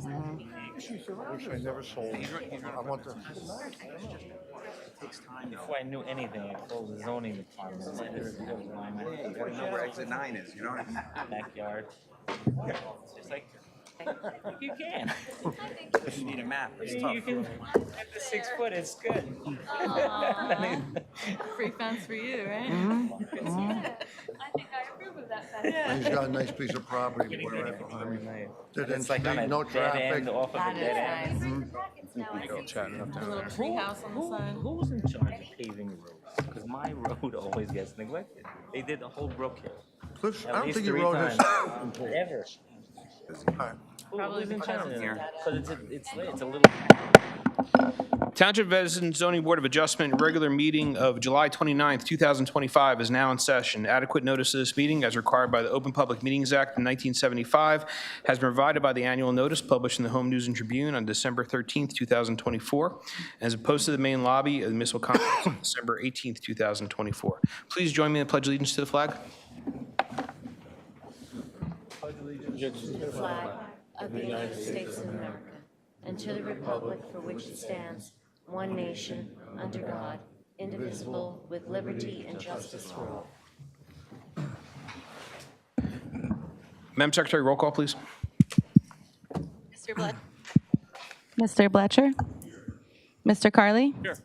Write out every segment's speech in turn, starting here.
Wish I never sold. I want the. Before I knew anything, I called the zoning department. You gotta know where exit 9 is, you know what I mean? Backyard. It's like, you can. You need a map, it's You tough. can, at the 6 foot, it's good. Free fence for you, right? I think I approve of that fence. He's got a nice piece of property right behind me. Dead end It's like on street, a no dead end, traffic. off of a That dead is end. nice. A little tree house on the side. Who's in charge of paving roads? Because my road always gets neglected. They did the whole Brook Hill. Cliff, I At don't least think you 3 wrote his. times. Ever. Probably Who's in because charge? it's dead. Because it's a little. Township of Edison Zoning Board of Adjustment regular meeting of July 29th, 2025 is now in session. Adequate notice of this meeting, as required by the Open Public Meetings Act of 1975, has been provided by the annual notice published in the Home News and Tribune on December 13th, 2024, and is posted to the main lobby of the Municipal Conference on December 18th, 2024. Please join me in the Pledge of Allegiance to the flag. The flag of the United States of America, and to the republic for which it stands, one nation, under God, indivisible, with liberty and justice for all. Madam Secretary, roll call, please. Mr. Bletcher? Mr. Carly? Here.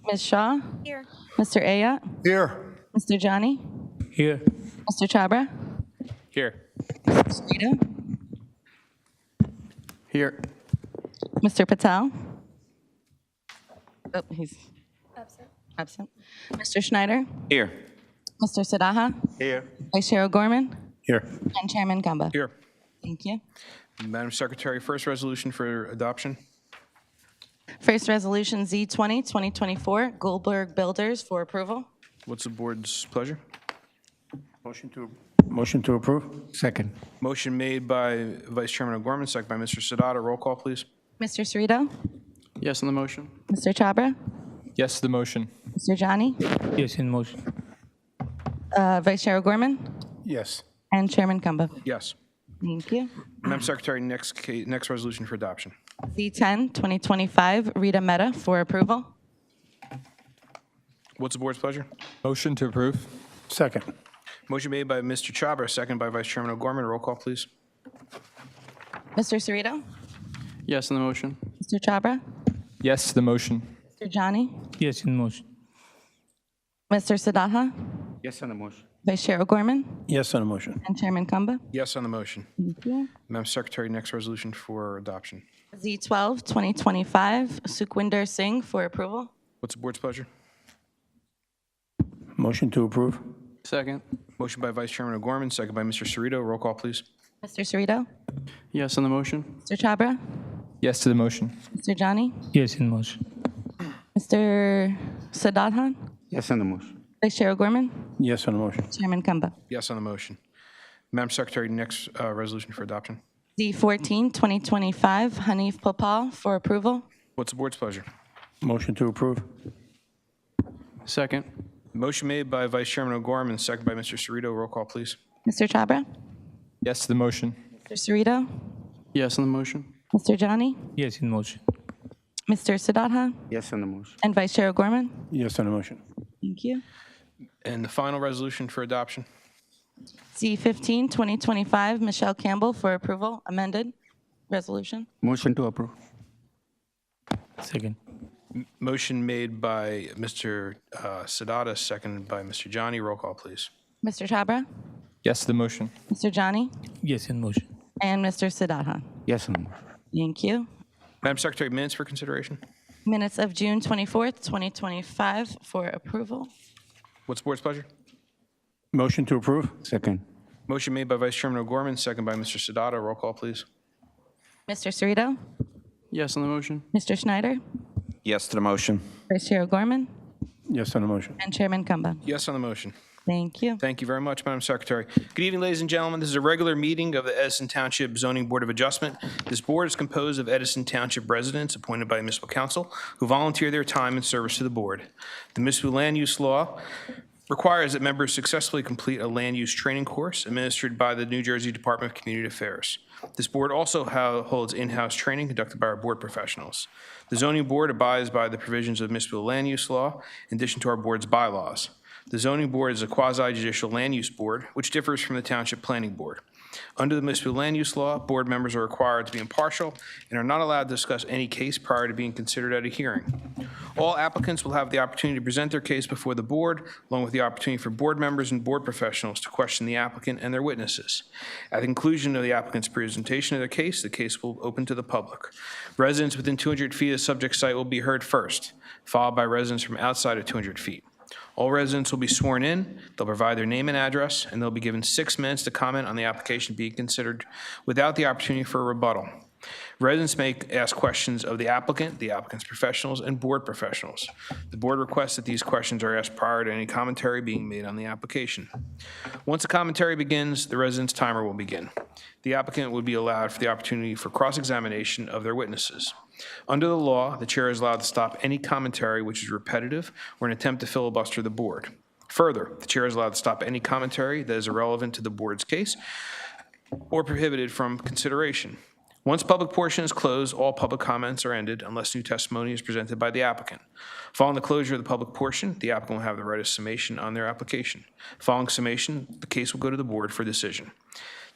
Ms. Shaw? Here. Mr. Ayat? Here, Mr. Johnny? Here. Mr. Chabra? Here. Mr. Rita? Here. Mr. Patel? Oh, he's absent. Mr. Schneider? Here. Mr. Sadaha? Here. Vice Chair O'Gorman? Here. And Chairman Gamba? Here. Thank you. Madam Secretary, first resolution for adoption. First resolution Z20, 2024, Goldberg Builders for approval. What's the board's pleasure? Motion to approve? Second. Motion made by Vice Chairman O'Gorman, second by Mr. Sadata. Roll call, please. Mr. Cerrito? Yes on the motion? Mr. Chabra? Yes to the motion. Mr. Johnny? Yes in motion. Vice Chair O'Gorman? Yes. And Chairman Gamba? Yes. Thank you. Madam Secretary, next resolution for adoption. Z10, 2025, Rita Meta for approval. What's the board's pleasure? Motion to approve? Second. Motion made by Mr. Chabra, second by Vice Chairman O'Gorman. Roll call, please. Mr. Cerrito? Yes on the motion? Mr. Chabra? Yes to the motion. Mr. Johnny? Yes in motion. Mr. Sadaha? Yes on the motion. Vice Chair O'Gorman? Yes on the motion. And Chairman Gamba? Yes on the motion. Thank you. Madam Secretary, next resolution for adoption. Z12, 2025, Sukhwinder Singh for approval. What's the board's pleasure? Motion to approve? Second. Motion by Vice Chairman O'Gorman, second by Mr. Cerrito. Roll call, please. Mr. Cerrito? Yes on the motion? Mr. Chabra? Yes to the motion. Mr. Johnny? Yes in motion. Mr. Sadathan? Yes on the motion. Vice Chair O'Gorman? Yes on the motion. Chairman Gamba? Yes on the motion. Madam Secretary, next resolution for adoption. Z14, 2025, Hanif Popal for approval. What's the board's pleasure? Motion to approve? Second. Motion made by Vice Chairman O'Gorman, second by Mr. Cerrito. Roll call, please. Mr. Chabra? Yes to the motion? Mr. Cerrito? Yes on the motion? Mr. Johnny? Yes in motion. Mr. Sadatha? Yes on the motion. And Vice Chair O'Gorman? Yes on the motion. Thank you. And the final resolution for adoption. Z15, 2025, Michelle Campbell for approval, amended resolution. Motion to approve. Second. Motion made by Mr. Sadata, seconded by Mr. Johnny. Roll call, please. Mr. Chabra? Yes to the motion? Mr. Johnny? Yes in motion. And Mr. Sadatha? Yes on the motion. Thank you. Madam Secretary, minutes for consideration. Minutes of June 24th, 2025 for approval. What's the board's pleasure? Motion to approve? Second. Motion made by Vice Chairman O'Gorman, second by Mr. Sadata. Roll call, please. Mr. Cerrito? Yes on the motion? Mr. Schneider? Yes to the motion. Vice Chair O'Gorman? Yes on the motion. And Chairman Gamba? Yes on the motion. Thank you. Thank you very much, Madam Secretary. Good evening, ladies and gentlemen. This is a regular meeting of the Edison Township Zoning Board of Adjustment. This board is composed of Edison Township residents appointed by Municipal Council who volunteer their time and service to the board. The Municipal Land Use Law requires that members successfully complete a land use training course administered by the New Jersey Department of Community Affairs. This board also holds in-house training conducted by our board professionals. The zoning board abides by the provisions of municipal land use law in addition to our board's bylaws. The zoning board is a quasi-judicial land use board, which differs from the township planning board. Under the municipal land use law, board members are required to be impartial and are not allowed to discuss any case prior to being considered at a hearing. All applicants will have the opportunity to present their case before the board, along with the opportunity for board members and board professionals to question the applicant and their witnesses. At the conclusion of the applicant's presentation of their case, the case will open to the public. Residents within 200 feet of the subject site will be heard first, followed by residents from outside of 200 feet. All residents will be sworn in, they'll provide their name and address, and they'll be given 6 minutes to comment on the application being considered without the opportunity for a rebuttal. Residents may ask questions of the applicant's professionals, and board professionals. The board requests that these questions are asked prior to any commentary being made on the application. Once the commentary begins, the resident's timer will begin. The applicant would be allowed for the opportunity for cross-examination of their witnesses. Under the law, the chair is allowed to stop any commentary which is repetitive or an attempt to filibuster the board. Further, the chair is allowed to stop any commentary that is irrelevant to the board's case or prohibited from consideration. Once public portion is closed, all public comments are ended unless new testimony is presented by the applicant. Following the closure of the public portion, the applicant will have the right of summation on their application. Following summation, the case will go to the board for decision.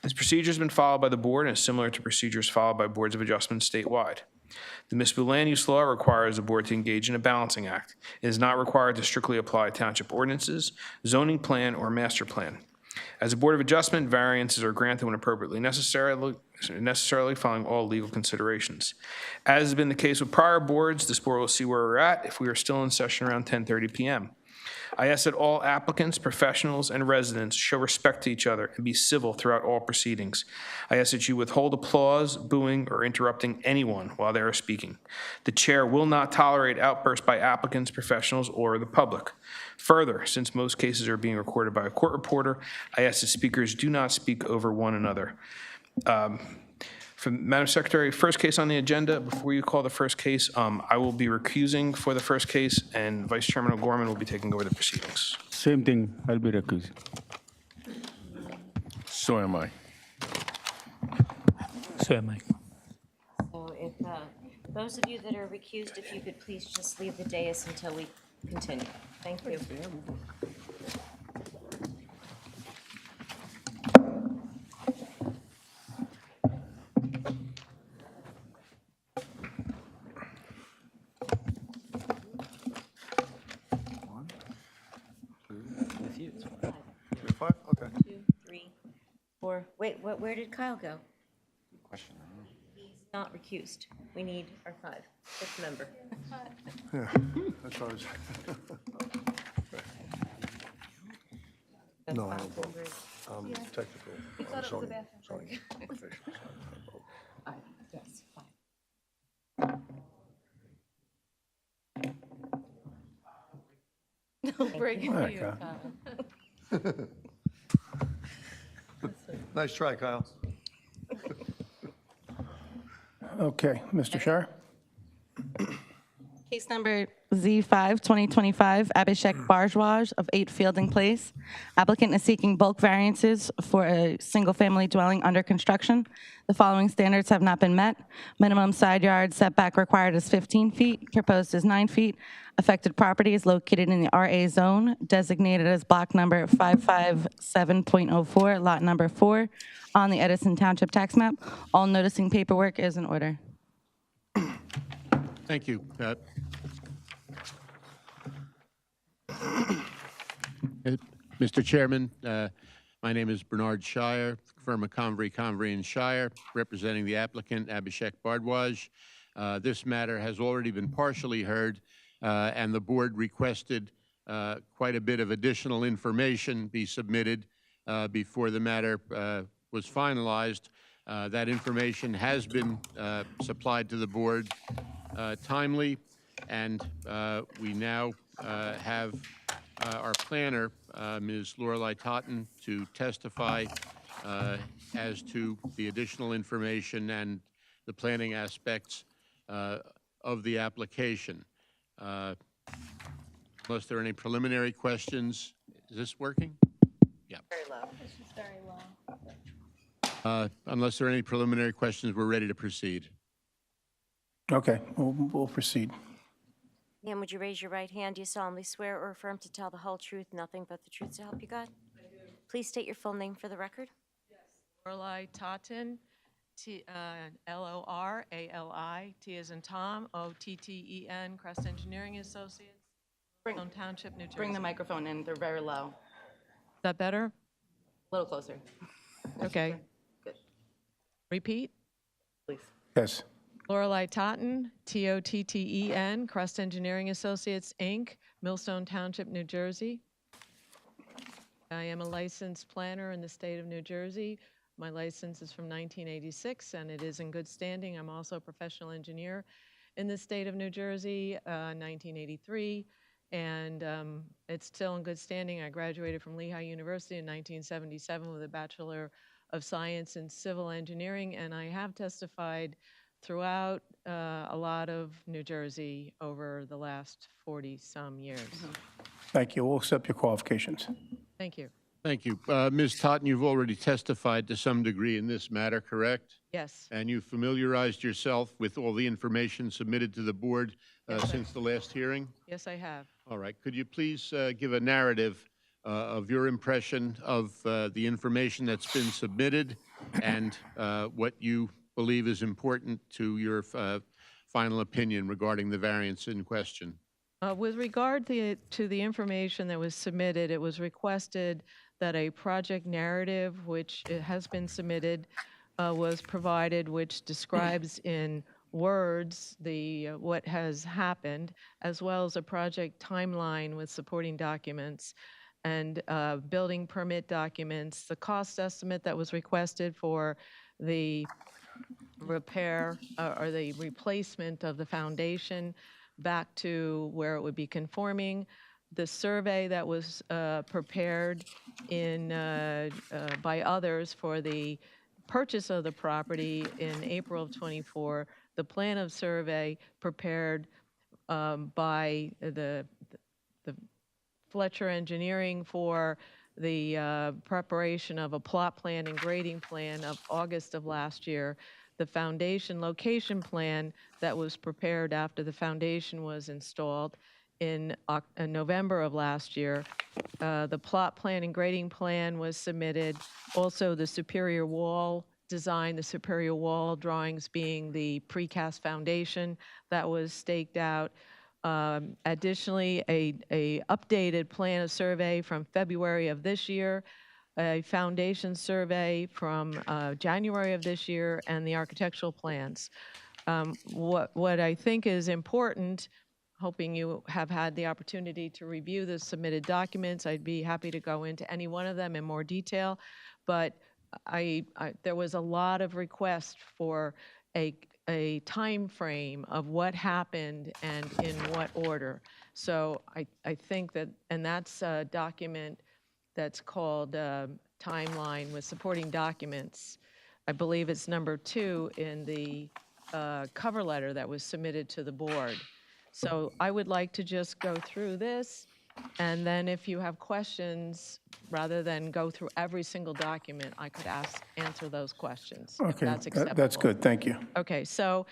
This procedure has been followed by the board and is similar to procedures followed by boards of adjustment statewide. The municipal land use law requires the board to engage in a balancing act. It is not required to strictly apply township ordinances, zoning plan, or master plan. As a board of adjustment, variances are granted when appropriately necessarily following all legal considerations. As has been the case with prior boards, this board will see where we're at if we are still in session around 10:30 p.m. I ask that all applicants, professionals, and residents show respect to each other and be civil throughout all proceedings. I ask that you withhold applause, booing, or interrupting anyone while they are speaking. The chair will not tolerate outbursts by applicants, professionals, or the public. Further, since most cases are being recorded by a court reporter, I ask that speakers do not speak over one another. Madam Secretary, first case on the agenda. Before you call the first case, I will be recusing for the first case, and Vice Chairman O'Gorman will be taking over the proceedings. Same thing, I'll be recusing. So am I. So am I. So if those of you that are recused, if you could please just leave the dais until we continue. Thank you. Five? Okay. 2, 3, 4. Wait, where did Kyle go? He's not recused. We need our 5th member. Yeah, that's what I was. The No, I 5 don't vote. members. Technical. thought it was a zoning- bathroom zoning break. officials. Yes, 5. No break for you, Okay. Kyle. Nice try, Kyle. Okay, Mr. Shar? Case number Z5, 2025, Abhishek Bhardwaj of 8 Fielding Place. Applicant is seeking bulk variances for a single-family dwelling under construction. The following standards have not been met. Minimum side yard setback required is 15 feet, proposed is 9 feet. Affected property is located in the RA zone, designated as block number 557.04, lot number 4, on the Edison Township tax map. All noticing paperwork is in order. Thank you. Mr. Chairman, my name is Bernard Shire, firm of Convery and Shire, representing the applicant Abhishek Bhardwaj. This matter has already been partially heard, and the board requested quite a bit of additional information be submitted before the matter was finalized. That information has been supplied to the board timely, and we now have our planner, Ms. Lorelei Totten, to testify as to the additional information and the planning aspects of the application. Unless there are any preliminary questions, Is this working? Very low. It's just very low. Unless there are any preliminary questions, we're ready to proceed. Okay, we'll proceed. Ma'am, would you raise your right hand? Do you solemnly swear or affirm to tell the whole truth, nothing but the truth to help you God? Please state your full name for the record. Lorelei Totten, Lorali, T as in Tom, Otten, Crest Engineering Associates, Stone Township, New Jersey. Bring the microphone in, they're very low. Is that better? A little closer, Okay. Good. Repeat. please. Yes. Lorelei Totten, Totten, Crest Engineering Associates, Inc., Millstone Township, New Jersey. I am a licensed planner in the state of New Jersey. My license is from 1986, and it is in good standing. I'm also a professional engineer in the state of New Jersey, 1983, and it's still in good standing. I graduated from Lehigh University in 1977 with a Bachelor of Science in Civil Engineering, and I have testified throughout a lot of New Jersey over the last 40-some years. Thank you. We'll accept your qualifications. Thank you. Thank you. Ms. Totten, you've already testified to some degree in this matter, correct? Yes. And you familiarized yourself with all the information submitted to the board since the last hearing? Yes, I have. All right. Could you please give a narrative of your impression of the information that's been submitted and what you believe is important to your final opinion regarding the variance in question? With regard to the information that was submitted, it was requested that a project narrative, which it has been submitted, was provided, which describes in words what has happened, as well as a project timeline with supporting documents and building permit documents. The cost estimate that was requested for the repair or the replacement of the foundation back to where it would be conforming. The survey that was prepared by others for the purchase of the property in April of '24, the plan of survey prepared by the Fletcher Engineering for the preparation of a plot plan and grading plan of August of last year, the foundation location plan that was prepared after the foundation was installed in November of last year. The plot plan and grading plan was submitted. Also, the superior wall design, the superior wall drawings being the precast foundation that was staked out. Additionally, a updated plan of survey from February of this year, a foundation survey from January of this year, and the architectural plans. What I think is important, hoping you have had the opportunity to review the submitted documents, I'd be happy to go into any one of them in more detail, but there was a lot of requests for a time frame of what happened and in what order. So I think that, and that's a document that's called Timeline with Supporting Documents. I believe it's number 2 in the cover letter that was submitted to the board. So I would like to just go through this, and then if you have questions, rather than go through every single document, I could answer those questions. If Okay, that's acceptable. that's good. Thank you. Okay, so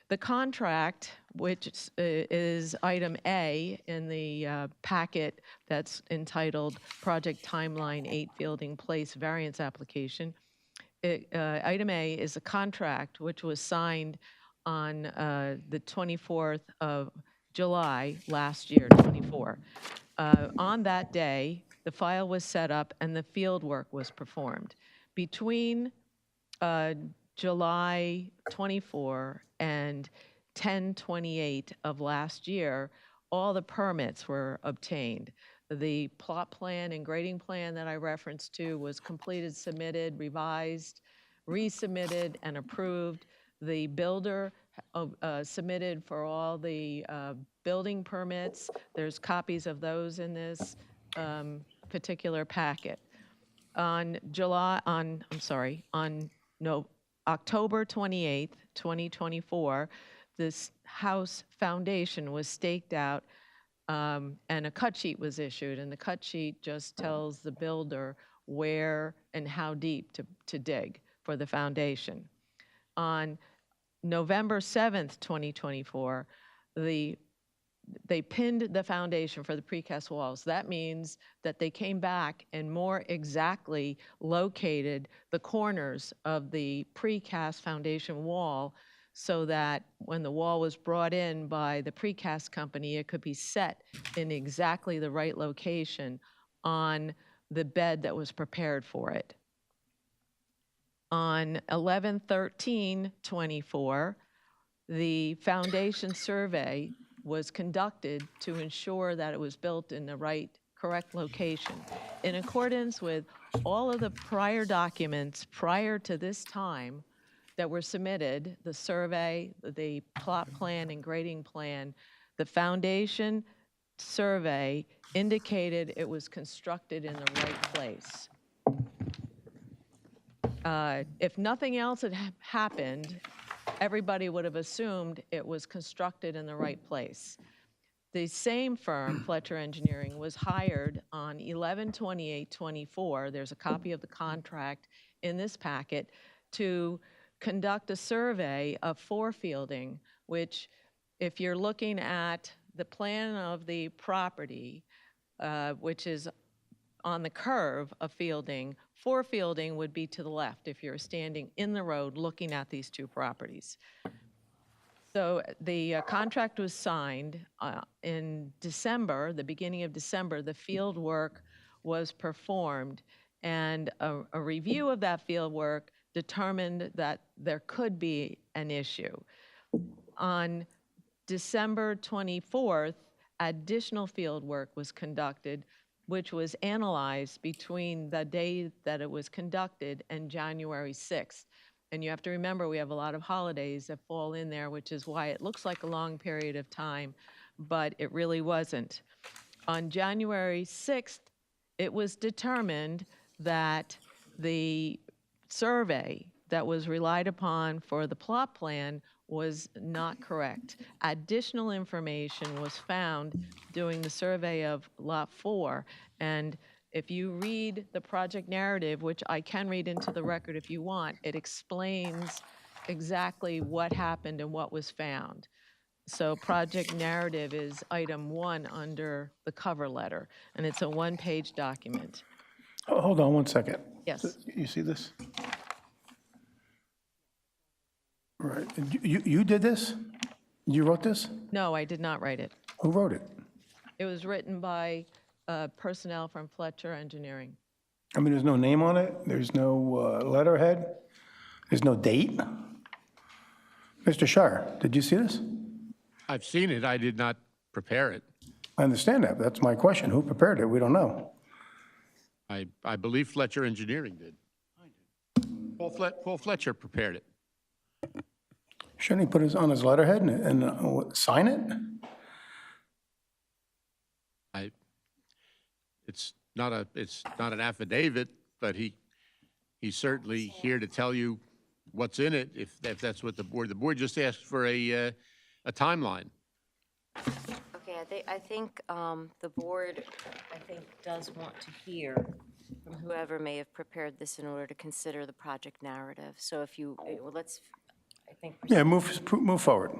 the contract, which is item A in the packet that's entitled Project Timeline 8 Fielding Place Variance Application, item A is a contract which was signed on the 24th of July last year, 24. On that day, the file was set up and the field work was performed. Between July 24 and 10/28 of last year, all the permits were obtained. The plot plan and grading plan that I referenced to was completed, submitted, revised, resubmitted, and approved. The builder submitted for all the building permits. There's copies of those in this particular packet. On October 28th, 2024, this house foundation was staked out and a cut sheet was issued, and the cut sheet just tells the builder where and how deep to dig for the foundation. On November 7th, 2024, they pinned the foundation for the precast walls. That means that they came back and more exactly located the corners of the precast foundation wall so that when the wall was brought in by the precast company, it could be set in exactly the right location on the bed that was prepared for it. On 11/13/24, the foundation survey was conducted to ensure that it was built in the correct location. In accordance with all of the prior documents prior to this time that were submitted, the survey, the plot plan and grading plan, the foundation survey indicated it was constructed in the right place. If nothing else had happened, everybody would have assumed it was constructed in the right place. The same firm, Fletcher Engineering, was hired on 11/28/24. There's a copy of the contract in this packet to conduct a survey of Four-Fielding, which, if you're looking at the plan of the property, which is on the curve of Fielding, Four-Fielding would be to the left if you're standing in the road looking at these two properties. So the contract was signed in December, the beginning of December. The field work was performed, and a review of that field work determined that there could be an issue. On December 24th, additional field work was conducted, which was analyzed between the day that it was conducted and January 6th. And you have to remember, we have a lot of holidays that fall in there, which is why it looks like a long period of time, but it really wasn't. On January 6th, it was determined that the survey that was relied upon for the plot plan was not correct. Additional information was found during the survey of Lot 4, and if you read the project narrative, which I can read into the record if you want, it explains exactly what happened and what was found. So project narrative is item 1 under the cover letter, and it's a one-page document. Hold on one second. Yes. You see this? Right. You did this? You wrote this? No, I did not write it. Who wrote it? It was written by personnel from Fletcher Engineering. I mean, there's no name on it, there's no letterhead, there's no date. Mr. Shire, did you see this? I've seen it. I did not prepare it. I understand that, but that's my question. Who prepared it? We don't know. I believe Fletcher Engineering did. Paul Fletcher prepared it. Shouldn't he put it on his letterhead and sign it? It's not an affidavit, but he's certainly here to tell you what's in it, if that's what the board just asked for a timeline. Okay, I think the board, does want to hear from whoever may have prepared this in order to consider the project narrative. So if you, well, let's, I think. Yeah, move forward.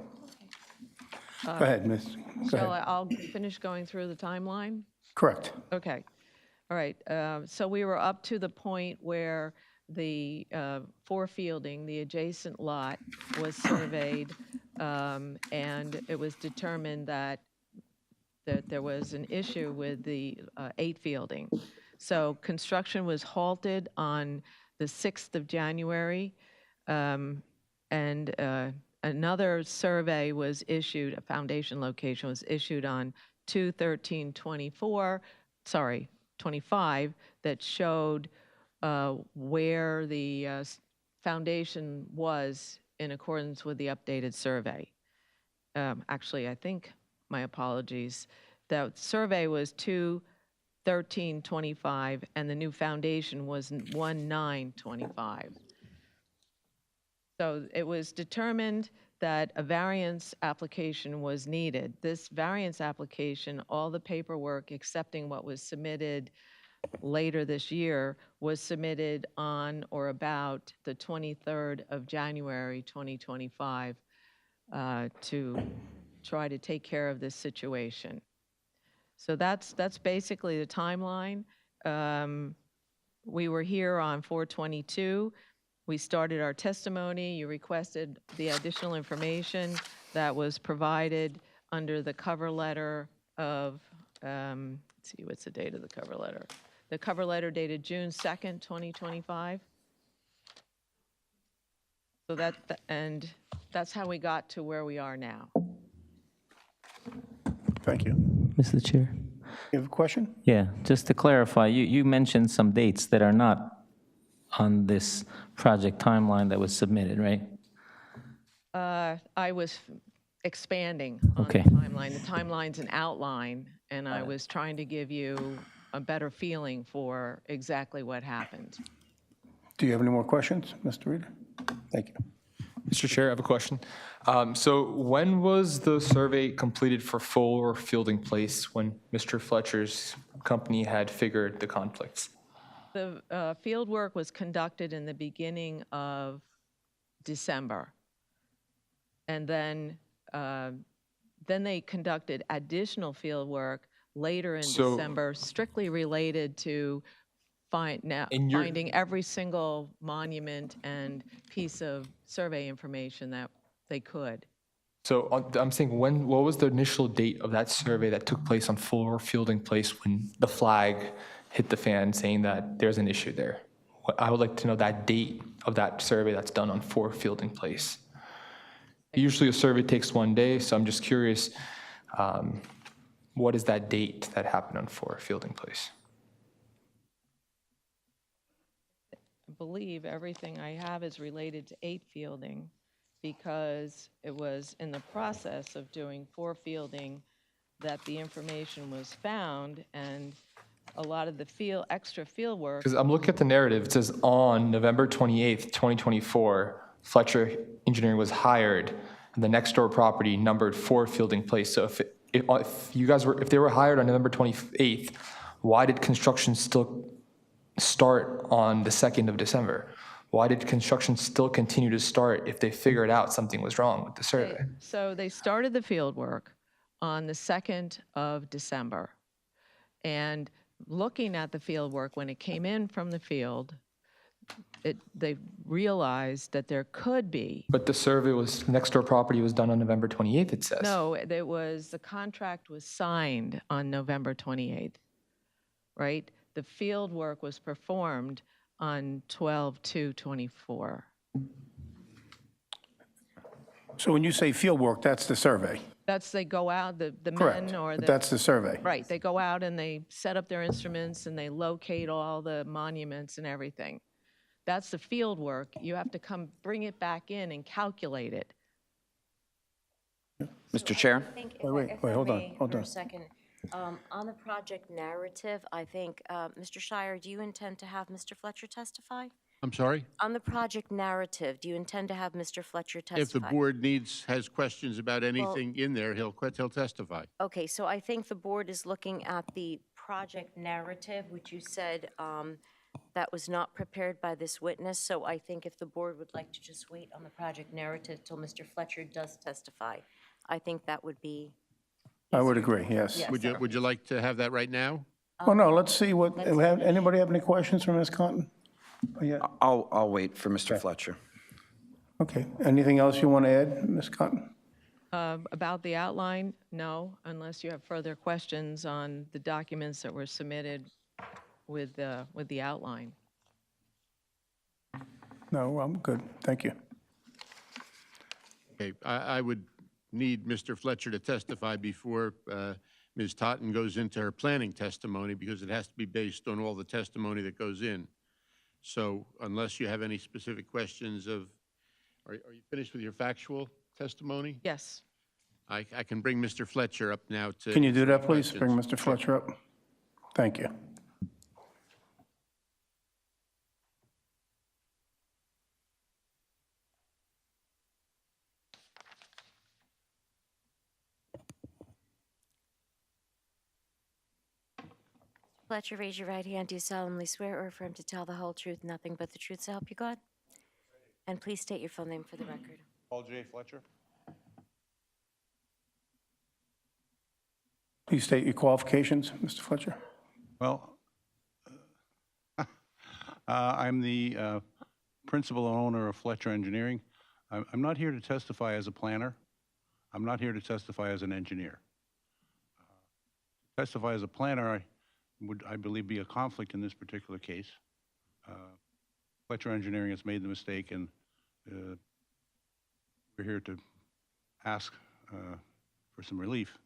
Go ahead, Ms. Go So ahead. I'll finish going through the timeline? Correct. Okay. All right. So we were up to the point where the Four-Fielding, the adjacent lot, was surveyed, and it was determined that there was an issue with the 8-Fielding. So construction was halted on the 6th of January, and another survey was issued, a foundation location was issued on 2/13/25, that showed where the foundation was in accordance with the updated survey. Actually, I think, my apologies, the survey was 2/13/25, and the new foundation was 1/9/25. So it was determined that a variance application was needed. This variance application, all the paperwork excepting what was submitted later this year was submitted on or about the 23rd of January 2025 to try to take care of this situation. So that's basically the timeline. We were here on 4/22. We started our testimony. You requested the additional information that was provided under the cover letter of, let's see, what's the date of the cover letter? The cover letter dated June 2nd, 2025. So and that's how we got to where we are now. Thank you. Mr. Chair. You have a question? Yeah, just to clarify, you mentioned some dates that are not on this project timeline that was submitted, right? I was expanding on Okay. the timeline. The timeline's an outline, and I was trying to give you a better feeling for exactly what happened. Do you have any more questions, Mr. Reader? Thank you. Mr. Chair, I have a question. So when was the survey completed for Fuller Fielding Place when Mr. Fletcher's company had figured the conflicts? The field work was conducted in the beginning of December. And then they conducted additional field work later in December, strictly related to finding every single monument and piece of survey information that they could. So I'm saying what was the initial date of that survey that took place on Fuller Fielding Place when the flag hit the fan saying that there's an issue there? I would like to know that date of that survey that's done on Fuller Fielding Place. Usually a survey takes 1 day, so I'm just curious, what is that date that happened on Fuller Fielding Place? I believe everything I have is related to 8 fielding because it was in the process of doing 4 fielding that the information was found, and a lot of the extra field work. Because I'm looking at the narrative, it says on November 28th, 2024, Fletcher Engineering was hired, and the next door property numbered 4 Fielding Place. So if they were hired on November 28th, why did construction still start on the 2nd of December? Why did construction still continue to start if they figured out something was wrong with the survey? So they started the field work on the 2nd of December. And looking at the field work, when it came in from the field, they realized that there could be. But the survey next door property was done on November 28th, it says. No, the contract was signed on November 28th, right? The field work was performed on 12/2/24. So when you say field work, that's the survey? They go out, the Correct, men or but that's the survey? Right, they go out and they set up their instruments and they locate all the monuments and everything. That's the field work. You have to bring it back in and calculate it. Mr. Chair? Wait, hold on. For a second. On the project narrative, I think, Mr. Shire, do you intend to have Mr. Fletcher testify? I'm sorry? On the project narrative, do you intend to have Mr. Fletcher testify? If the board has questions about anything in there, he'll testify. Okay, so I think the board is looking at the project narrative, which you said that was not prepared by this witness. So I think if the board would like to just wait on the project narrative till Mr. Fletcher does testify, I think that would be. I would agree, yes. Yes. Would you like to have that right now? Oh, no, let's see anybody have any questions for Ms. Cotton? Oh, yeah. I'll wait for Mr. Fletcher. Okay, anything else you want to add, Ms. Cotton? About the outline, no, unless you have further questions on the documents that were submitted with the outline. No, I'm good, thank you. Okay, I would need Mr. Fletcher to testify before Ms. Totten goes into her planning testimony because it has to be based on all the testimony that goes in. So unless you have any specific questions are you finished with your factual testimony? Yes. I can bring Mr. Fletcher up now to. Can you do that, please? questions. Bring Mr. Fletcher up. Thank you. Fletcher, raise your right hand. Do you solemnly swear or affirm to tell the whole truth, nothing but the truth, so help you God? And please state your full name for the record. Paul J. Fletcher? Please state your qualifications, Mr. Fletcher. Well, I'm the principal and owner of Fletcher Engineering. I'm not here to testify as a planner. I'm not here to testify as an engineer. Testify as a planner would, I believe, be a conflict in this particular case. Fletcher Engineering has made the mistake, and we're here to ask for some relief.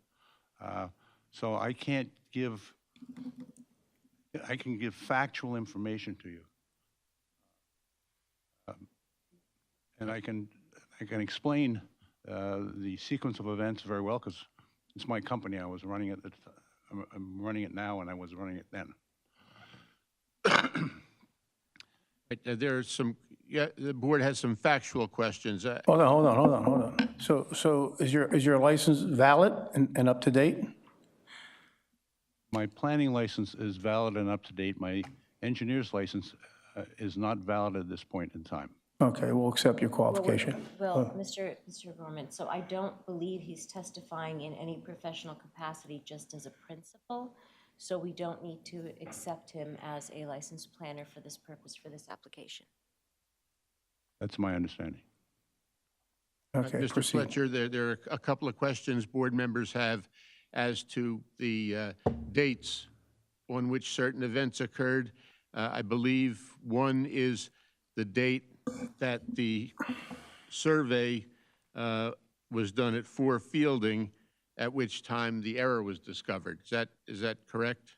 So I can't give, I can give factual information to you. And I can explain the sequence of events very well, because it's my company. I was running it, I'm running it now, and I was running it then. There are some, yeah, the board has some factual questions. Hold on. So is your license valid and up to date? My planning license is valid and up to date. My engineer's license is not valid at this point in time. Okay, we'll accept your qualification. Well, Mr. Gorman, so I don't believe he's testifying in any professional capacity, just as a principal. So we don't need to accept him as a licensed planner for this purpose, for this application. That's my understanding. Okay, Mr. proceed. Fletcher, there are a couple of questions board members have as to the dates on which certain events occurred. I believe one is the date that the survey was done at 4 Fielding, at which time the error was discovered. Is that correct?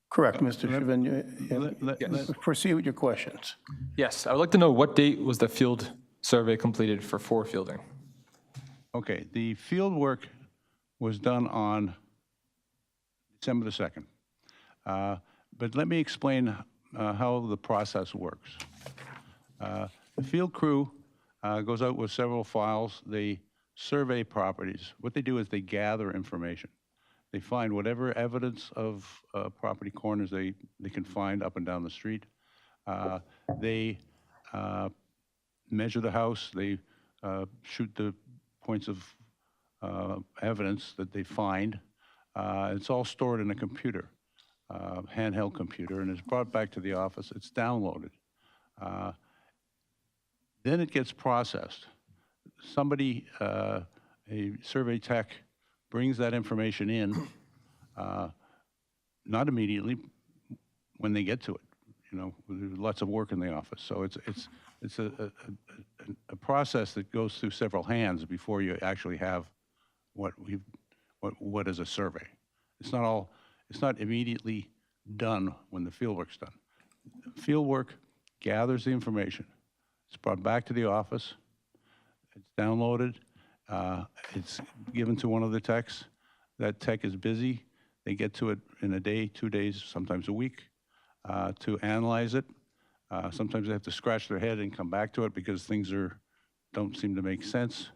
Correct, Mr. Chauvin. Proceed with your questions. Yes, I would like to know what date was the field survey completed for 4 Fielding? Okay, the field work was done on December the 2nd. But let me explain how the process works. The field crew goes out with several files. They survey properties. What they do is they gather information. They find whatever evidence of property corners they can find up and down the street. They measure the house. They shoot the points of evidence that they find. It's all stored in a computer, handheld computer, and it's brought back to the office. It's downloaded. Then it gets processed. Somebody, a survey tech, brings that information in, not immediately, when they get to it. You know, there's lots of work in the office, so it's a process that goes through several hands before you actually have what is a survey. It's not immediately done when the field work's done. Field work gathers the information. It's brought back to the office. It's downloaded. It's given to one of the techs. That tech is busy. They get to it in a day, 2 days, sometimes a week, to analyze it. Sometimes they have to scratch their head and come back to it because things don't seem to make sense.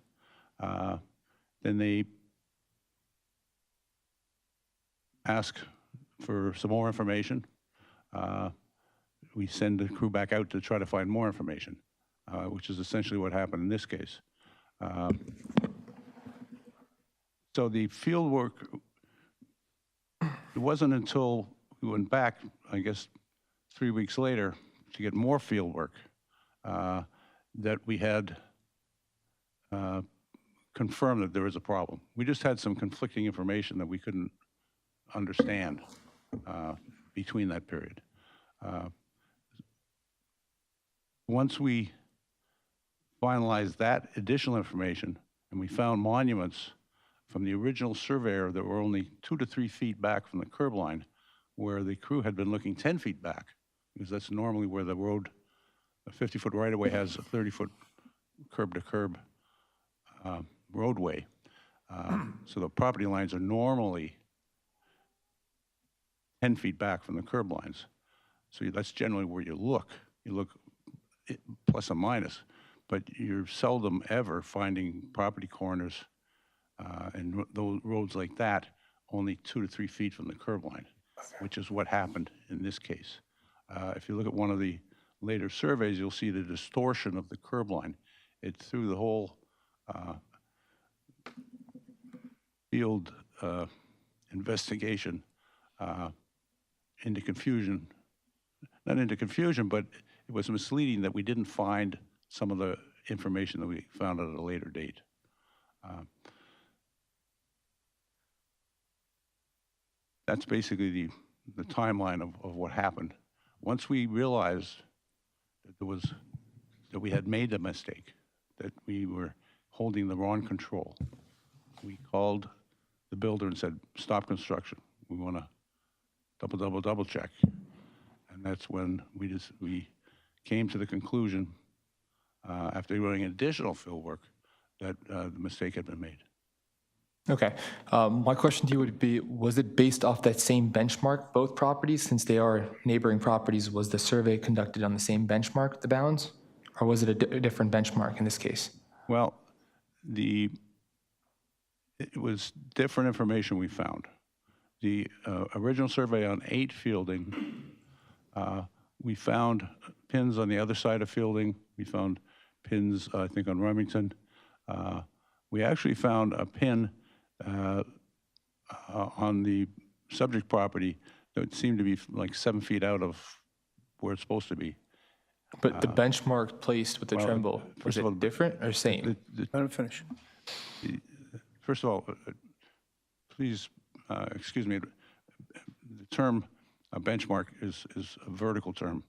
Then they ask for some more information. We send the crew back out to try to find more information, which is essentially what happened in this case. So the field work, it wasn't until we went back, I guess, 3 weeks later to get more field work that we had confirmed that there was a problem. We just had some conflicting information that we couldn't understand between that period. Once we finalized that additional information and we found monuments from the original surveyor that were only 2 to 3 feet back from the curb line, where the crew had been looking 10 feet back, because that's normally where the road, a 50-foot right-of-way has a 30-foot curb-to-curb roadway. So the property lines are normally 10 feet back from the curb lines. So that's generally where you look. You look plus or minus, but you're seldom ever finding property corners and those roads like that only 2 to 3 feet from the curb line. which is what happened in this case. If you look at one of the later surveys, you'll see the distortion of the curb line. It threw the whole field investigation into confusion. Not into confusion, but it was misleading that we didn't find some of the information that we found at a later date. That's basically the timeline of what happened. Once we realized that that we had made a mistake, that we were holding the wrong control, we called the builder and said, stop construction. We want to double check. And that's when we came to the conclusion, after doing additional field work, that the mistake had been made. Okay. My question to you would be, was it based off that same benchmark, both properties, since they are neighboring properties? Was the survey conducted on the same benchmark, the bounds? Or was it a different benchmark in this case? Well, it was different information we found. The original survey on 8 Fielding, we found pins on the other side of Fielding. We found pins, I think, on Remington. We actually found a pin on the subject property that seemed to be like 7 feet out of where it's supposed to be. But the benchmark placed with the Trimble, was it different or same? Let him finish. First of all, please excuse me. The term benchmark is a vertical term.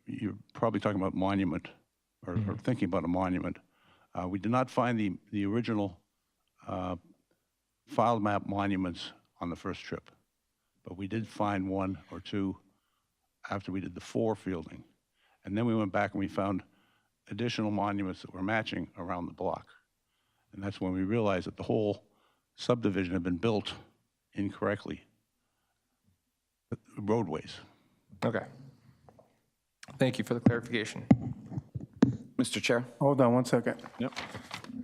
You're probably talking about monument or thinking about a monument. We did not find the original file map monuments on the first trip, but we did find 1 or 2 after we did the 4 Fielding. And then we went back and we found additional monuments that were matching around the block. And that's when we realized that the whole subdivision had been built incorrectly. Roadways. Okay. Thank you for the clarification. Mr. Chair? Hold on one second. Yep.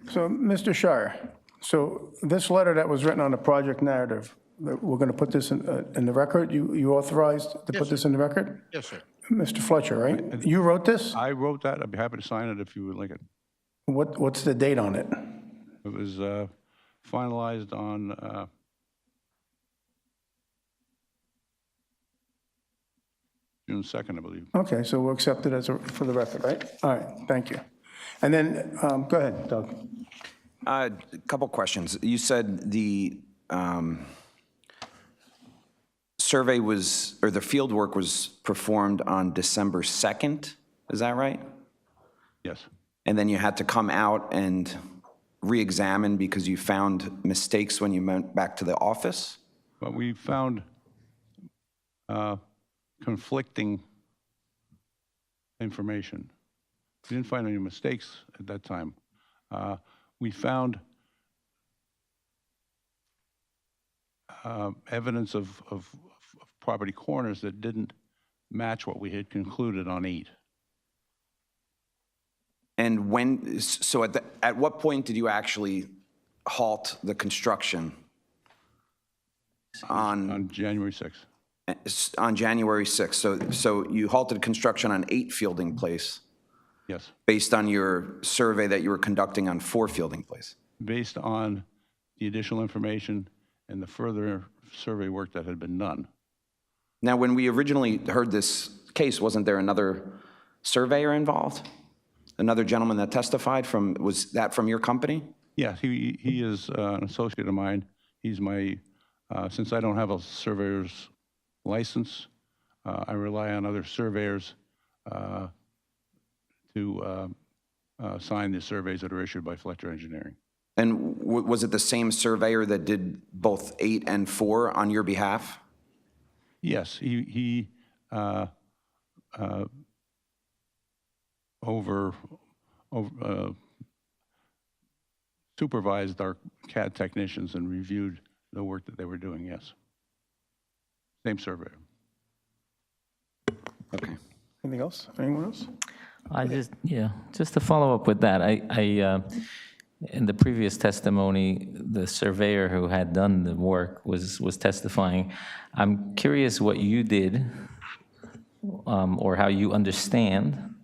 So, Mr. Shire, so this letter that was written on the project narrative, that we're going to put this in the record? You authorized to put this in the record? Yes, sir. Mr. Fletcher, right? You wrote this? I wrote that. I'd be happy to sign it if you would like it. What's the date on it? It was finalized on June 2nd, I believe. Okay, so we'll accept it for the record, right? All right, thank you. And then, go ahead, Doug. A couple questions. You said the survey was, or the field work was performed on December 2nd, is that right? Yes. And then you had to come out and re-examine because you found mistakes when you went back to the office? But we found conflicting information. We didn't find any mistakes at that time. We found evidence of property corners that didn't match what we had concluded on 8. And when, so at what point did you actually halt the construction? On January 6th. On January 6th. So you halted construction on 8 Fielding Place? Yes. Based on your survey that you were conducting on 4 Fielding Place? Based on the additional information and the further survey work that had been done. Now, when we originally heard this case, wasn't there another surveyor involved? Another gentleman that testified from, was that from your company? Yes, he is an associate of mine. He's my, since I don't have a surveyor's license, I rely on other surveyors to sign the surveys that are issued by Fletcher Engineering. And was it the same surveyor that did both 8 and 4 on your behalf? Yes, he supervised our CAD technicians and reviewed the work that they were doing, yes. Same surveyor. Okay. Anything else? Anyone else? Just to follow up with that, In the previous testimony, the surveyor who had done the work was testifying. I'm curious what you did, or how you understand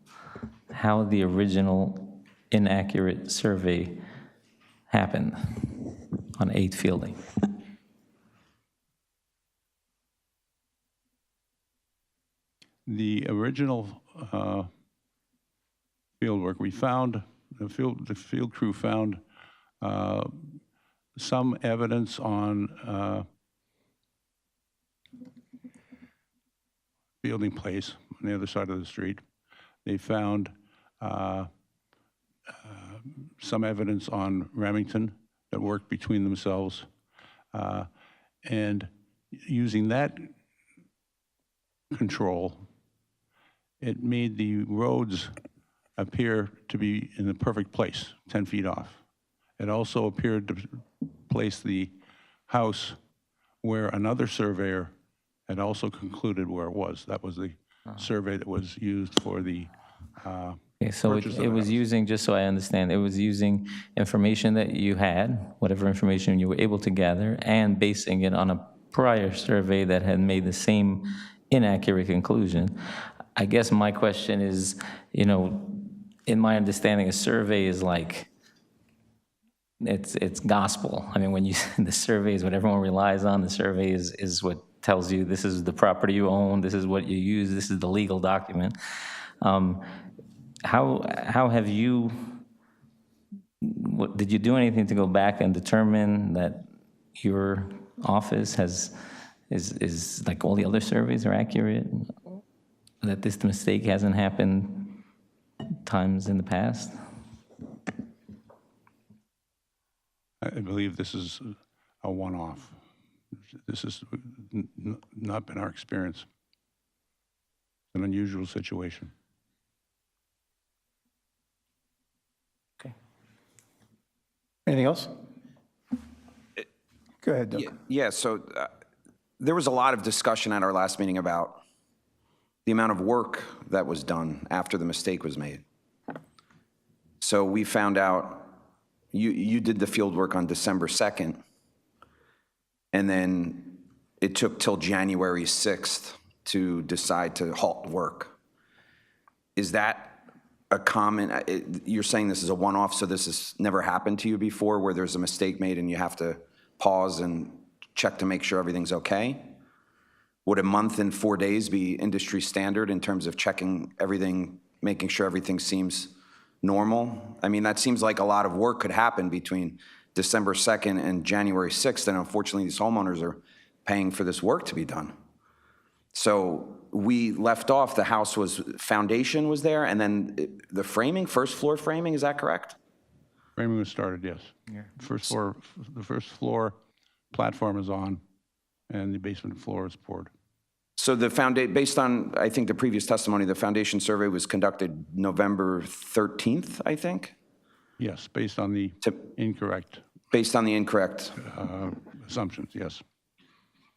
how the original inaccurate survey happened on 8 Fielding. The original field work, we found, the field crew found some evidence on Fielding Place on the other side of the street. They found some evidence on Remington that worked between themselves. And using that control, it made the roads appear to be in the perfect place, 10 feet off. It also appeared to place the house where another surveyor had also concluded where it was. That was the survey that was used for the Okay, so purchase of it the was house. using, just so I understand, it was using information that you had, whatever information you were able to gather, and basing it on a prior survey that had made the same inaccurate conclusion. I guess my question is, you know, in my understanding, a survey is like, it's gospel. I mean, when you, the survey is what everyone relies on. The survey is what tells you this is the property you own, this is what you use, this is the legal document. How have you, did you do anything to go back and determine that your office is like all the other surveys are accurate? That this mistake hasn't happened times in the past? I believe this is a one-off. This has not been our experience. It's an unusual situation. Anything else? Go ahead, Doug. Yeah, so there was a lot of discussion at our last meeting about the amount of work that was done after the mistake was made. So we found out you did the field work on December 2nd, and then it took till January 6th to decide to halt work. Is that a common, you're saying this is a one-off, so this has never happened to you before, where there's a mistake made and you have to pause and check to make sure everything's okay? Would a month and 4 days be industry standard in terms of checking everything, making sure everything seems normal? I mean, that seems like a lot of work could happen between December 2nd and January 6th, and unfortunately, these homeowners are paying for this work to be done. So we left off, the house was, foundation was there, and then the framing, first floor framing, is that correct? Framing was started, yes. First floor, the first floor platform is on, and the basement floor is poured. So the based on, I think, the previous testimony, the foundation survey was conducted November 13th, I think? Yes, based on the incorrect Based on the incorrect. assumptions, yes.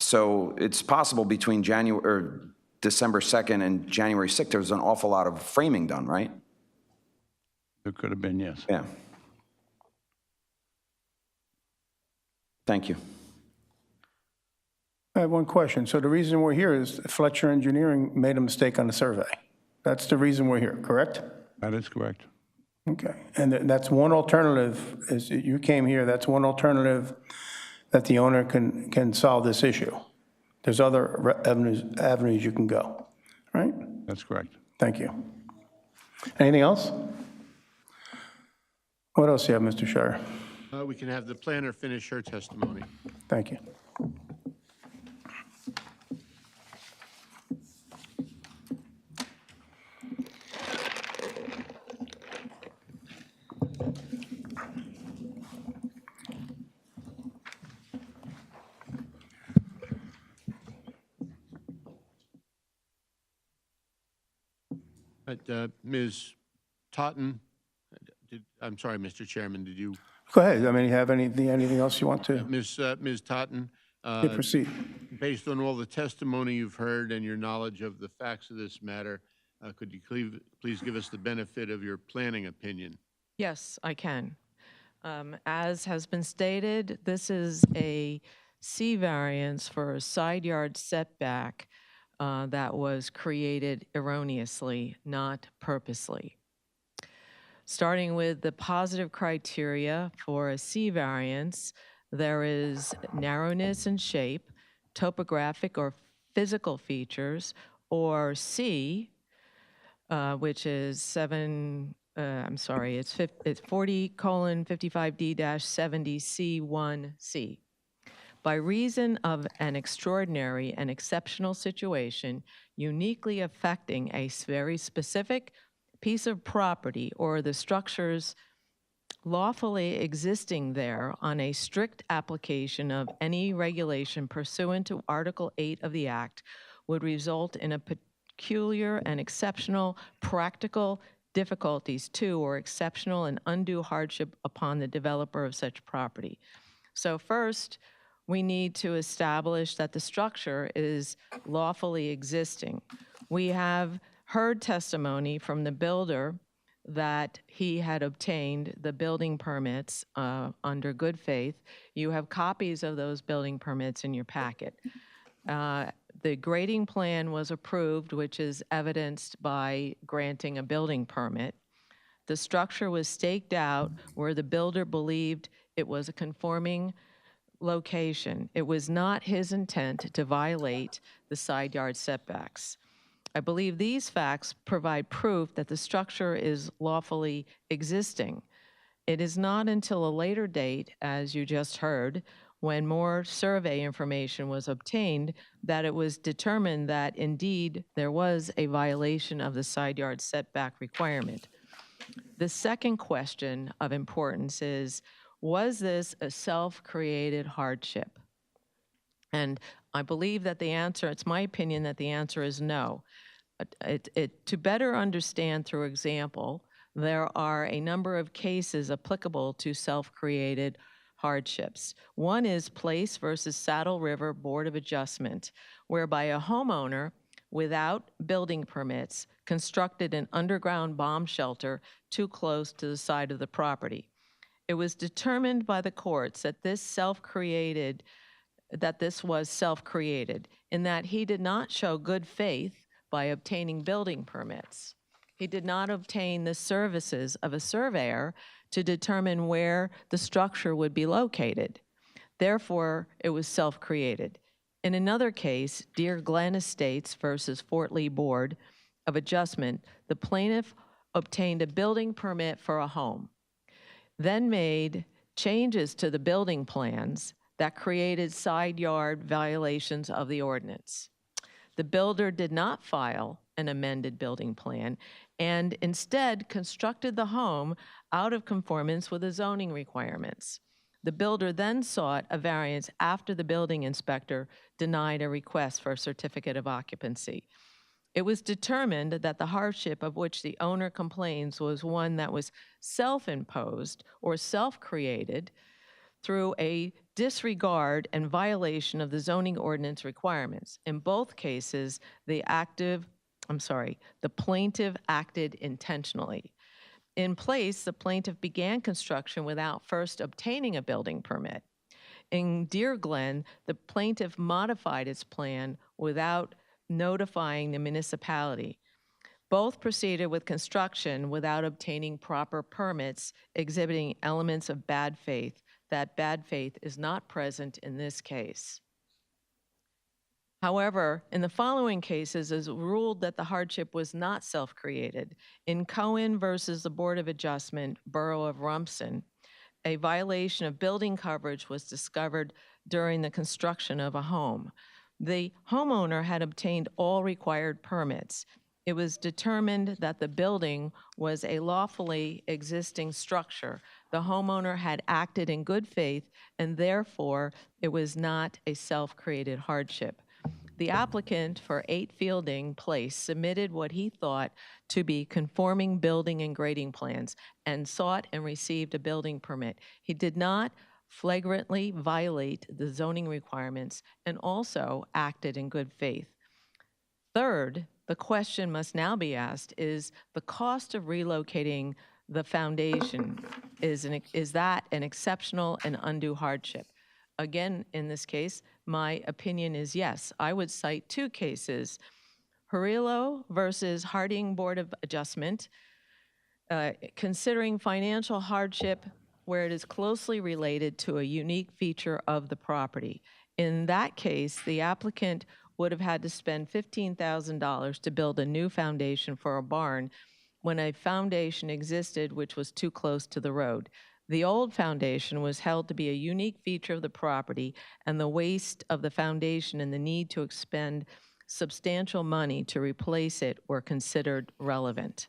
So it's possible between December 2nd and January 6th, there was an awful lot of framing done, right? There could have been, yes. Yeah. Thank you. I have one question. So the reason we're here is Fletcher Engineering made a mistake on the survey. That's the reason we're here, correct? That is correct. Okay. And that's one alternative, is you came here, that's one alternative that the owner can solve this issue. There's other avenues you can go, right? That's correct. Thank you. Anything else? What else do you have, Mr. Shire? We can have the planner finish her testimony. Thank you. Ms. Totten, I'm sorry, Mr. Chairman, did you? Go ahead. I mean, you have anything else you want to? Ms. Totten? Yeah, proceed. Based on all the testimony you've heard and your knowledge of the facts of this matter, could you please give us the benefit of your planning opinion? Yes, I can. As has been stated, this is a C variance for a side yard setback that was created erroneously, not purposely. Starting with the positive criteria for a C variance, there is narrowness in shape, topographic or physical features, or C, which is it's 40:55D-70C1C. By reason of an extraordinary and exceptional situation uniquely affecting a very specific piece of property or the structures lawfully existing there on a strict application of any regulation pursuant to Article 8 of the Act would result in a peculiar and exceptional practical difficulties to or exceptional and undue hardship upon the developer of such property. So first, we need to establish that the structure is lawfully existing. We have heard testimony from the builder that he had obtained the building permits under good faith. You have copies of those building permits in your packet. The grading plan was approved, which is evidenced by granting a building permit. The structure was staked out where the builder believed it was a conforming location. It was not his intent to violate the side yard setbacks. I believe these facts provide proof that the structure is lawfully existing. It is not until a later date, as you just heard, when more survey information was obtained, that it was determined that indeed there was a violation of the side yard setback requirement. The second question of importance is, was this a self-created hardship? And I believe that the answer, it's my opinion that the answer is no. To better understand through example, there are a number of cases applicable to self-created hardships. One is Place versus Saddle River Board of Adjustment, whereby a homeowner without building permits constructed an underground bomb shelter too close to the side of the property. It was determined by the courts that this was self-created in that he did not show good faith by obtaining building permits. He did not obtain the services of a surveyor to determine where the structure would be located. Therefore, it was self-created. In another case, Deer Glen Estates versus Fort Lee Board of Adjustment, the plaintiff obtained a building permit for a home, then made changes to the building plans that created side yard violations of the ordinance. The builder did not file an amended building plan and instead constructed the home out of conformance with the zoning requirements. The builder then sought a variance after the building inspector denied a request for a certificate of occupancy. It was determined that the hardship of which the owner complains was one that was self-imposed or self-created through a disregard and violation of the zoning ordinance requirements. In both cases, the plaintiff acted intentionally. In Place, the plaintiff began construction without first obtaining a building permit. In Deer Glen, the plaintiff modified its plan without notifying the municipality. Both proceeded with construction without obtaining proper permits, exhibiting elements of bad faith. That bad faith is not present in this case. However, in the following cases, it is ruled that the hardship was not self-created. In Cohen versus the Board of Adjustment, Borough of Rumson, a violation of building coverage was discovered during the construction of a home. The homeowner had obtained all required permits. It was determined that the building was a lawfully existing structure. The homeowner had acted in good faith, and therefore it was not a self-created hardship. The applicant for 8 Fielding Place submitted what he thought to be conforming building and grading plans and sought and received a building permit. He did not flagrantly violate the zoning requirements and also acted in good faith. Third, the question must now be asked is the cost of relocating the foundation, is that an exceptional and undue hardship? Again, in this case, my opinion is yes. I would cite two cases, Harillo versus Harding Board of Adjustment, considering financial hardship where it is closely related to a unique feature of the property. In that case, the applicant would have had to spend $15,000 to build a new foundation for a barn when a foundation existed which was too close to the road. The old foundation was held to be a unique feature of the property, and the waste of the foundation and the need to expend substantial money to replace it were considered relevant.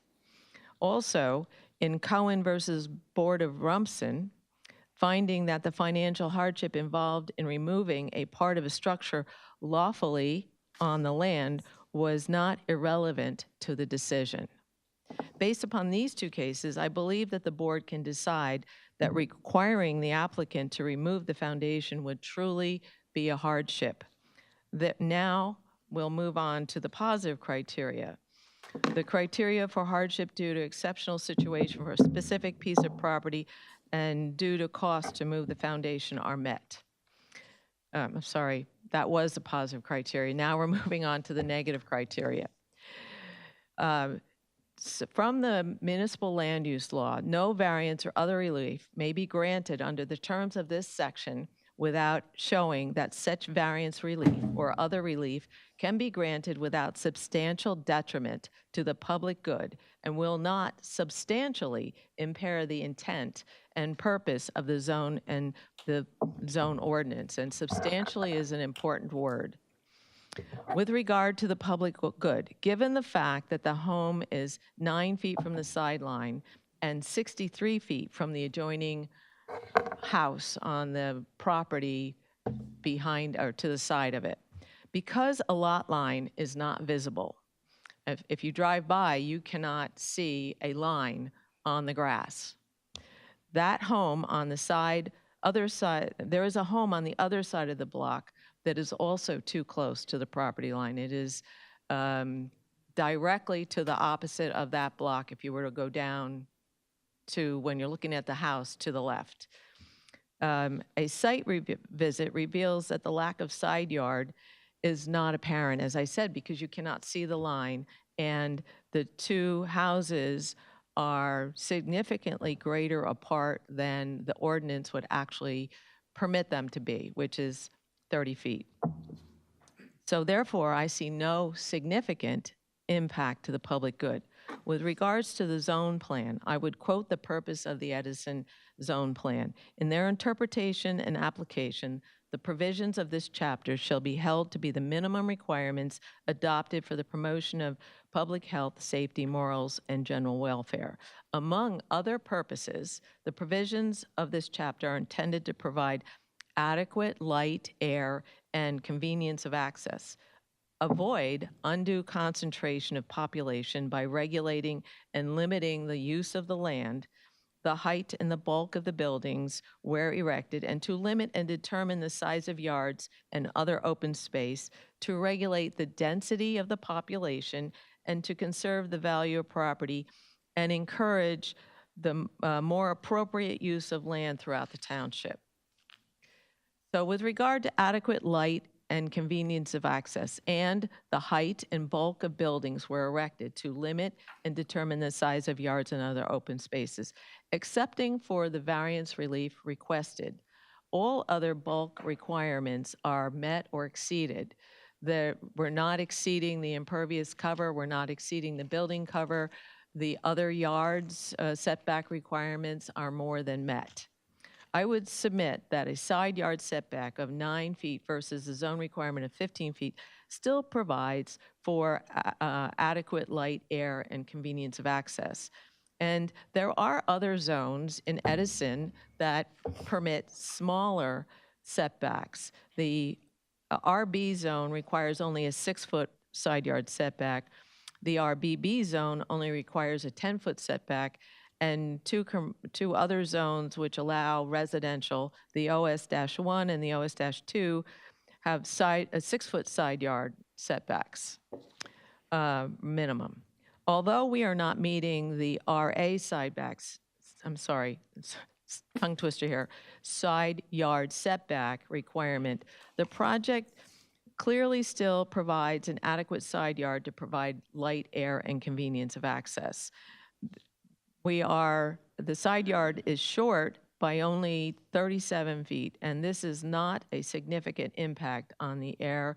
Also, in Cohen versus Board of Rumson, finding that the financial hardship involved in removing a part of a structure lawfully on the land was not irrelevant to the decision. Based upon these two cases, I believe that the board can decide that requiring the applicant to remove the foundation would truly be a hardship. That now we'll move on to the positive criteria. The criteria for hardship due to exceptional situation for a specific piece of property and due to cost to move the foundation are met. I'm sorry, that was the positive criteria. Now we're moving on to the negative criteria. From the municipal land use law, no variance or other relief may be granted under the terms of this section without showing that such variance relief or other relief can be granted without substantial detriment to the public good and will not substantially impair the intent and purpose of the zone and the zone ordinance. And substantially is an important word. With regard to the public good, given the fact that the home is 9 feet from the sideline and 63 feet from the adjoining house on the property behind or to the side of it, because a lot line is not visible, if you drive by, you cannot see a line on the grass. That home on the other side, there is a home on the other side of the block that is also too close to the property line. It is directly to the opposite of that block if you were to go down to when you're looking at the house to the left. A site visit reveals that the lack of side yard is not apparent, as I said, because you cannot see the line, and the two houses are significantly greater apart than the ordinance would actually permit them to be, which is 30 feet. So therefore, I see no significant impact to the public good. With regards to the zone plan, I would quote the purpose of the Edison zone plan. In their interpretation and application, the provisions of this chapter shall be held to be the minimum requirements adopted for the promotion of public health, safety, morals, and general welfare. Among other purposes, the provisions of this chapter are intended to provide adequate light, air, and convenience of access. Avoid undue concentration of population by regulating and limiting the use of the land, the height and the bulk of the buildings where erected, and to limit and determine the size of yards and other open space, to regulate the density of the population, and to conserve the value of property and encourage the more appropriate use of land throughout the township. So with regard to adequate light and convenience of access, and the height and bulk of buildings were erected to limit and determine the size of yards and other open spaces, excepting for the variance relief requested. All other bulk requirements are met or exceeded. We're not exceeding the impervious cover, we're not exceeding the building cover. The other yards setback requirements are more than met. I would submit that a side yard setback of 9 feet versus a zone requirement of 15 feet still provides for adequate light, air, and convenience of access. And there are other zones in Edison that permit smaller setbacks. The RB zone requires only a 6-foot side yard setback. The RBB zone only requires a 10-foot setback, and two other zones which allow residential, the OS-1 and the OS-2, have a 6-foot side yard setbacks minimum. Although we are not meeting the RA tongue twister here, side yard setback requirement, the project clearly still provides an adequate side yard to provide light, air, and convenience of access. The side yard is short by only 37 feet, and this is not a significant impact on the air,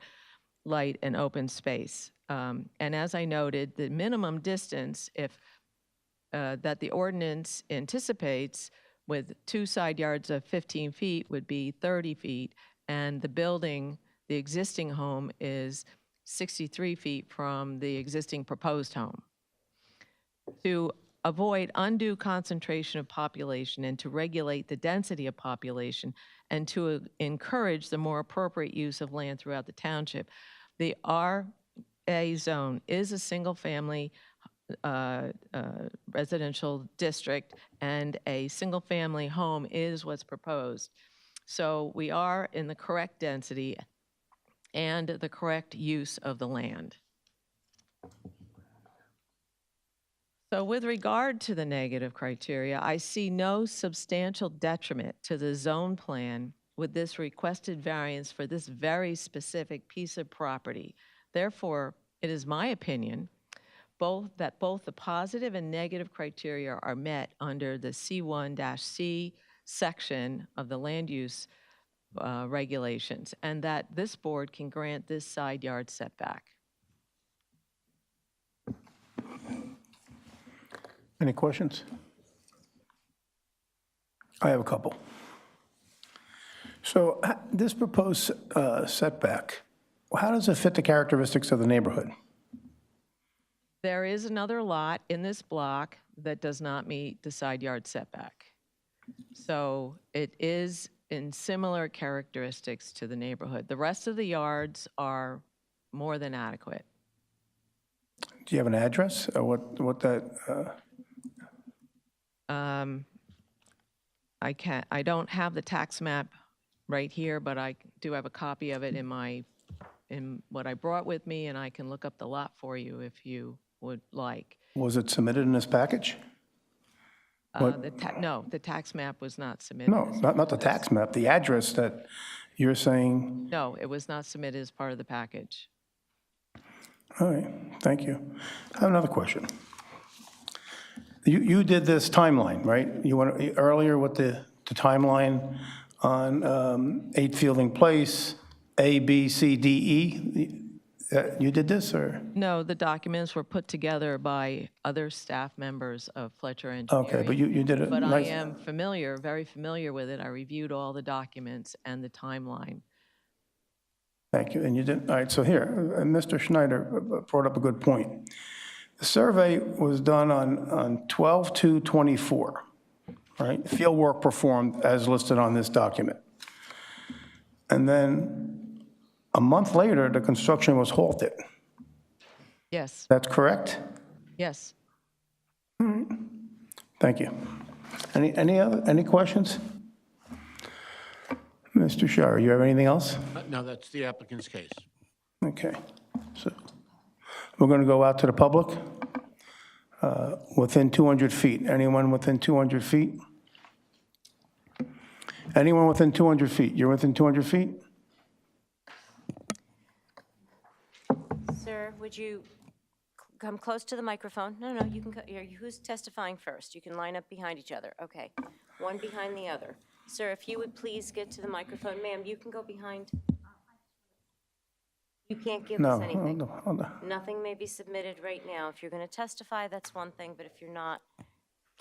light, and open space. And as I noted, the minimum distance that the ordinance anticipates with 2 side yards of 15 feet would be 30 feet, and the existing home is 63 feet from the existing proposed home. To avoid undue concentration of population and to regulate the density of population and to encourage the more appropriate use of land throughout the township, the RA zone is a single-family residential district, and a single-family home is what's proposed. So we are in the correct density and the correct use of the land. So with regard to the negative criteria, I see no substantial detriment to the zone plan with this requested variance for this very specific piece of property. Therefore, it is my opinion that both the positive and negative criteria are met under the C1-C section of the land use regulations, and that this board can grant this side yard setback. Any questions? I have a couple. So this proposed setback, how does it fit the characteristics of the neighborhood? There is another lot in this block that does not meet the side yard setback. So it is in similar characteristics to the neighborhood. The rest of the yards are more than adequate. Do you have an address or what that? I don't have the tax map right here, but I do have a copy of it in what I brought with me, and I can look up the lot for you if you would like. Was it submitted in this package? No, the tax map was not submitted. No, not the tax map, the address that you're saying. No, it was not submitted as part of the package. All right, thank you. I have another question. You did this timeline, right? You went earlier with the timeline on 8 Fielding Place, A, B, C, D, E. You did this, or? No, the documents were put together by other staff members of Fletcher Engineering. Okay, but you did it. But nice. I am very familiar with it. I reviewed all the documents and the timeline. Thank you, and you did, all right, so here, Mr. Schneider brought up a good point. The survey was done on 12/2/24, right? Field work performed as listed on this document. And then a month later, the construction was halted. Yes, That's correct? yes. Thank you. Any questions? Mr. Shire, you have anything else? No, that's the applicant's case. Okay, so we're going to go out to the public within 200 feet. Anyone within 200 feet? Anyone within 200 feet? You're within 200 feet? Sir, would you come close to the microphone? No, you can, who's testifying first? You can line up behind each other. Okay, one behind the other. Sir, if you would please get to the microphone. Ma'am, you can go behind. You can't give us anything. Hold on. Nothing may be submitted right now. If you're going to testify, that's one thing, but if you're not,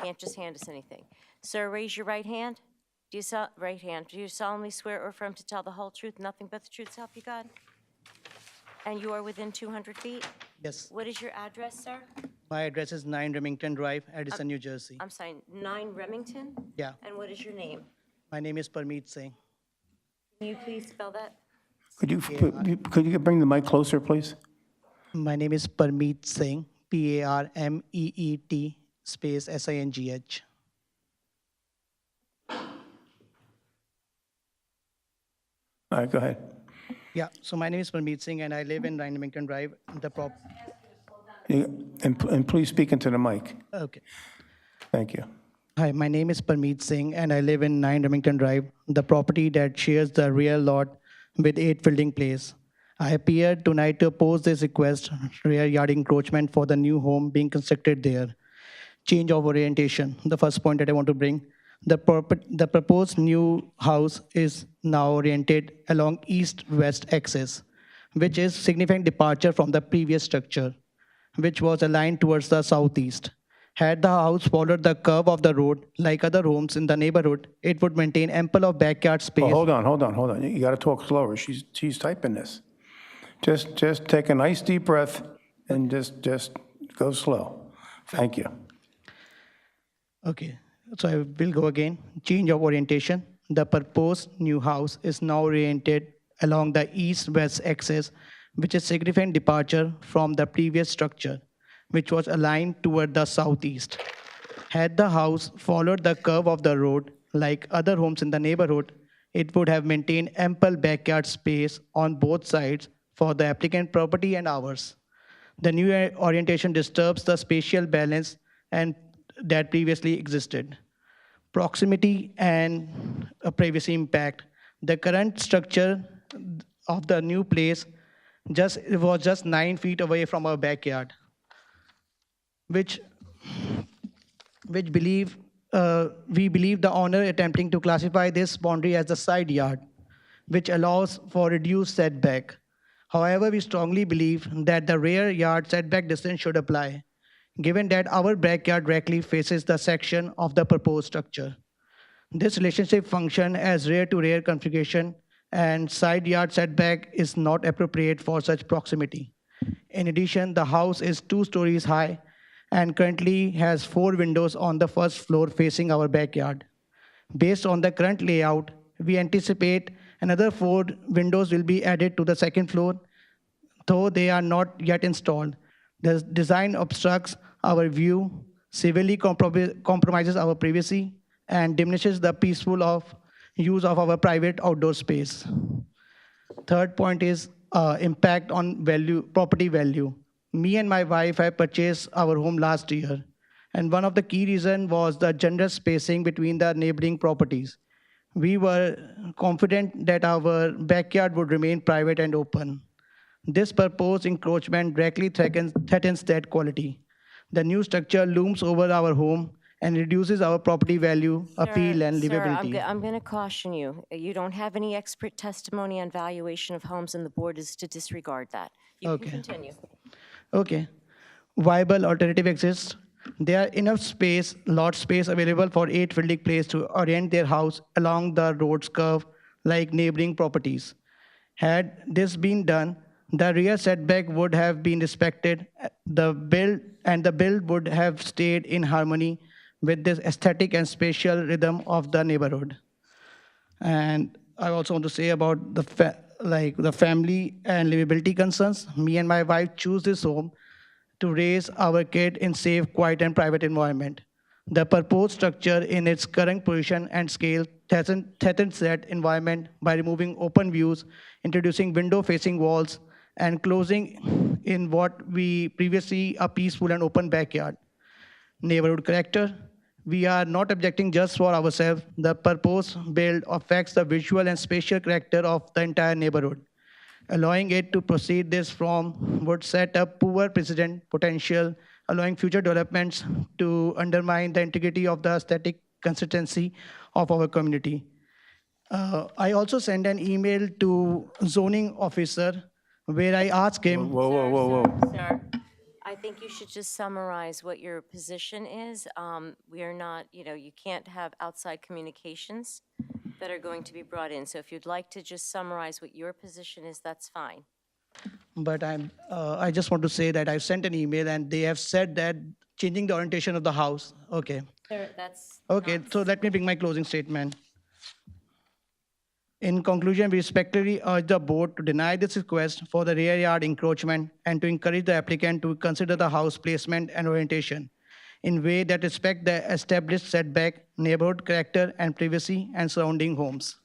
can't just hand us anything. Sir, raise your right hand. Do you solemnly swear or affirm to tell the whole truth, nothing but the truth, so help you God? And you are within 200 feet? Yes. What is your address, sir? My address is 9 Remington Drive, Edison, New Jersey. I'm sorry, 9 Remington? Yeah. And what is your name? My name is Parmeet Singh. Can you please spell that? Could you bring the mic closer, please? My name is Parmeet Singh, Parmeet space SINGH. All right, go ahead. Yeah, so my name is Parmeet Singh and I live in 9 Remington Drive. And please speak into the mic. Okay. Thank you. Hi, my name is Parmeet Singh, and I live in 9 Remington Drive, the property that shares the rear lot with 8 Fielding Place. I appear tonight to oppose this request, rear yard encroachment for the new home being constructed there. Change of orientation, the first point that I want to bring. The proposed new house is now oriented along east-west axis, which is significant departure from the previous structure, which was aligned towards the southeast. Had the house followed the curve of the road like other homes in the neighborhood, it would maintain ample of backyard space. Oh, hold on. You got to talk slower. She's typing this. Just take a nice deep breath and just go slow. Thank you. Okay, so I will go again. Change of orientation. The proposed new house is now oriented along the east-west axis, which is significant departure from the previous structure, which was aligned toward the southeast. Had the house followed the curve of the road like other homes in the neighborhood, it would have maintained ample backyard space on both sides for the applicant property and ours. The new orientation disturbs the spatial balance and that previously existed. Proximity and privacy impact. The current structure of the new place was just 9 feet away from our backyard, which we believe the owner attempting to classify this boundary as the side yard, which allows for reduced setback. However, we strongly believe that the rear yard setback distance should apply, given that our backyard directly faces the section of the proposed structure. This relationship function as rear-to-rear configuration and side yard setback is not appropriate for such proximity. In addition, the house is 2 stories high and currently has 4 windows on the first floor facing our backyard. Based on the current layout, we anticipate another 4 windows will be added to the second floor, though they are not yet installed. The design obstructs our view, severely compromises our privacy, and diminishes the peaceful use of our private outdoor space. Third point is impact on property value. Me and my wife have purchased our home last year, and one of the key reasons was the generous spacing between the neighboring properties. We were confident that our backyard would remain private and open. This proposed encroachment directly threatens that quality. The new structure looms over our home and reduces our property value, appeal, and livability. Sir, I'm going to caution you. You don't have any expert testimony on valuation of homes, and the board is to disregard that. You can continue. Okay. Viable alternative exists. There are enough space, lot space available for 8 Fielding Place to orient their house along the road's curve like neighboring properties. Had this been done, the rear setback would have been respected, the build would have stayed in harmony with this aesthetic and spatial rhythm of the neighborhood. And I also want to say about the family and livability concerns. Me and my wife choose this home to raise our kid in safe, quiet, and private environment. The proposed structure in its current position and scale threatens that environment by removing open views, introducing window-facing walls, and closing in what we previously a peaceful and open backyard. Neighborhood character. We are not objecting just for ourselves. The proposed build affects the visual and spatial character of the entire neighborhood. Allowing it to proceed this from would set up poor precedent potential, allowing future developments to undermine the integrity of the aesthetic consistency of our community. I also sent an email to zoning officer where I asked him. Sir, I think you should just summarize what your position is. We are not, you can't have outside communications that are going to be brought in. So if you'd like to just summarize what your position is, that's fine. But I just want to say that I sent an email and they have said that changing the orientation of the house. Okay. Sir, that's Okay, so let me bring my closing statement. In conclusion, we respectfully urge the board to deny this request for the rear yard encroachment and to encourage the applicant to consider the house placement and orientation in way that respect the established setback, neighborhood character, and privacy and surrounding homes.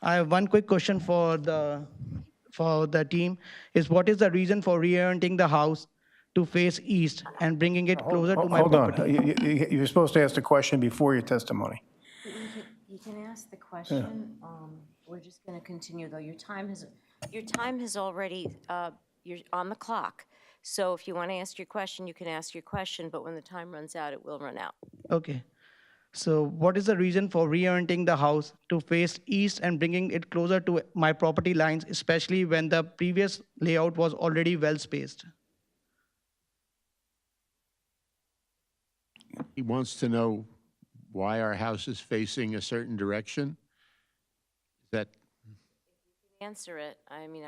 I have one quick question for the team is what is the reason for reorienting the house to face east and bringing it closer to my Hold on. property. You're supposed to ask the question before your testimony. You can ask the question. We're just going to continue, though. Your time has already, you're on the clock. So if you want to ask your question, you can ask your question, but when the time runs out, it will run out. Okay. So what is the reason for reorienting the house to face east and bringing it closer to my property lines, especially when the previous layout was already well spaced? He wants to know why our house is facing a certain direction. Is that, Answer it. I mean,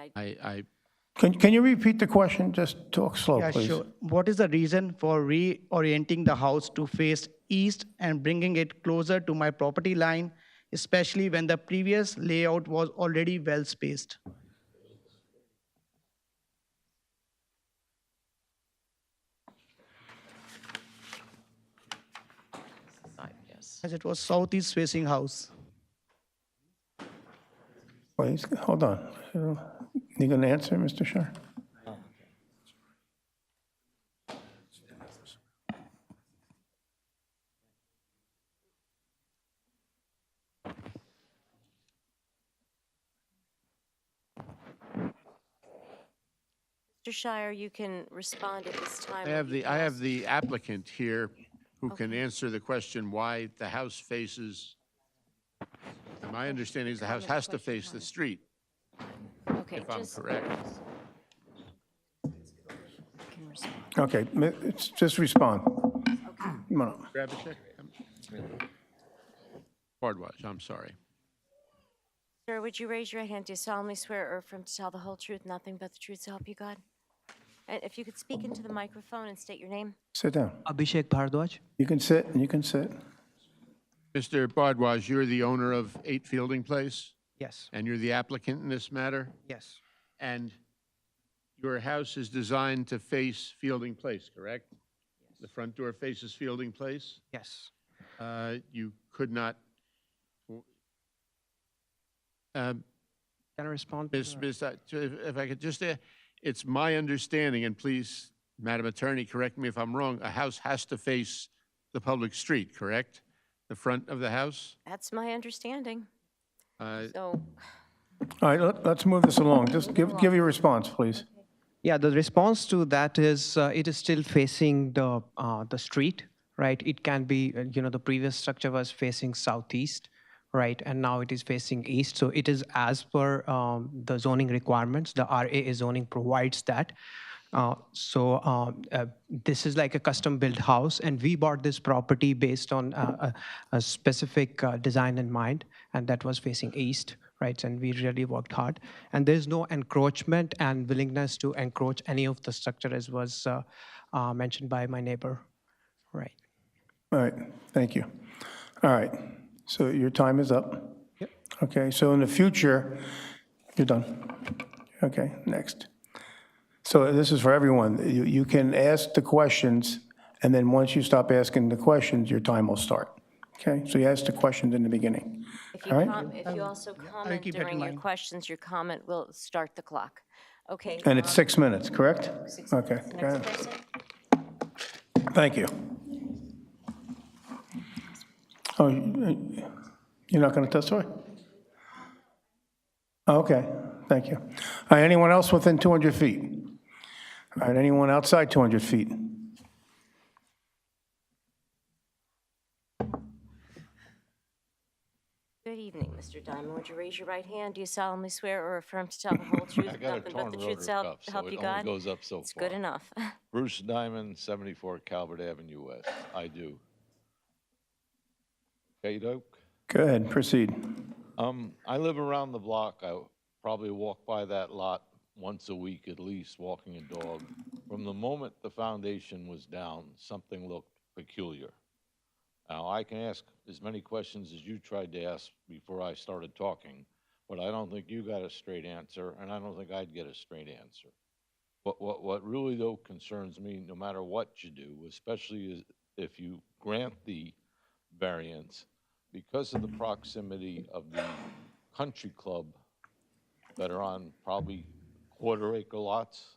Can you repeat the question? Just talk slow, Yeah, please. sure. What is the reason for reorienting the house to face east and bringing it closer to my property line, especially when the previous layout was already well spaced? As it was southeast facing house. Please, hold on. You going to answer, Mr. Shar? Mr. Shire, you can respond at this time. I have the applicant here who can answer the question why the house faces, my understanding is the house has to face the street, Okay, if I'm just correct. can respond. Okay, just respond. Come on up. Grab a check. Bardwaj, I'm sorry. Sir, would you raise your right hand? Do you solemnly swear or affirm to tell the whole truth, nothing but the truth, so help you God? And if you could speak into the microphone and state your name. Sit down. Abhishek Bhardwaj. You can sit, and you can sit. Mr. Bardwaj, you're the owner of 8 Fielding Place, Yes, and you're the applicant in this matter, yes, and your house is designed to face Fielding Place, correct? The front door faces Fielding Place? yes. You could not. Can I respond? If I could just, it's my understanding, and please, Madam Attorney, correct me if I'm wrong, a house has to face the public street, correct? The front of the house? That's my understanding. So, All right, let's move this along. Just give your response, please. Yeah, the response to that is it is still facing the street, right? It can be, the previous structure was facing southeast, right? And now it is facing east. So it is as per the zoning requirements. The RA zoning provides that. This is like a custom built house, and we bought this property based on a specific design in mind, and that was facing east, right? And we really worked hard. And there's no encroachment and willingness to encroach any of the structure, as was mentioned by my neighbor, right? All right, thank you. All right, so your time is up. Yep. Okay, so in the future, you're done. Okay, next. So this is for everyone. You can ask the questions, and then once you stop asking the questions, your time will start. Okay, so you ask the questions in the beginning. if All right? you also comment keep that in during your mind. questions, your comment will start the clock. Okay. And it's 6 minutes, correct? 6 Okay, minutes. go Next ahead. person? Thank you. Oh, you're not going to testify? Okay, thank you. All right, anyone else within 200 feet? All right, anyone outside 200 feet? Good evening, Mr. Diamond. Would you raise your right hand? Do you solemnly swear or affirm to tell the whole truth, I got a nothing but torn the truth, rotor so help cuff, so help it you only God? goes up so It's far. good enough. Bruce Diamond, 74 Calvert Avenue West. I do. Okay, doke. Go ahead, proceed. I live around the block. I probably walk by that lot once a week at least, walking a dog. From the moment the foundation was down, something looked peculiar. Now, I can ask as many questions as you tried to ask before I started talking, but I don't think you got a straight answer, and I don't think I'd get a straight answer. But what really, though, concerns me, no matter what you do, especially is if you grant the variance, because of the proximity of the country club that are on probably quarter-acre lots,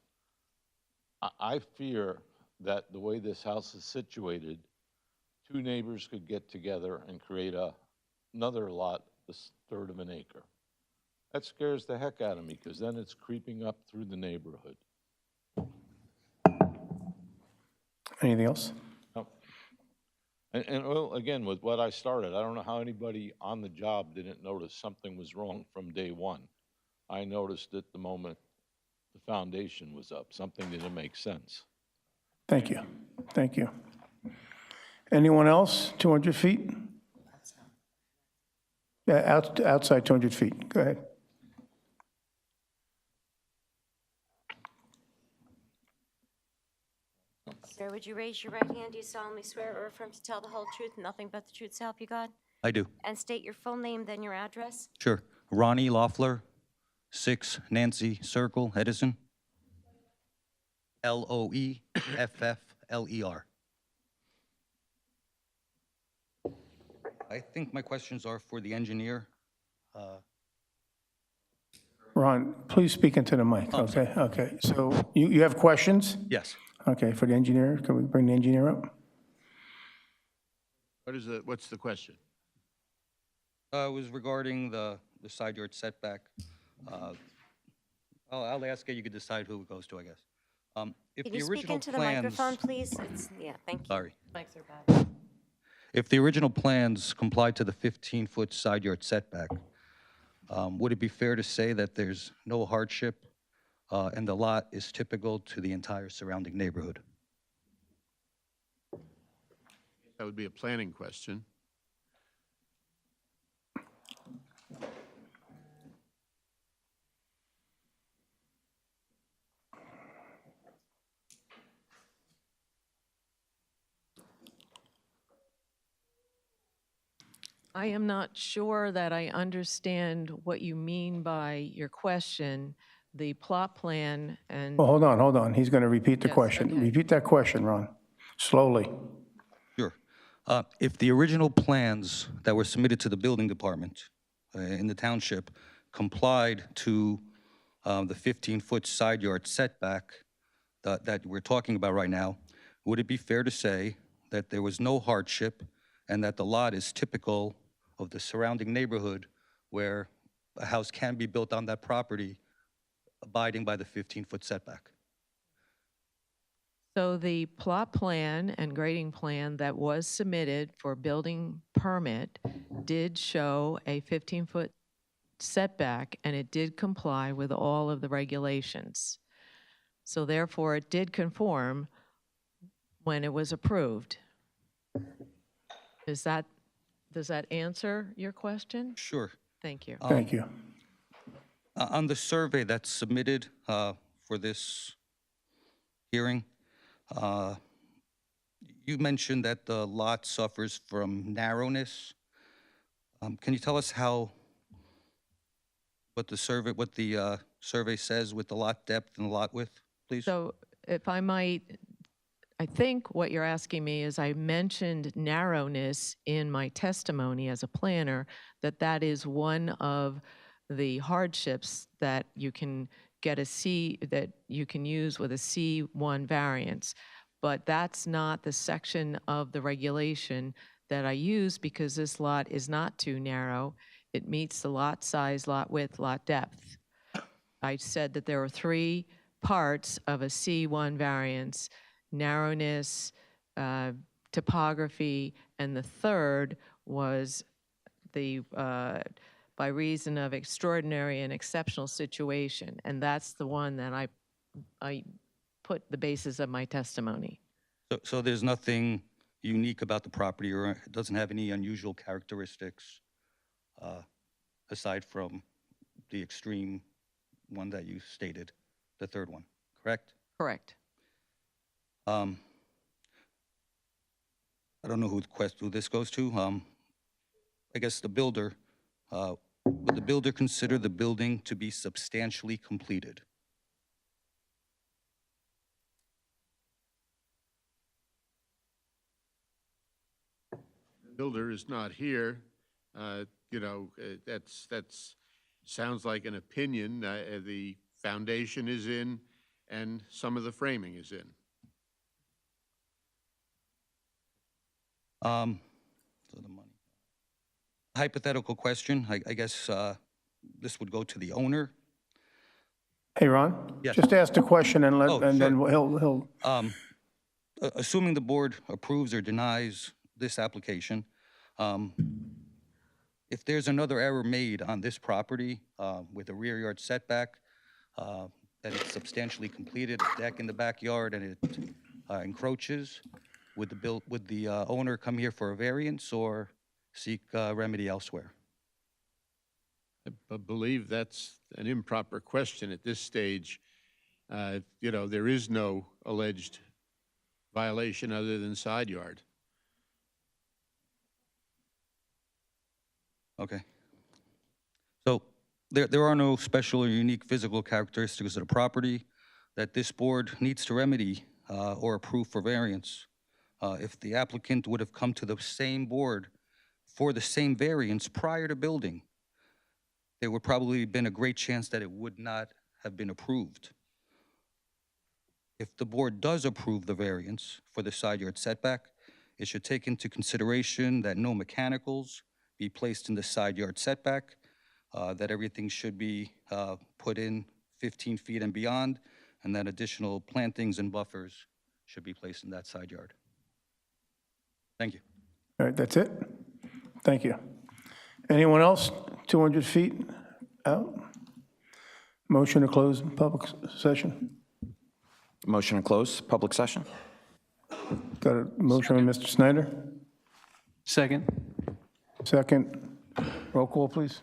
I fear that the way this house is situated, two neighbors could get together and create another lot, this third of an acre. That scares the heck out of me, because then it's creeping up through the neighborhood. Anything else? And well, again, with what I started, I don't know how anybody on the job didn't notice something was wrong from day one. I noticed it the moment the foundation was up. Something didn't make sense. Thank you. Thank you. Anyone else? 200 feet? Yeah, outside 200 feet. Go ahead. Sir, would you raise your right hand? Do you solemnly swear or affirm to tell the whole truth and nothing but the truth, so help you God? I do. And state your full name, then your address. Sure. Ronnie Loeffler, 6 Nancy Circle, Edison. Loeffler. I think my questions are for the engineer. Ron, please speak into the mic, okay? Okay, so you have questions? Yes. Okay, for the engineer, can we bring the engineer up? What's the question? It was regarding the side yard setback. I'll ask it, you could decide who it goes to, I guess. If Can the you speak original into the plans- microphone, please? Yeah, thank you. Sorry. Mics are bad. If the original plans complied to the 15-foot side yard setback, would it be fair to say that there's no hardship and the lot is typical to the entire surrounding neighborhood? That would be a planning question. I am not sure that I understand what you mean by your question. The plot plan and. Well, hold on. He's going to repeat the Yes, question. okay. Repeat that question, Ron, slowly. Sure. If the original plans that were submitted to the building department in the township complied to the 15-foot side yard setback that we're talking about right now, would it be fair to say that there was no hardship and that the lot is typical of the surrounding neighborhood where a house can be built on that property abiding by the 15-foot setback? So the plot plan and grading plan that was submitted for building permit did show a 15-foot setback, and it did comply with all of the regulations. So therefore, it did conform when it was approved. Does that answer your question? Sure. Thank you. Thank you. On the survey that's submitted for this hearing, you mentioned that the lot suffers from narrowness. Can you tell us what the survey says with the lot depth and the lot width, please? So if I might, I think what you're asking me is I mentioned narrowness in my testimony as a planner, that is one of the hardships that you can get that you can use with a C1 variance. But that's not the section of the regulation that I use because this lot is not too narrow. It meets the lot size, lot width, lot depth. I said that there were 3 parts of a C1 variance: narrowness, topography, and the third was the by reason of extraordinary and exceptional situation, and that's the one that I put the basis of my testimony. So there's nothing unique about the property, or it doesn't have any unusual characteristics aside from the extreme one that you stated, the third one, correct? Correct. I don't know who this goes to. I guess the builder, would the builder consider the building to be substantially completed? The builder is not here. That's sounds like an opinion. The foundation is in. and some of the framing is in. So the money. Hypothetical question, I guess this would go to the owner. Hey, Ron? Yes. Just ask the question and Oh, and then sure. he'll, Assuming the board approves or denies this application, if there's another error made on this property with a rear yard setback, that it's substantially completed, a deck in the backyard, and it encroaches, would the owner come here for a variance or seek remedy elsewhere? I believe that's an improper question at this stage. You know, there is no alleged violation other than side yard. Okay. So there are no special or unique physical characteristics of the property that this board needs to remedy or approve for variance. If the applicant would have come to the same board for the same variance prior to building, there would probably have been a great chance that it would not have been approved. If the board does approve the variance for the side yard setback, it should take into consideration that no mechanicals be placed in the side yard setback, that everything should be put in 15 feet and beyond, and that additional plantings and buffers should be placed in that side yard. Thank you. all right, that's it? Thank you. Anyone else? 200 feet out? Motion to close public session? Motion to close public session? Got a motion by Mr. Snyder? Second. Second. Roll call, please.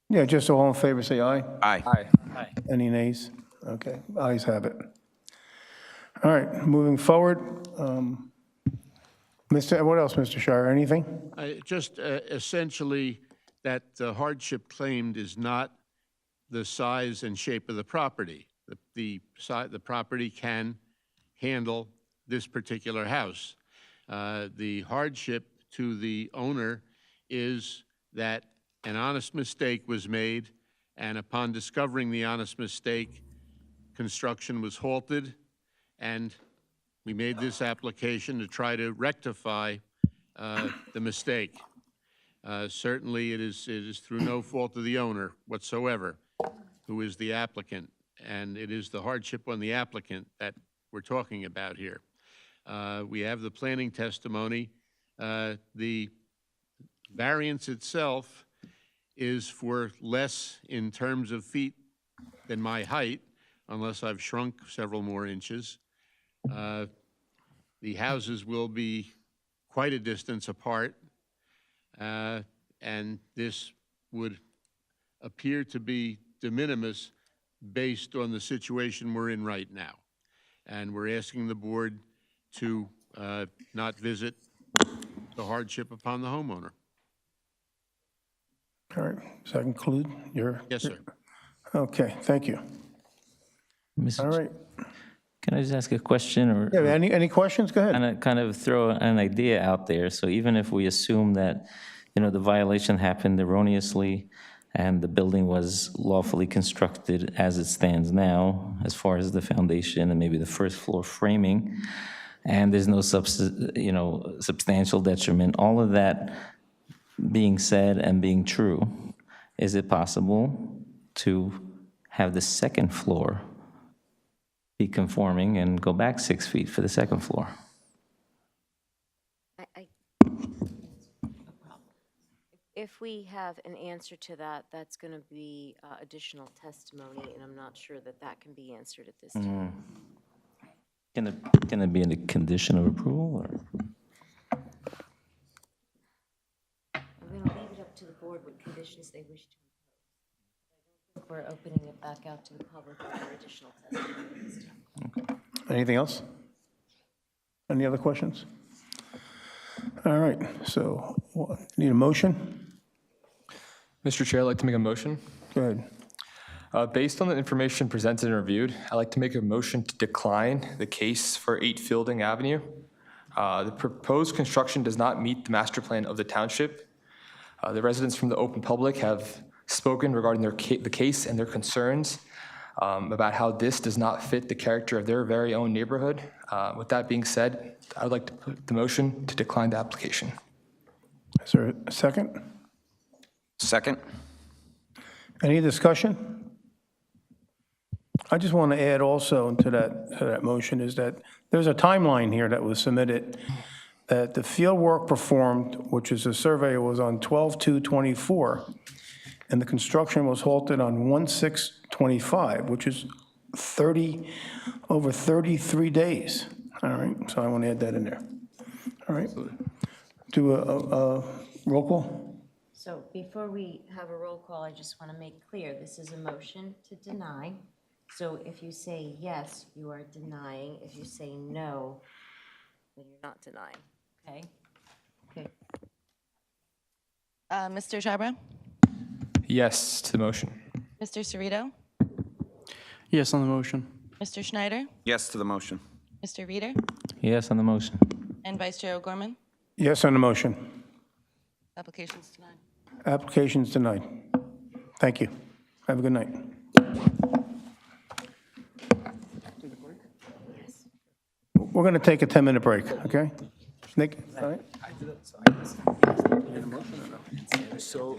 Yeah, just all in favor, say aye. Aye. Aye. Any nays? Okay, ayes have it. All right, moving forward. What else, Mr. Shire, anything? Just essentially that the hardship claimed is not the size and shape of the property. The property can handle this particular house. The hardship to the owner is that an honest mistake was made, and upon discovering the honest mistake, construction was halted, and we made this application to try to rectify the mistake. Certainly, it is through no fault of the owner whatsoever, who is the applicant, and it is the hardship on the applicant that we're talking about here. We have the planning testimony. The variance itself is for less in terms of feet than my height, unless I've shrunk several more inches. The houses will be quite a distance apart, and this would appear to be de minimis based on the situation we're in right now. And we're asking the board to not visit the hardship upon the homeowner. All right, does that conclude your? Yes, sir. Okay, thank you. All right. Can I just ask a question? Or Yeah, any questions? Go ahead. kind of throw an idea out there. So even if we assume that, you know, the violation happened erroneously and the building was lawfully constructed as it stands now, as far as the foundation and maybe the first floor framing, and there's no substantial detriment, all of that being said and being true, is it possible to have the second floor be conforming and go back 6 feet for the second floor? If we have an answer to that, that's going to be additional testimony, and I'm not sure that that can be answered at this time. Can it be in the condition of approval? Or? I'm going to leave it up to the board what conditions they wish to impose. We're opening it back out to the public for additional testimony at this time. Anything else? Any other questions? All right, so need a motion? Mr. Chair, I'd like to make a motion. Go ahead. Based on the information presented and reviewed, I'd like to make a motion to decline the case for 8 Fielding Avenue. The proposed construction does not meet the master plan of the township. The residents from the open public have spoken regarding the case and their concerns about how this does not fit the character of their very own neighborhood. With that being said, I would like to put the motion to decline the application. Is there a second? Second? Any discussion? I just want to add also to that motion is that there's a timeline here that was submitted, that the field work performed, which is a survey, was on 12/2/24, and the construction was halted on 1/6/25, which is over 33 days. All right, so I want to add that in there. All right. Do a roll call? So before we have a roll call, I just want to make clear, this is a motion to deny. So if you say yes, you are denying. If you say no, then you're not denying, okay? Okay. Mr. Charbonneau? Yes to the motion. Mr. Cerrito? Yes on the motion. Mr. Schneider? Yes to the motion. Mr. Reader? Yes on the motion. And Vice Chair O'Gorman? Yes on the motion. Application's denied. Application's denied. Thank you. Have a good night. We're going to take a 10-minute break, okay? Nick, all right? So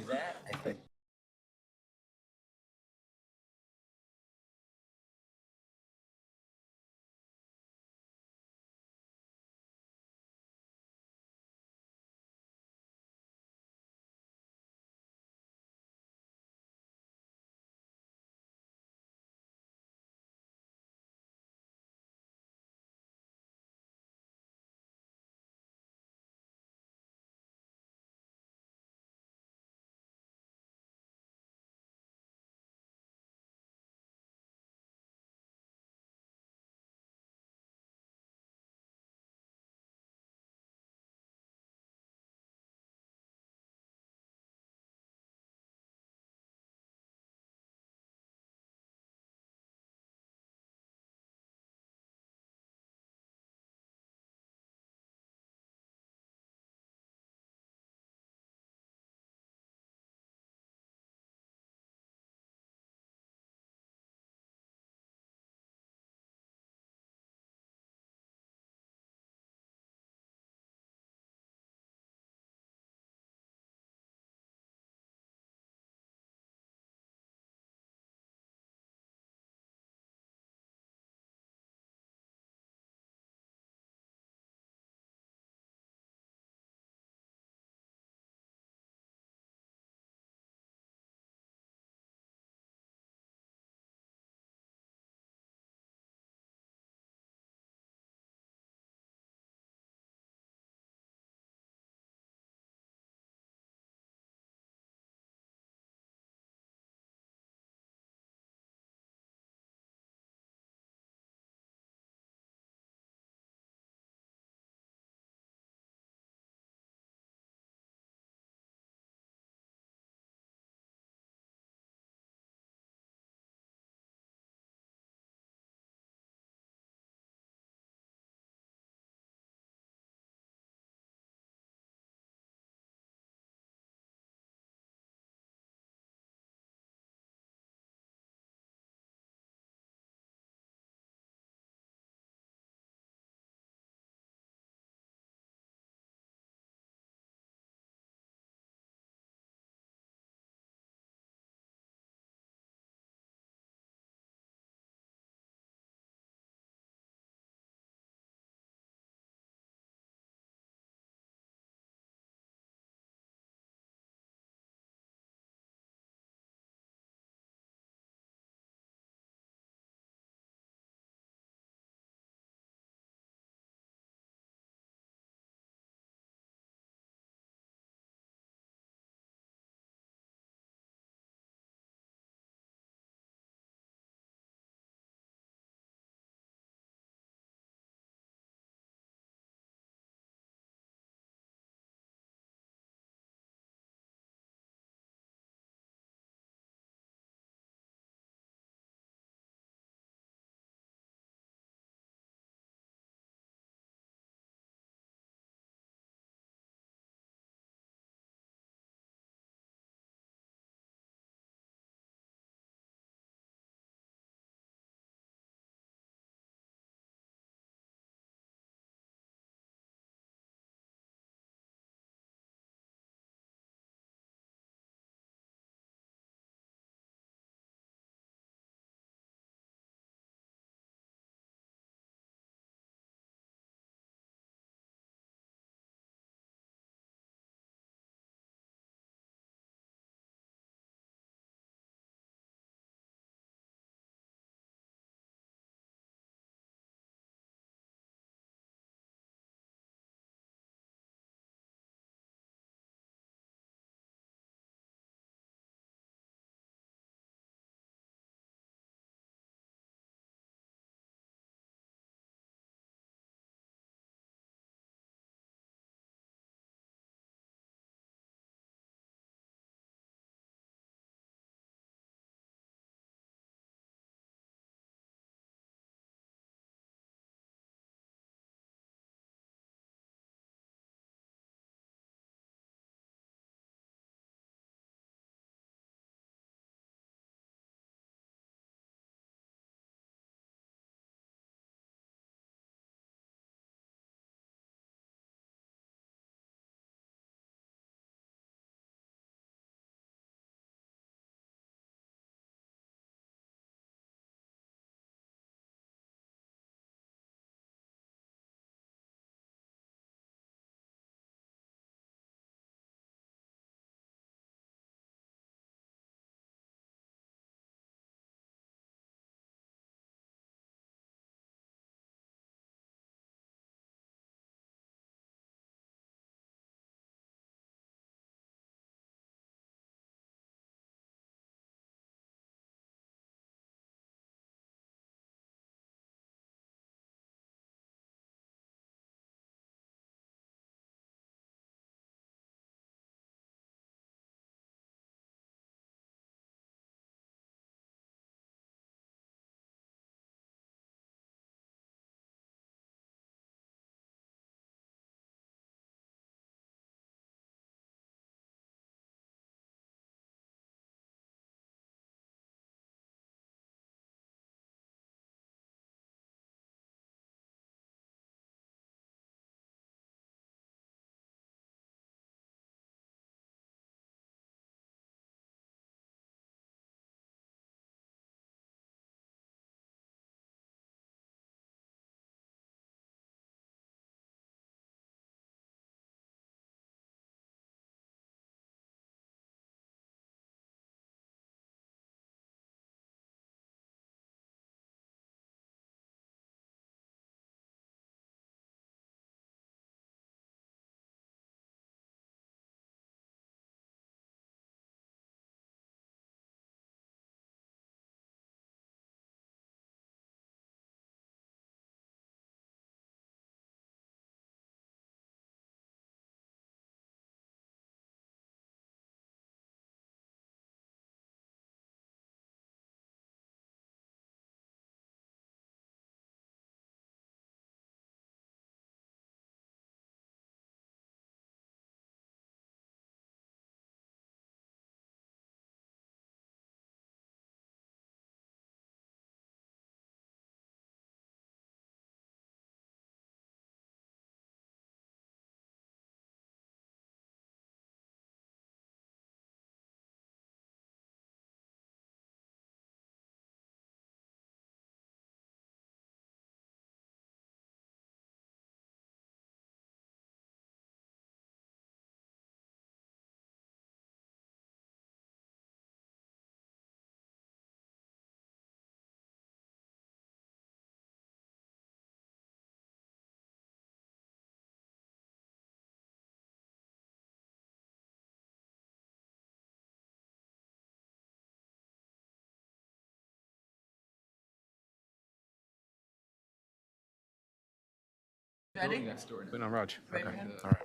Ready? Wait on Raj. Okay, all right.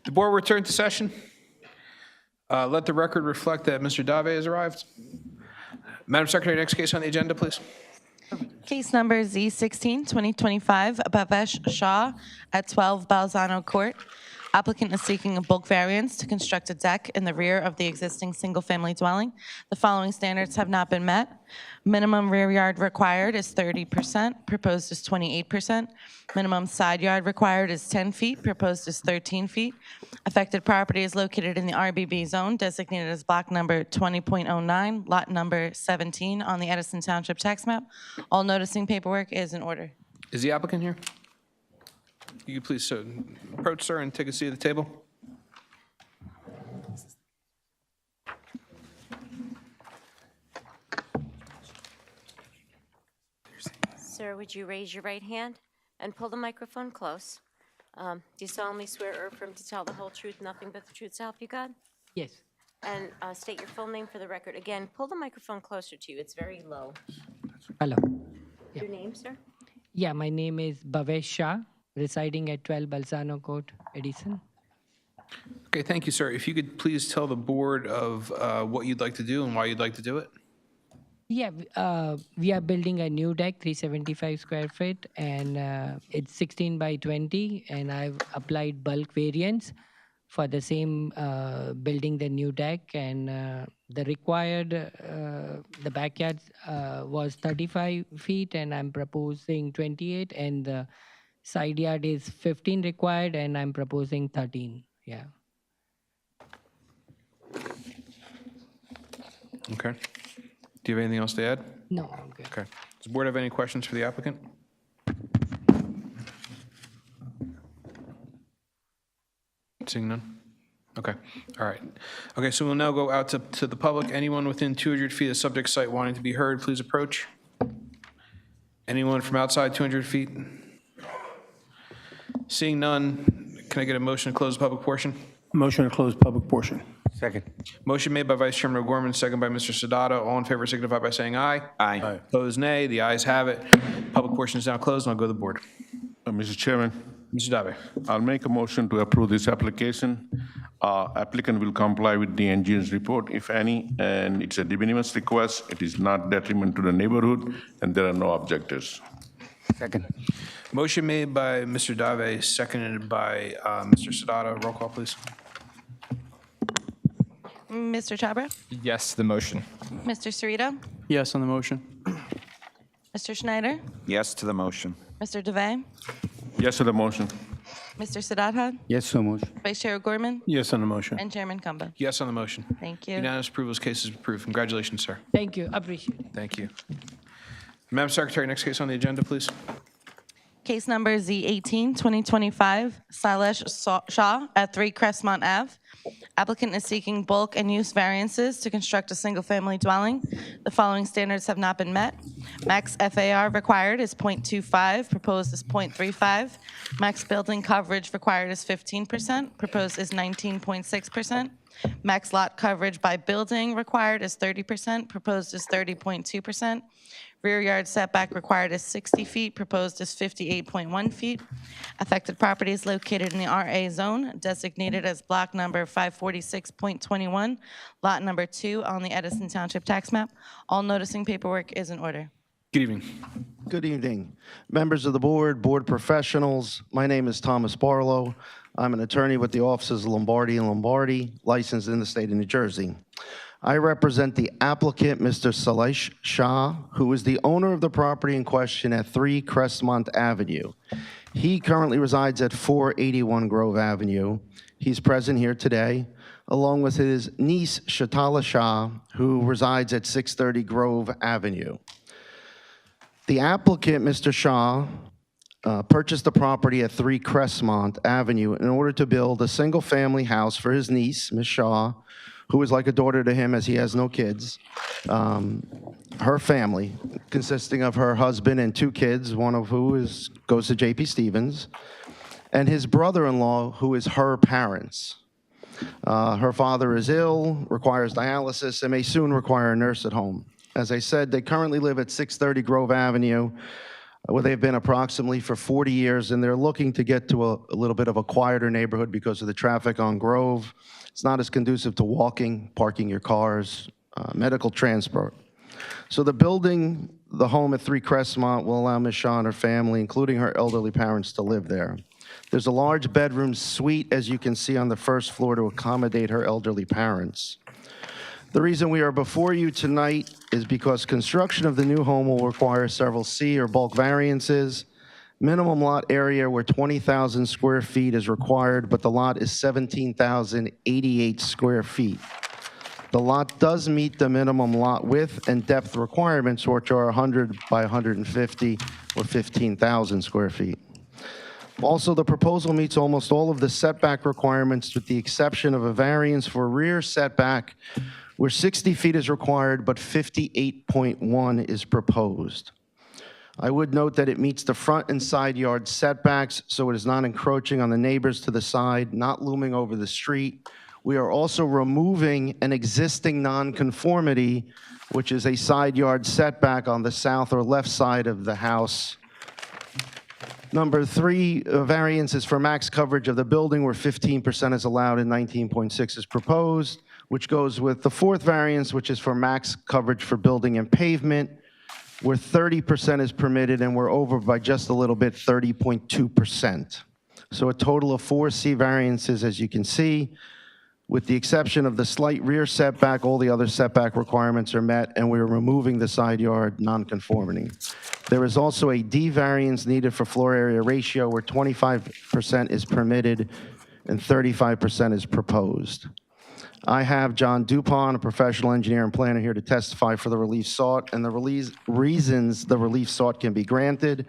The board will return to session. Let the record reflect that Mr. Dave has arrived. Madam Secretary, next case on the agenda, please. Case number Z16, 2025, Bhavesh Shah at 12 Balzano Court. Applicant is seeking a bulk variance to construct a deck in the rear of the existing single-family dwelling. The following standards have not been met. Minimum rear yard required is 30%, proposed is 28%. Minimum side yard required is 10 feet, proposed is 13 feet. Affected property is located in the RBB zone, designated as block number 20.09, lot number 17 on the Edison Township tax map. All noticing paperwork is in order. Is the applicant here? You please approach, sir, and take a seat at the table. Sir, would you raise your right hand and pull the microphone close? Do you solemnly swear or affirm to tell the whole truth, nothing but the truth, so help you God? Yes. And state your full name for the record. Again, pull the microphone closer to you. It's very low. Hello. Your name, sir? Yeah, my name is Bhavesh Shah, residing at 12 Balzano Court, Edison. Okay, thank you, sir. If you could please tell the board of what you'd like to do and why you'd like to do it. Yeah, we are building a new deck, 375 square feet, and it's 16 by 20, and I've applied bulk variance for the same building the new deck, and the required, the backyard was 35 feet, and I'm proposing 28, and the side yard is 15 required, and I'm proposing 13, yeah. Okay. Do you have anything else to add? No, I'm good. Okay. Does the board have any questions for the applicant? Seeing none? Okay. All right. Okay, so we'll now go out to the public. Anyone within 200 feet of the subject site wanting to be heard, please approach. Anyone from outside 200 feet? Seeing none, can I get a motion to close the public portion? Motion to close public portion. Second. Motion made by Vice Chairman O'Gorman, second by Mr. Sadata. All in favor signify by saying aye. Aye. Opposed, nay. The ayes have it. Public portion is now closed, and I'll go to the board. Mr. Chairman, Mr. Dave. I'll make a motion to approve this application. Applicant will comply with the engineer's report, if any, and it's a de minimis request. It is not detriment to the neighborhood, and there are no objectors. Second. Motion made by Mr. Dave, seconded by Mr. Sadata. Roll call, please. Mr. Chabra? Yes to the motion. Mr. Cerrito? Yes on the motion. Mr. Schneider? Yes to the motion. Mr. DeVay? Yes to the motion. Mr. Sadat? Yes to the motion. Vice Chair O'Gorman? Yes on the motion. And Chairman Kumba? Yes on the motion. Thank you. Unanimous approval, this case is approved. Congratulations, sir. Thank you, appreciate it. Thank you. Madam Secretary, next case on the agenda, please. Case number Z18, 2025, Sailesh Shah at 3 Crestmont Ave. Applicant is seeking bulk and use variances to construct a single-family dwelling. The following standards have not been met. Max FAR required is .25, proposed is .35. Max building coverage required is 15%, proposed is 19.6%. Max lot coverage by building required is 30%, proposed is 30.2%. Rear yard setback required is 60 feet, proposed is 58.1 feet. Affected property is located in the RA zone, designated as block number 546.21, lot number 2 on the Edison Township tax map. All noticing paperwork is in order. Good evening. Good evening. Members of the board, board professionals, my name is Thomas Barlow. I'm an attorney with the offices of Lombardi & Lombardi, licensed in the state of New Jersey. I represent the applicant, Mr. Sailesh Shah, who is the owner of the property in question at 3 Crestmont Avenue. He currently resides at 481 Grove Avenue. He's present here today, along with his niece, Shatala Shah, who resides at 630 Grove Avenue. The applicant, Mr. Shah, purchased the property at 3 Crestmont Avenue in order to build a single-family house for his niece, Ms. Shah, who is like a daughter to him as he has no kids. Her family, consisting of her husband and 2 kids, one of who goes to J.P. Stevens, and his brother-in-law, who is her parents. Her father is ill, requires dialysis, and may soon require a nurse at home. As I said, they currently live at 630 Grove Avenue. where they've been approximately for 40 years, and they're looking to get to a little bit of a quieter neighborhood because of the traffic on Grove. It's not as conducive to walking, parking your cars, medical transport. So the building, the home at 3 Crestmont, will allow Ms. Shaw and her family, including her elderly parents, to live there. There's a large bedroom suite, as you can see on the first floor, to accommodate her elderly parents. The reason we are before you tonight is because construction of the new home will require several C or bulk variances. Minimum lot area where 20,000 square feet is required, but the lot is 17,088 square feet. The lot does meet the minimum lot width and depth requirements, which are 100 by 150 or 15,000 square feet. Also, the proposal meets almost all of the setback requirements with the exception of a variance for rear setback where 60 feet is required, but 58.1 is proposed. I would note that it meets the front and side yard setbacks, so it is not encroaching on the neighbors to the side, not looming over the street. We are also removing an existing nonconformity, which is a side yard setback on the south or left side of the house. Number 3, variances for max coverage of the building where 15% is allowed and 19.6 is proposed, which goes with the 4th variance, which is for max coverage for building and pavement, where 30% is permitted, and we're over by just a little bit, 30.2%. So a total of 4 C variances, as you can see. With the exception of the slight rear setback, all the other setback requirements are met, and we're removing the side yard nonconformity. There is also a D variance needed for floor area ratio, where 25% is permitted and 35% is proposed. I have John Dupont, a professional engineer and planner, here to testify for the relief sought, and the reasons the relief sought can be granted.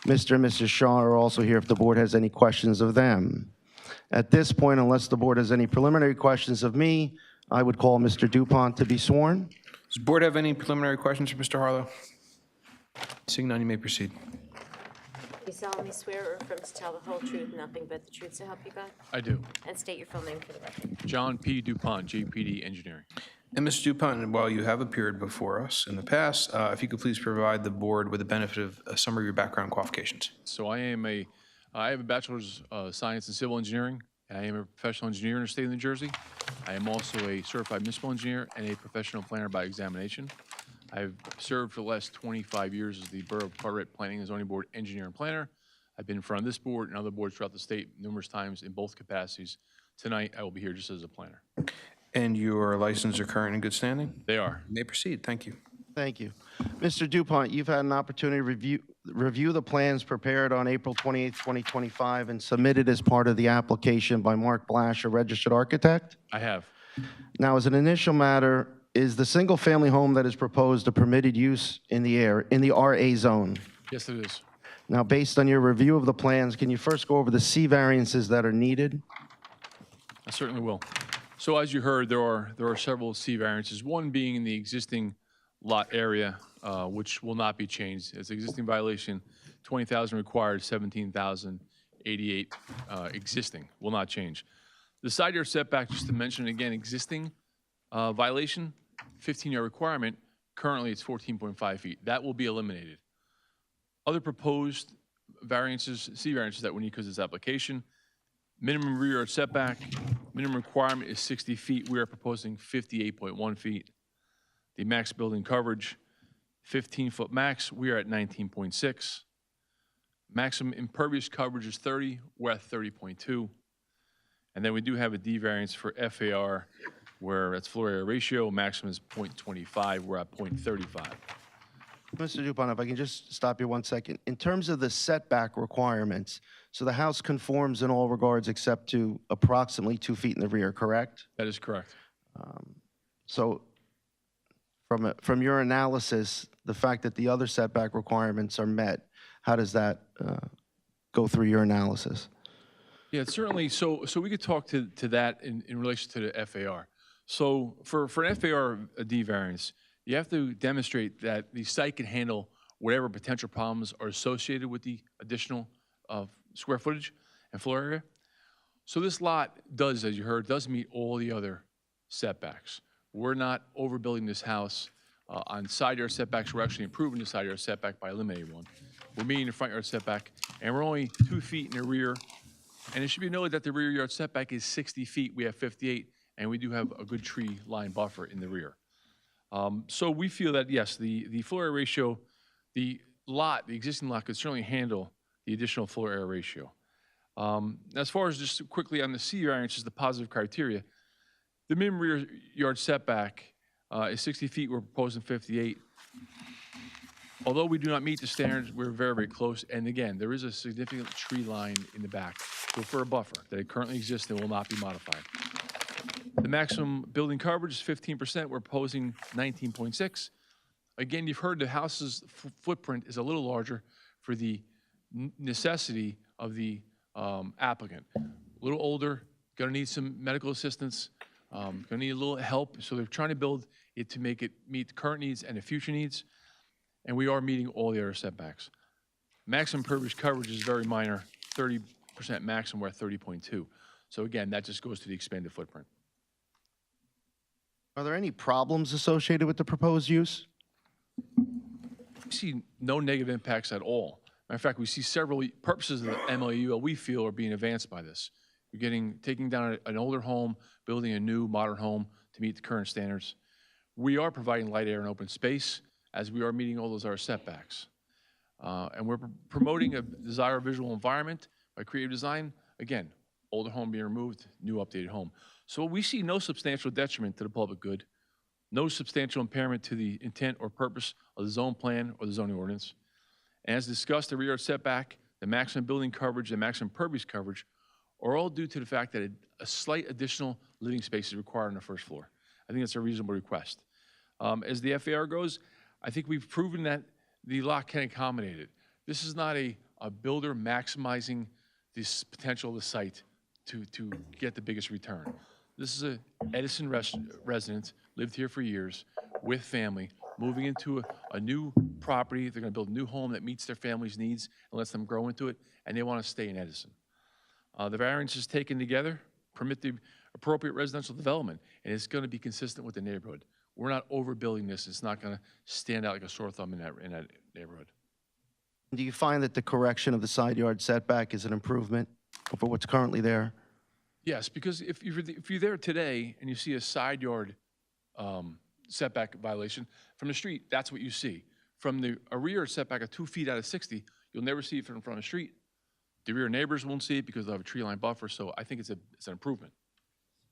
Mr. and Mrs. Shaw are also here if the board has any questions of them. At this point, unless the board has any preliminary questions of me, I would call Mr. Dupont to be sworn. Does the board have any preliminary questions for Mr. Harlow? Seeing none, you may proceed. You solemnly swear or affirm to tell the whole truth, nothing but the truth, so help you God? I do. And state your full name for the record. John P. DuPont, JPD Engineering. And Mr. Dupont, while you have appeared before us in the past, if you could please provide the board with the benefit of a summary of your background qualifications. So I have a bachelor's of science in civil engineering, and I am a professional engineer in the state of New Jersey. I am also a certified municipal engineer and a professional planner by examination. I've served for the last 25 years as the Borough of Carteret Planning and Zoning Board engineer and planner. I've been in front of this board and other boards throughout the state numerous times in both capacities. Tonight, I will be here just as a planner. And your licenses are current and good standing? They are. You may proceed. Thank you. Thank you. Mr. Dupont, you've had an opportunity to review the plans prepared on April 28, 2025, and submitted as part of the application by Mark Blash, a registered architect. I have. Now, as an initial matter, is the single-family home that is proposed a permitted use in the RA zone? Yes, it is. Now, based on your review of the plans, can you first go over the C variances that are needed? I certainly will. So as you heard, there are several C variances, one being in the existing lot area, which will not be changed. It's an existing violation, 20,000 required, 17,088 existing, will not change. The side yard setback, just to mention again, existing violation, 15-yard requirement, currently it's 14.5 feet. That will be eliminated. Other proposed variances, C variances that we need because of this application, minimum rear yard setback, minimum requirement is 60 feet. We are proposing 58.1 feet. The max building coverage, 15-foot max, we are at 19.6. Maximum impervious coverage is 30, we're at 30.2. And then we do have a D variance for FAR, where that's floor area ratio, maximum is 0.25, we're at 0.35. Mr. Dupont, if I can just stop you 1 second. In terms of the setback requirements, so the house conforms in all regards except to approximately 2 feet in the rear, correct? That is correct. So from your analysis, the fact that the other setback requirements are met, how does that go through your analysis? Yeah, certainly. So we could talk to that in relation to the FAR. So for an FAR D variance, you have to demonstrate that the site can handle whatever potential problems are associated with the additional square footage and floor area. So this lot does, as you heard, does meet all the other setbacks. We're not overbuilding this house on side yard setbacks. We're actually improving the side yard setback by eliminating one. we're meeting the front yard setback, and we're only 2 feet in the rear. And it should be noted that the rear yard setback is 60 feet. We have 58, and we do have a good tree line buffer in the rear. So we feel that, yes, the floor area ratio, the existing lot could certainly handle the additional floor area ratio. As far as just quickly on the C variances, the positive criteria, the minimum rear yard setback is 60 feet. We're proposing 58. Although we do not meet the standards, we're very, very close. And again, there is a significant tree line in the back for a buffer that it currently exists and will not be modified. The maximum building coverage is 15%. We're proposing 19.6. Again, you've heard the house's footprint is a little larger for the necessity of the applicant. A little older, going to need some medical assistance, going to need a little help. So they're trying to build it to make it meet the current needs and the future needs. And we are meeting all the other setbacks. Maximum impervious coverage is very minor, 30% maximum, we're at 30.2. So again, that just goes to the expanded footprint. Are there any problems associated with the proposed use? We see no negative impacts at all. Matter of fact, we see several purposes of the MLU that we feel are being advanced by this. You're taking down an older home, building a new modern home to meet the current standards. We are providing light, air, and open space as we are meeting all those other setbacks. And we're promoting a desired visual environment by creative design. Again, older home being removed, new updated home. So we see no substantial detriment to the public good, no substantial impairment to the intent or purpose of the zone plan or the zoning ordinance. And as discussed, the rear yard setback, the maximum building coverage, the maximum impervious coverage are all due to the fact that a slight additional living space is required on the first floor. I think that's a reasonable request. As the FAR goes, I think we've proven that the lot can accommodate it. This is not a builder maximizing this potential of the site to get the biggest return. This is a Edison resident, lived here for years, with family, moving into a new property. They're going to build a new home that meets their family's needs and lets them grow into it, and they want to stay in Edison. The variances taken together permit the appropriate residential development, and it's going to be consistent with the neighborhood. We're not overbuilding this. It's not going to stand out like a sore thumb in that neighborhood. Do you find that the correction of the side yard setback is an improvement over what's currently there? Yes, because if you're there today and you see a side yard setback violation from the street, that's what you see. From a rear setback of 2 feet out of 60, you'll never see it from the street. The rear neighbors won't see it because they'll have a tree line buffer, so I think it's an improvement.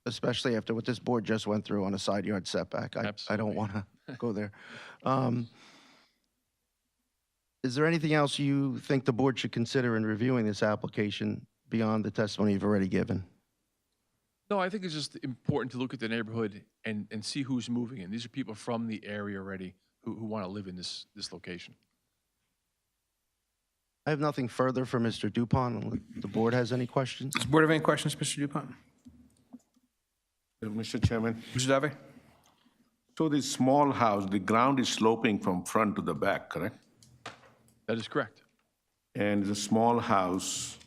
Especially after what this board just went through on a side yard setback. I don't want to go there. Is there anything else you think the board should consider in reviewing this application beyond the testimony you've already given? No, I think it's just important to look at the neighborhood and see who's moving in. These are people from the area already who want to live in this location. I have nothing further for Mr. Dupont. Unless the board has any questions? Does the board have any questions, Mr. Dupont? Mr. Chairman. Mr. Dave? So this small house, the ground is sloping from front to the back, correct? That is correct. And the small house,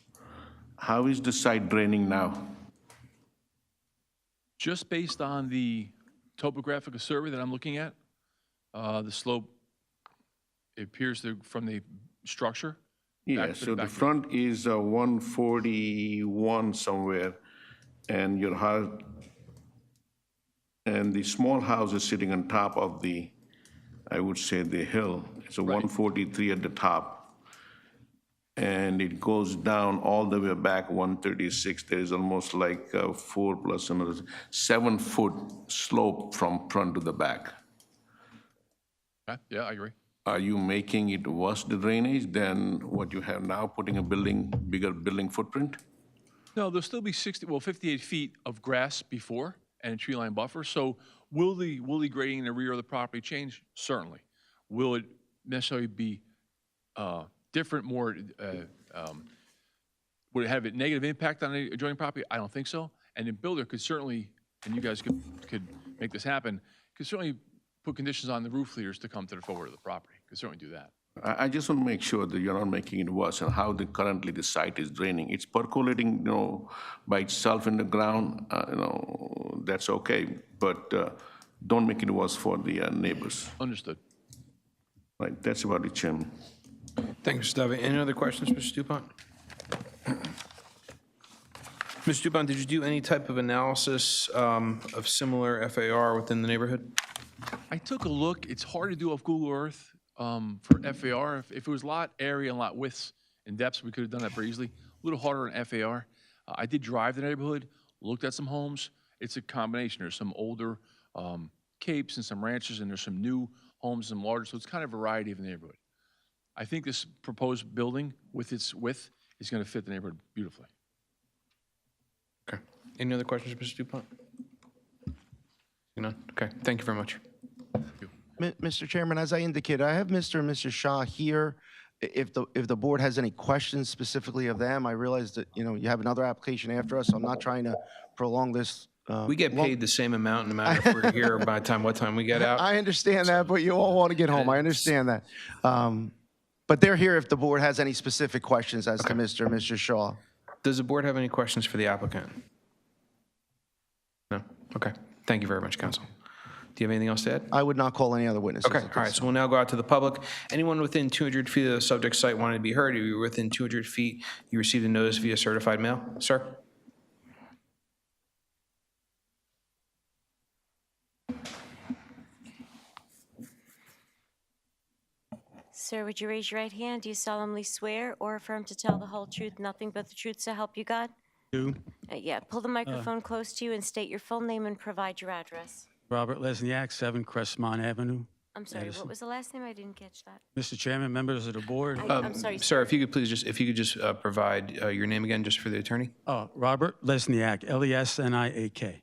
how is the site draining now? Just based on the topographical survey that I'm looking at, the slope, it appears from the structure. Yeah, so the front is 141 somewhere, and your house, and the small house is sitting on top of the, I would say, the hill. It's a 143 at the top. And it goes down all the way back 136. There is almost like 4 plus another 7 foot slope from front to the back. Yeah, I agree. Are you making it worse, the drainage, than what you have now, putting a bigger building footprint? No, there'll still be 58 feet of grass before and a tree line buffer. So will the grading in the rear of the property change? Certainly. Will it necessarily be different, more, would it have a negative impact on the adjoining property? I don't think so. And the builder could certainly, and you guys could make this happen, could certainly put conditions on the roof leaders to come to the forward of the property. Could certainly do that. I just want to make sure that you're not making it worse and how currently the site is draining. It's percolating, by itself in the ground, that's okay, but don't make it worse for the neighbors. Understood. Right, that's about it, Chairman. Thank you, Mr. Duvey. Any other questions, Mr. Dupont? Mr. Dupont, did you do any type of analysis of similar FAR within the neighborhood? I took a look. It's hard to do off Google Earth for FAR. If it was lot area and lot widths and depths, we could have done that very easily. A little harder on FAR. I did drive the neighborhood, looked at some homes. It's a combination. There's some older capes and some ranches, and there's some new homes and larger. So it's kind of a variety of the neighborhood. I think this proposed building with its width is going to fit the neighborhood beautifully. Okay. Any other questions, Mr. Dupont? None? Okay. Thank you very much. Mr. Chairman, as I indicated, I have Mr. and Mrs. Shaw here. If the board has any questions specifically of them, I realize that, you have another application after us, so I'm not trying to prolong this. We get paid the same amount no matter if we're here by the time what time we get out. I understand that, but you all want to get home. I understand that. But they're here if the board has any specific questions as to Mr. and Mrs. Shaw. Does the board have any questions for the applicant? No? Okay. Thank you very much, counsel. Do you have anything else to add? I would not call any other witnesses. Okay, all right, so we'll now go out to the public. Anyone within 200 feet of the subject site wanted to be heard, if you were within 200 feet, you received a notice via certified mail. Sir? Sir, would you raise your right hand? Do you solemnly swear or affirm to tell the whole truth, nothing but the truth, so help you God? Do. Yeah, pull the microphone close to you and state your full name and provide your address. Robert Lesniak, 7 Crestmont Avenue. I'm sorry, Edison. what was the last name? I didn't catch that. Mr. Chairman, members of the board. I'm sorry, Sir, if you could please just provide your name again, just for the attorney. Robert Lesniak, Lesniak.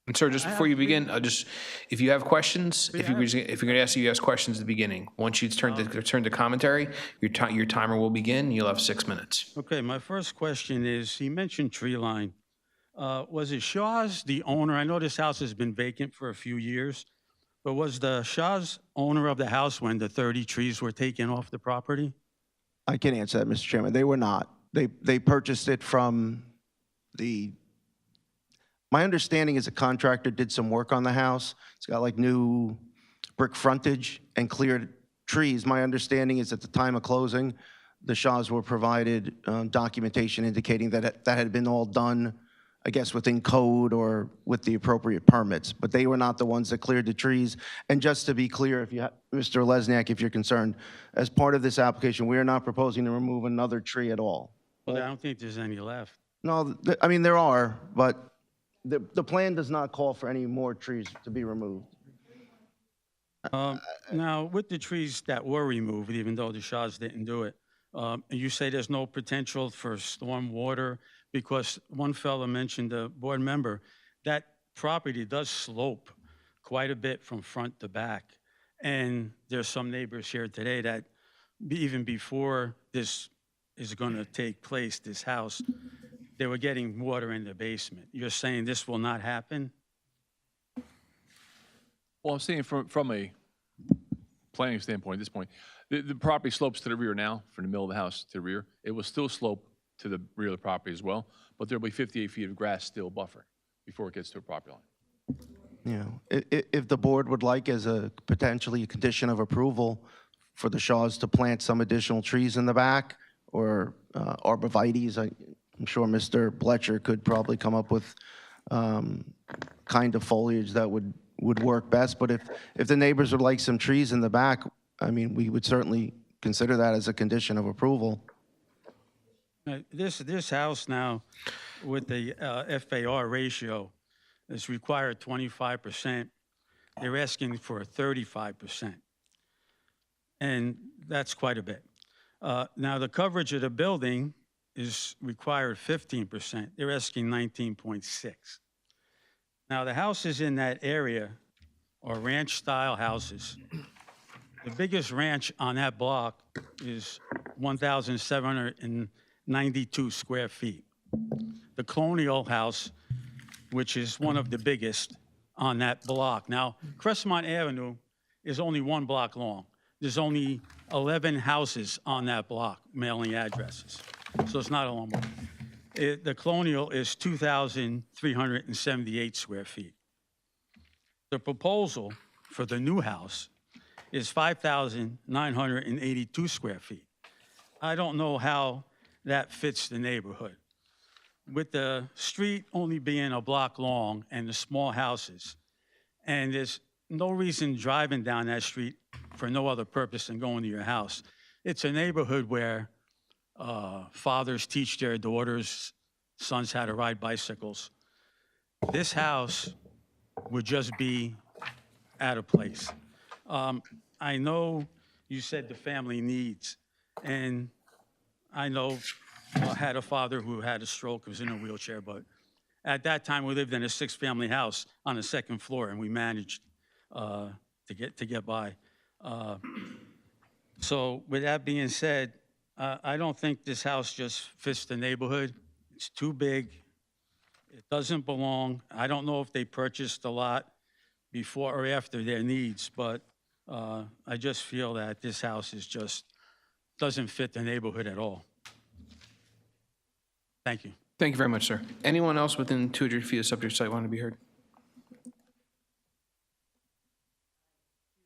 And sir, just before you begin, if you have questions, if you're going to ask you ask questions at the beginning, once you turn to commentary, your timer will begin. You'll have 6 minutes. Okay, my first question is, he mentioned tree line. Was it Shaw's the owner? I know this house has been vacant for a few years, but was the Shaw's owner of the house when the 30 trees were taken off the property? I can answer that, Mr. Chairman. They were not. They purchased it from my understanding is a contractor did some work on the house. It's got like new brick frontage and cleared trees. My understanding is at the time of closing, the Shaws were provided documentation indicating that that had been all done, I guess, within code or with the appropriate permits. But they were not the ones that cleared the trees. And just to be clear, Mr. Lesniak, if you're concerned, as part of this application, we are not proposing to remove another tree at all. Well, I don't think there's any left. No, I mean, there are, but the plan does not call for any more trees to be removed. Now, with the trees that were removed, even though the Shaws didn't do it, you say there's no potential for storm water because one fellow mentioned, a board member, that property does slope quite a bit from front to back. And there's some neighbors here today that even before this is going to take place, this house, they were getting water in the basement. You're saying this will not happen? Well, I'm saying from a planning standpoint, at this point, the property slopes to the rear now, from the middle of the house to the rear. It will still slope to the rear of the property as well, but there'll be 58 feet of grass still buffer before it gets to a property line. You know, if the board would like as a potentially a condition of approval for the Shaws to plant some additional trees in the back or arborvitaes, I'm sure Mr. Bletcher could probably come up with kind of foliage that would work best. But if the neighbors would like some trees in the back, I mean, we would certainly consider that as a condition of approval. This house now, with the FAR ratio, is required 25%. They're asking for 35%. And that's quite a bit. Now, the coverage of the building is required 15%. They're asking 19.6. Now, the houses in that area are ranch-style houses. The biggest ranch on that block is 1,792 square feet. The Colonial House, which is one of the biggest on that block. Now, Crestmont Avenue is only 1 block long. There's only 11 houses on that block, mailing addresses. So it's not a long block. The Colonial is 2,378 square feet. The proposal for the new house is 5,982 square feet. I don't know how that fits the neighborhood. With the street only being a block long and the small houses, and there's no reason driving down that street for no other purpose than going to your house. It's a neighborhood where fathers teach their daughters, sons how to ride bicycles. This house would just be out of place. I know you said the family needs, and I know I had a father who had a stroke, was in a wheelchair, but at that time, we lived in a 6-family house on the 2nd floor, and we managed to get by. So with that being said, I don't think this house just fits the neighborhood. It's too big. It doesn't belong. I don't know if they purchased a lot before or after their needs, but I just feel that this house is just doesn't fit the neighborhood at all. Thank you. Thank you very much, sir. Anyone else within 200 feet of subject site want to be heard?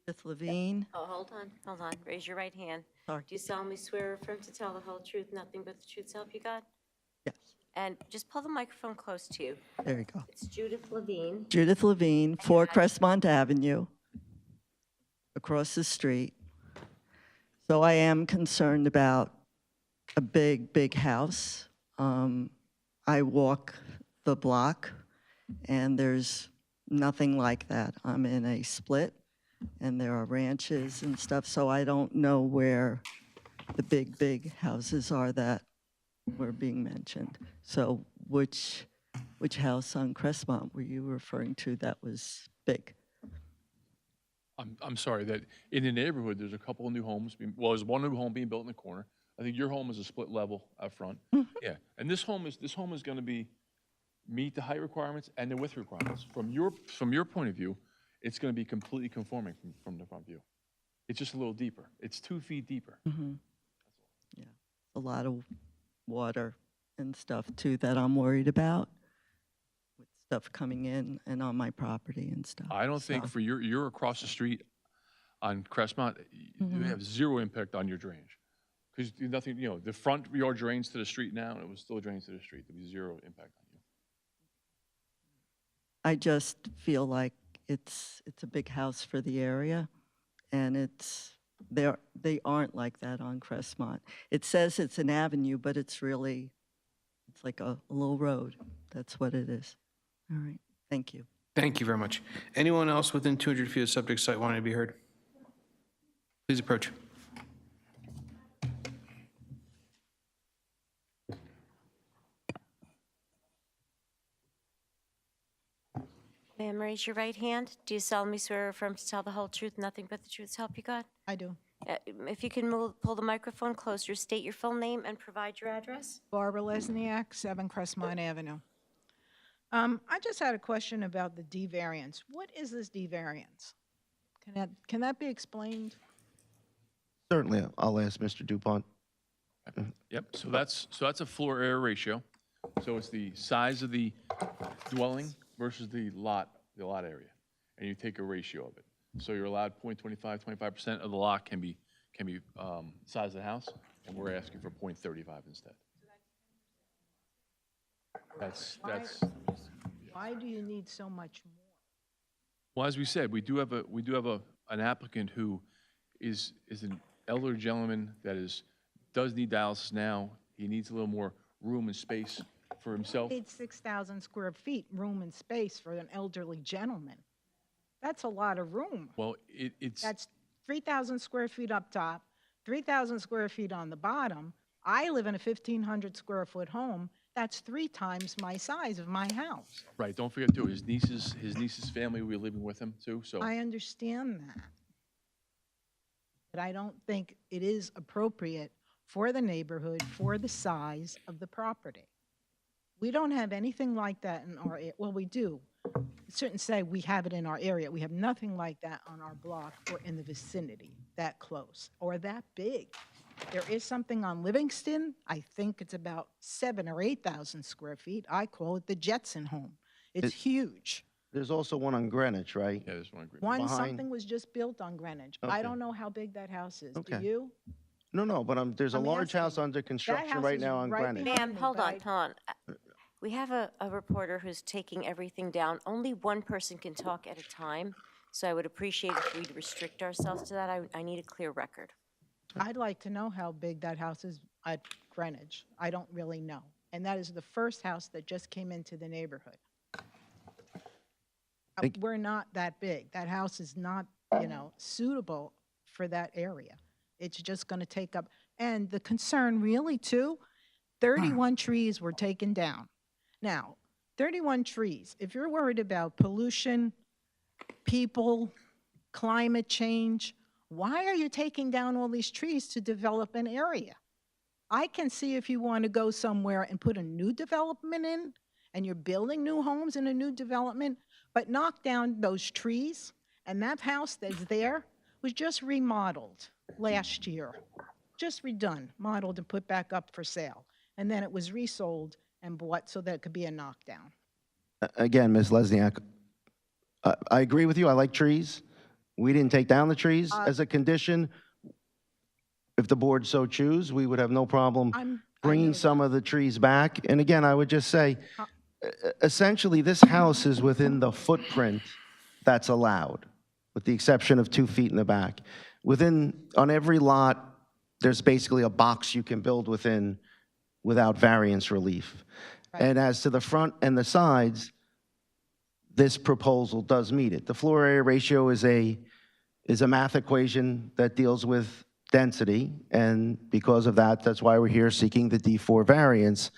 Judith Levine. Oh, hold on. Raise your right hand. Sorry. Do you solemnly swear or affirm to tell the whole truth, nothing but the truth, so help you God? Yes, And just pull the microphone close to you. there you go. It's Judith Levine. Judith Levine, 4 Crestmont Avenue, across the street. So I am concerned about a big, big house. I walk the block, and there's nothing like that. I'm in a split, and there are ranches and stuff, so I don't know where the big, big houses are that were being mentioned. So which house on Crestmont were you referring to that was big? I'm sorry, that in the neighborhood, there's a couple of new homes. Well, there's one new home being built in the corner. I think your home is a split level out front. Yeah, and this home is going to meet the height requirements and the width requirements. From your point of view, it's going to be completely conforming from the front view. It's just a little deeper. It's 2 feet deeper. Yeah, a lot of water and stuff too that I'm worried about, with stuff coming in and on my property and stuff. I don't think for you're across the street on Crestmont, you have zero impact on your drainage. Because nothing, the front yard drains to the street now, and it was still drains to the street. There'd be zero impact on you. I just feel like it's a big house for the area, and they aren't like that on Crestmont. It says it's an avenue, but it's like a little road. That's what it is. All right, thank you. Thank you very much. Anyone else within 200 feet of subject site wanting to be heard? Please approach. Ma'am, raise your right hand. Do you solemnly swear or affirm to tell the whole truth, nothing but the truth, so help you God? I do. If you can pull the microphone closer, state your full name and provide your address. Barbara Lesniak, 7 Crestmont Avenue. I just had a question about the D variance. What is this D variance? Can that be explained? Certainly, I'll ask Mr. Dupont. Yep, so that's a floor area ratio. So it's the size of the dwelling versus the lot area, and you take a ratio of it. So you're allowed 25% of the lot can be size of the house, and we're asking for 0.35 instead. That's Why do you need so much more? well, as we said, we do have an applicant who is an elderly gentleman that does need dialysis now. He needs a little more room and space for himself. Need 6,000 square feet, room and space for an elderly gentleman. That's a lot of room. Well, it's That's 3,000 square feet up top, 3,000 square feet on the bottom. I live in a 1,500 square foot home. That's 3 times my size of my house. right. Don't forget too, his niece's family will be living with him too. So I understand that. But I don't think it is appropriate for the neighborhood, for the size of the property. We don't have anything like that in our area. Well, we do. I shouldn't say we have it in our area. We have nothing like that on our block or in the vicinity, that close or that big. There is something on Livingston. I think it's about 7,000 or 8,000 square feet. I call it the Jetson home. It's huge. There's also one on Greenwich, right? Yeah, this one I agree. One, Behind- something was just built on Greenwich. I Okay. don't know how big that house is. Do Okay. you? No, but there's a I'm large house asking. under That construction house right is now on right Greenwich. behind Ma'am, me, hold but on, hold on. We have a reporter who's taking everything down. Only one person can talk at a time, so I would appreciate if we'd restrict ourselves to that. I need a clear record. I'd like to know how big that house is at Greenwich. I don't really know. And that is the first house that just came into the neighborhood. We're not that big. That house is not, suitable for that area. It's just going to take up, and the concern really too, 31 trees were taken down. Now, 31 trees, if you're worried about pollution, people, climate change, why are you taking down all these trees to develop an area? I can see if you want to go somewhere and put a new development in, and you're building new homes in a new development, but knock down those trees, and that house that's there was just remodeled last year. Just redone, modeled and put back up for sale. And then it was resold and bought so that it could be a knockdown. Again, Ms. Lesniak, I agree with you. I like trees. We didn't take down the trees as a condition. If the board so choose, we would have no problem bringing some of the trees back. And again, I would just say, essentially, this house is within the footprint that's allowed, with the exception of 2 feet in the back. On every lot, there's basically a box you can build within without variance relief. And as to the front and the sides, this proposal does meet it. The floor area ratio is a math equation that deals with density, and because of that, that's why we're here seeking the D4 variance.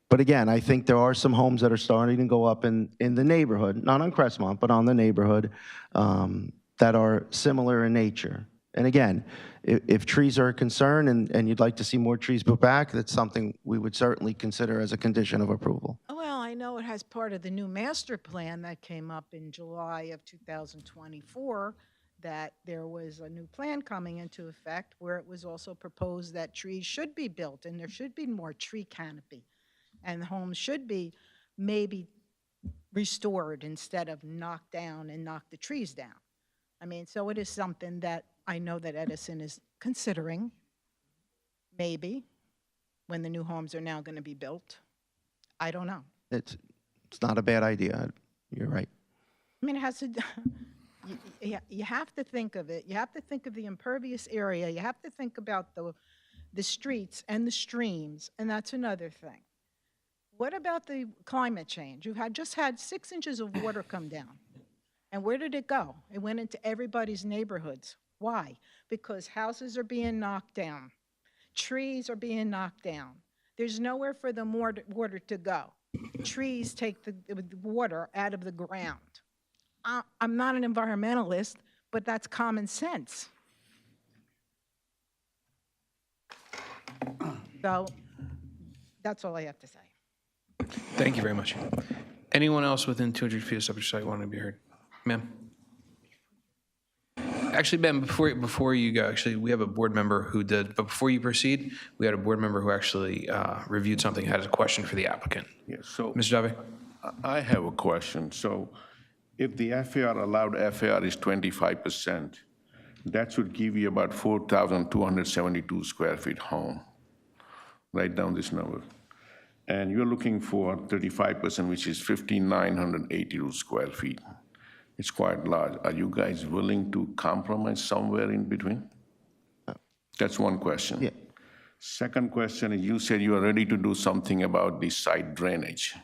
But again, I think there are some homes that are starting to go up in the neighborhood, not on Crestmont, but on the neighborhood, that are similar in nature. And again, if trees are a concern and you'd like to see more trees put back, that's something we would certainly consider as a condition of approval. Well, I know it has part of the new master plan that came up in July of 2024, that there was a new plan coming into effect where it was also proposed that trees should be built and there should be more tree canopy. And the homes should be maybe restored instead of knocked down and knock the trees down. I mean, so it is something that I know that Edison is considering, maybe, when the new homes are now going to be built. I don't know. It's not a bad idea. You're right. I mean, it has to, you have to think of it. You have to think of the impervious area. You have to think about the streets and the streams, and that's another thing. What about the climate change? You've just had 6 inches of water come down. And where did it go? It went into everybody's neighborhoods. Why? Because houses are being knocked down. Trees are being knocked down. There's nowhere for the water to go. Trees take the water out of the ground. I'm not an environmentalist, but that's common sense. So that's all I have to say. Thank you very much. Anyone else within 200 feet of subject site wanting to be heard? Ma'am? Actually, ma'am, before you go, actually, we have a board member who did, but before you proceed, we had a board member who actually reviewed something, had a question for the applicant. Yes, so. Mr. Dave? I have a question. So if the FAR, allowed FAR is 25%, that should give you about 4,272 square feet home. Write down this number. And you're looking for 35%, which is 5,982 square feet. It's quite large. Are you guys willing to compromise somewhere in between? That's one question. Yeah. Second question is, you said you are ready to do something about the site drainage.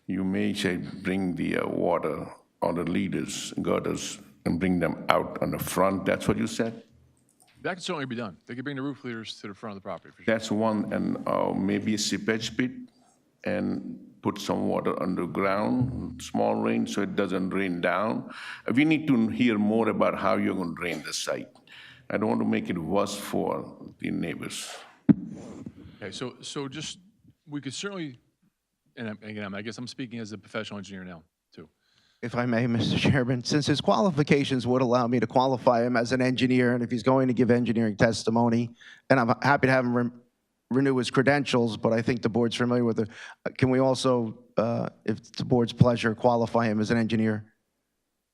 You may say bring the water or the leaders, gutters, and bring them out on the front. That's what you said? That can certainly be done. They could bring the roof leaders to the front of the property, for sure. That's one, and maybe a seepage pit and put some water underground, small rain, so it doesn't rain down. We need to hear more about how you're going to drain the site. I don't want to make it worse for the neighbors. Okay, so just, we could certainly, and again, I guess I'm speaking as a professional engineer now, too. If I may, Mr. Chairman, since his qualifications would allow me to qualify him as an engineer, and if he's going to give engineering testimony, and I'm happy to have him renew his credentials, but I think the board's familiar with it. Can we also, if it's the board's pleasure, qualify him as an engineer?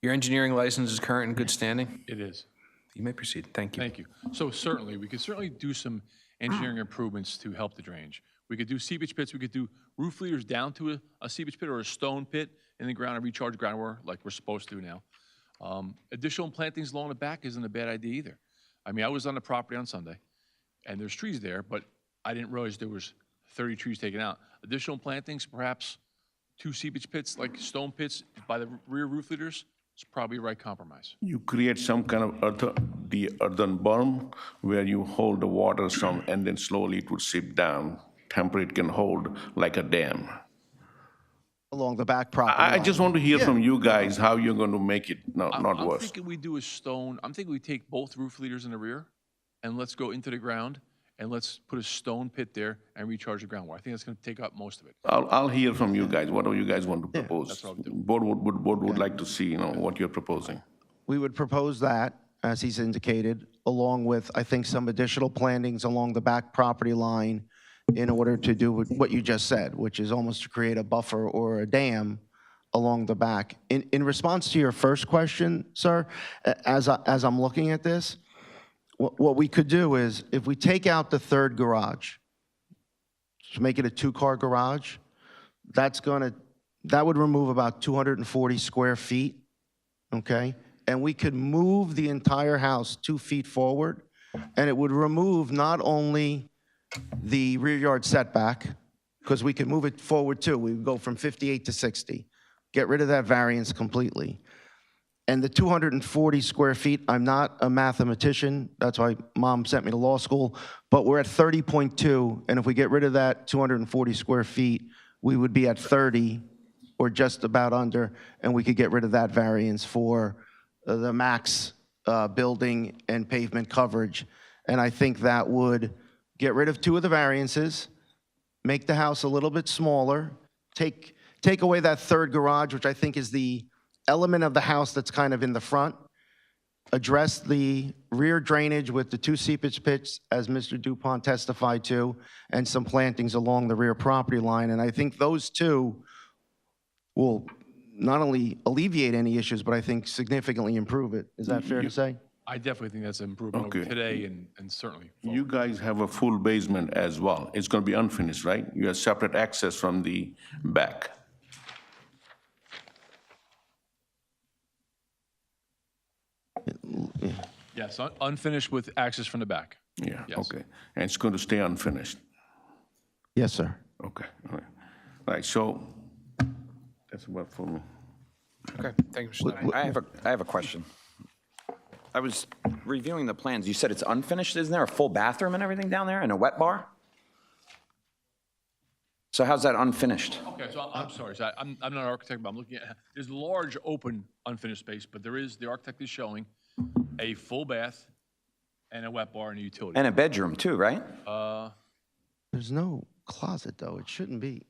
Your engineering license is current and good standing? It is. You may proceed. Thank you. Thank you. So certainly, we could certainly do some engineering improvements to help the drainage. We could do seepage pits, we could do roof leaders down to a seepage pit or a stone pit in the ground and recharge groundwater like we're supposed to now. Additional plantings along the back isn't a bad idea either. I mean, I was on the property on Sunday, and there's trees there, but I didn't realize there was 30 trees taken out. Additional plantings, perhaps 2 seepage pits, like stone pits by the rear roof leaders, is probably the right compromise. You create some kind of the earthen berm where you hold the water some, and then slowly it would seep down. Temporary it can hold like a dam. Along the back property I line. just want to hear from you guys how you're going to make it not I'm worse. thinking we do a stone, I'm thinking we take both roof leaders in the rear, and let's go into the ground, and let's put a stone pit there and recharge the groundwater. I think that's going to take up most of it. I'll hear from you guys, whatever you guys want to propose. That's what I'll do. Board would like to see, what you're proposing. We would propose that, as he's indicated, along with, I think, some additional plantings along the back property line in order to do what you just said, which is almost to create a buffer or a dam along the back. In response to your first question, sir, as I'm looking at this, what we could do is, if we take out the third garage, to make it a 2-car garage, that would remove about 240 square feet, okay? And we could move the entire house 2 feet forward, and it would remove not only the rear yard setback, because we could move it forward too. We would go from 58 to 60, get rid of that variance completely. And the 240 square feet, I'm not a mathematician, that's why Mom sent me to law school, but we're at 30.2, and if we get rid of that 240 square feet, we would be at 30, or just about under, and we could get rid of that variance for the max building and pavement coverage. And I think that would get rid of 2 of the variances, make the house a little bit smaller, take away that third garage, which I think is the element of the house that's kind of in the front, address the rear drainage with the 2 seepage pits, as Mr. Dupont testified to, and some plantings along the rear property line. And I think those 2 will not only alleviate any issues, but I think significantly improve it. Is that fair to say? I definitely think that's an improvement over today and certainly. You guys have a full basement as well. It's going to be unfinished, right? You have separate access from the back. Yes, unfinished with access from the back. Yeah, Yes. okay. And it's going to stay unfinished. Yes, sir. Okay, all right. All right, so that's about for me. Okay, thank you, Mr. Snyder. I have a question. I was reviewing the plans. You said it's unfinished. Isn't there a full bathroom and everything down there and a wet bar? So how's that unfinished? Okay, so I'm sorry, so I'm not an architect, but I'm looking at, there's large open unfinished space, but the architect is showing a full bath and a wet bar and a utility. And a bedroom too, right? There's no closet, though. It shouldn't be.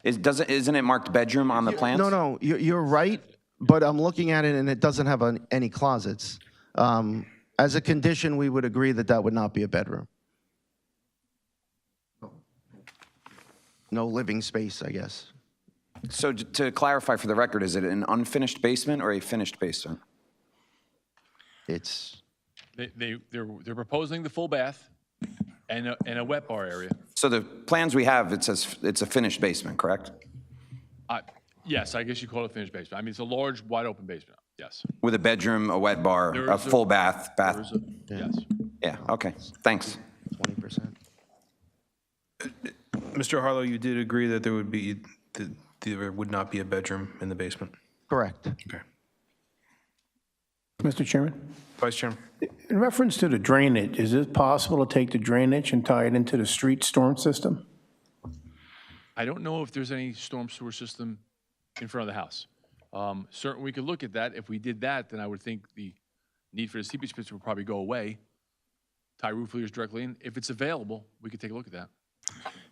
Isn't it marked bedroom on the plans? No, you're right, but I'm looking at it, and it doesn't have any closets. As a condition, we would agree that that would not be a bedroom. No living space, I guess. So to clarify for the record, is it an unfinished basement or a finished basement? It's. They're proposing the full bath and a wet bar area. So the plans we have, it says it's a finished basement, correct? Yes, I guess you call it a finished basement. I mean, it's a large, wide open basement, yes. With a bedroom, a wet bar, There a is full bath. Yes. Yeah, okay, thanks. 20%. Mr. Harlow, you did agree that there would not be a bedroom in the basement? Correct. Okay. Mr. Chairman, Vice Chairman? in reference to the drainage, is it possible to take the drainage and tie it into the street storm system? I don't know if there's any storm sewer system in front of the house. Certainly, we could look at that. If we did that, then I would think the need for the seepage pits would probably go away. Tie roof leaders directly in. If it's available, we could take a look at that.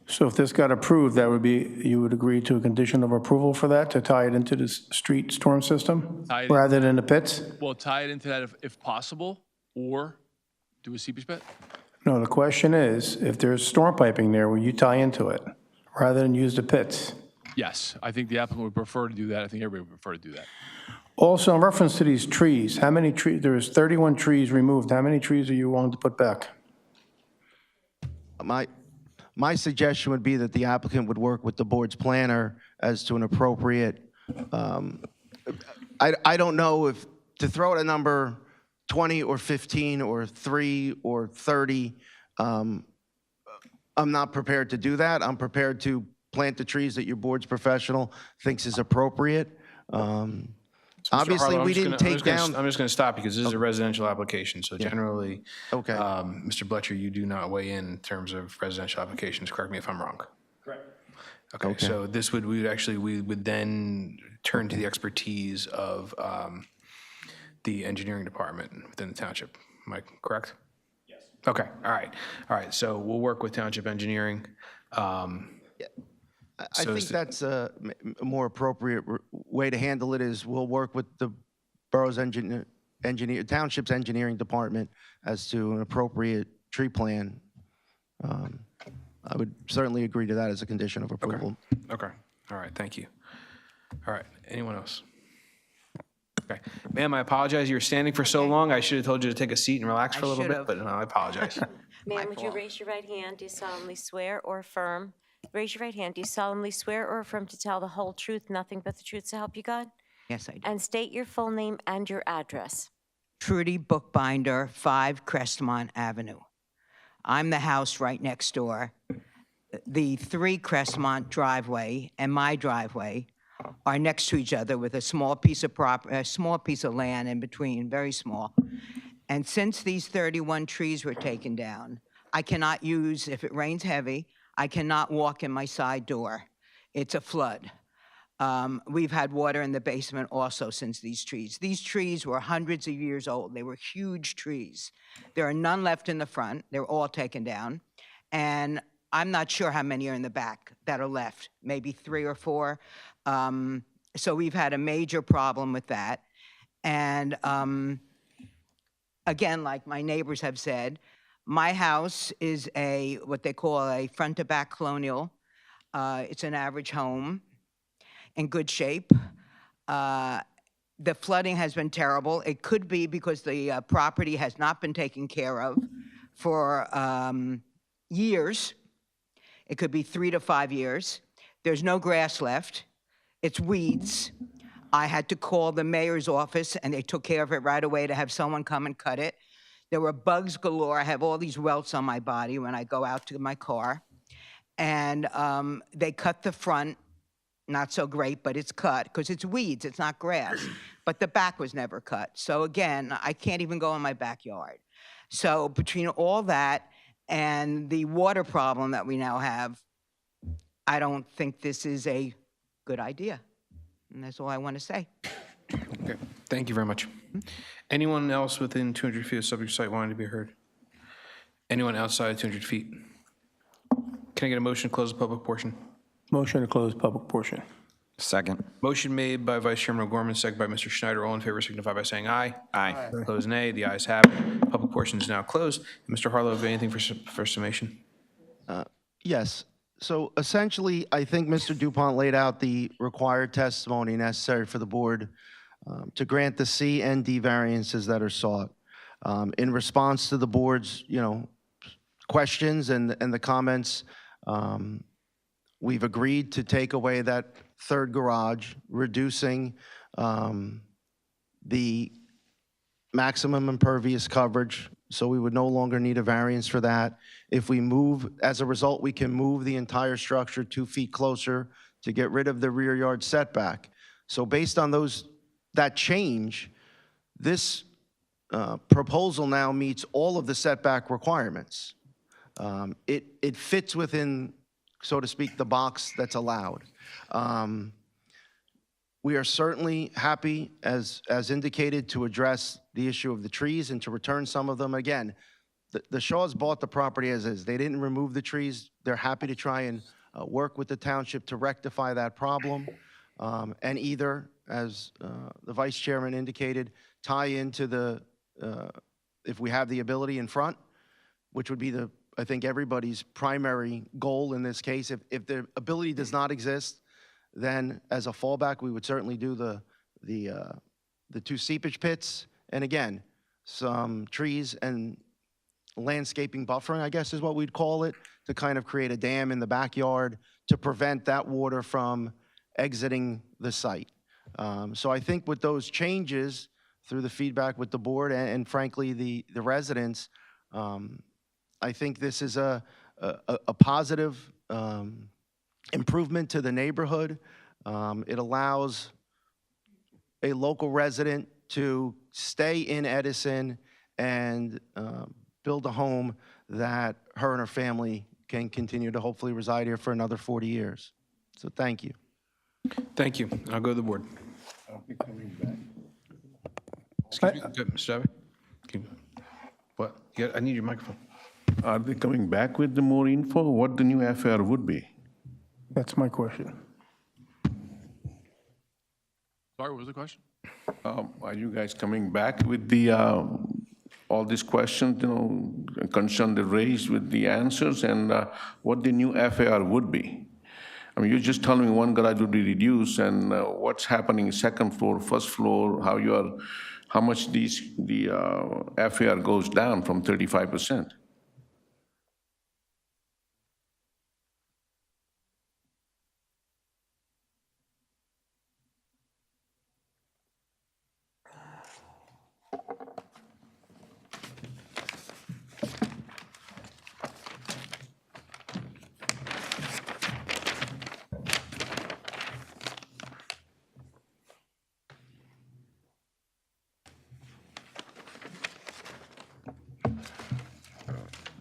So if this got approved, that would be, you would agree to a condition of approval for that, to tie it into the street storm system, Tie it rather than the pits? Well, tie it into that if possible, or do a seepage pit. No, the question is, if there's storm piping there, will you tie into it rather than use the pits? Yes, I think the applicant would prefer to do that. I think everybody would prefer to do that. Also, in reference to these trees, how many trees, there's 31 trees removed. How many trees are you willing to put back? My suggestion would be that the applicant would work with the board's planner as to an appropriate, I don't know if, to throw out a number, 20 or 15 or 3 or 30, I'm not prepared to do that. I'm prepared to plant the trees that your board's professional thinks is appropriate. So Mr. Obviously, Harlow, we didn't take down. I'm just going to stop because this is a residential application, so generally, Okay. Mr. Bletcher, you do not weigh in terms of residential applications. Correct me if I'm wrong. Correct. Okay, so this would, we would then turn to the expertise of the engineering department within the township. Am I correct? Yes. Okay, all right. So we'll work with township engineering. I think that's a more appropriate way to handle it is we'll work with the borough's township's engineering department as to an appropriate tree plan. I would certainly agree to that as a condition of approval. Okay, all right, thank you. All right, anyone else? Okay, ma'am, I apologize. You were standing for so long. I should have told you to take a seat and relax for a little bit, but no, I apologize. Ma'am, would you raise your right hand? Do you solemnly swear or affirm? Raise your right hand. Do you solemnly swear or affirm to tell the whole truth, nothing but the truth, so help you God? Yes, I do. And state your full name and your address. Trudy Bookbinder, 5 Crestmont Avenue. I'm the house right next door. The 3 Crestmont driveway and my driveway are next to each other with a small piece of land in between, very small. And since these 31 trees were taken down, I cannot use, if it rains heavy, I cannot walk in my side door. It's a flood. We've had water in the basement also since these trees. These trees were hundreds of years old. They were huge trees. There are none left in the front. They're all taken down. And I'm not sure how many are in the back that are left, maybe 3 or 4. So we've had a major problem with that. And again, like my neighbors have said, my house is what they call a front-to-back colonial. It's an average home in good shape. The flooding has been terrible. It could be because the property has not been taken care of for years. It could be 3 to 5 years. There's no grass left. It's weeds. I had to call the mayor's office, and they took care of it right away to have someone come and cut it. There were bugs galore. I have all these welts on my body when I go out to my car. And they cut the front, not so great, but it's cut, because it's weeds, it's not grass. But the back was never cut. So again, I can't even go in my backyard. So between all that and the water problem that we now have, I don't think this is a good idea. And that's all I want to say. Okay, thank you very much. Anyone else within 200 feet of subject site wanting to be heard? Anyone outside 200 feet? Can I get a motion to close the public portion? Motion to close public portion. Second. Motion made by Vice Chairman O'Gorman, second by Mr. Schneider. All in favor signify by saying aye. Aye. Opposed, nay. The ayes have it. Public portion is now closed. Mr. Harlow, have anything for summation? Yes. So essentially, I think Mr. DuPont laid out the required testimony necessary for the board to grant the C and D variances that are sought. In response to the board's, questions and the comments, we've agreed to take away that third garage, reducing the maximum impervious coverage, so we would no longer need a variance for that. If we move, as a result, we can move the entire structure 2 feet closer to get rid of the rear yard setback. So based on that change, this proposal now meets all of the setback requirements. It fits within, so to speak, the box that's allowed. We are certainly happy, as indicated, to address the issue of the trees and to return some of them. Again, the Shaws bought the property as is. They didn't remove the trees. They're happy to try and work with the township to rectify that problem. And either, as the vice chairman indicated, tie into if we have the ability in front, which would be I think everybody's primary goal in this case. If the ability does not exist, then as a fallback, we would certainly do the 2 seepage pits. And again, some trees and landscaping buffering, I guess is what we'd call it, to kind of create a dam in the backyard to prevent that water from exiting the site. So I think with those changes, through the feedback with the board and frankly, the residents, I think this is a positive improvement to the neighborhood. It allows a local resident to stay in Edison and build a home that her and her family can continue to hopefully reside here for another 40 years. So thank you. Thank you. I'll go to the board. Excuse me. Good, Mr. Abbott. What? Yeah, I need your microphone. Are they coming back with the more info, what the new FAR would be? That's my question. Sorry, what was the question? Are you guys coming back with the, all these questions, concern they raised with the answers and what the new FAR would be? I mean, you're just telling me one garage would be reduced and what's happening second floor, first floor, how much the FAR goes down from 35%?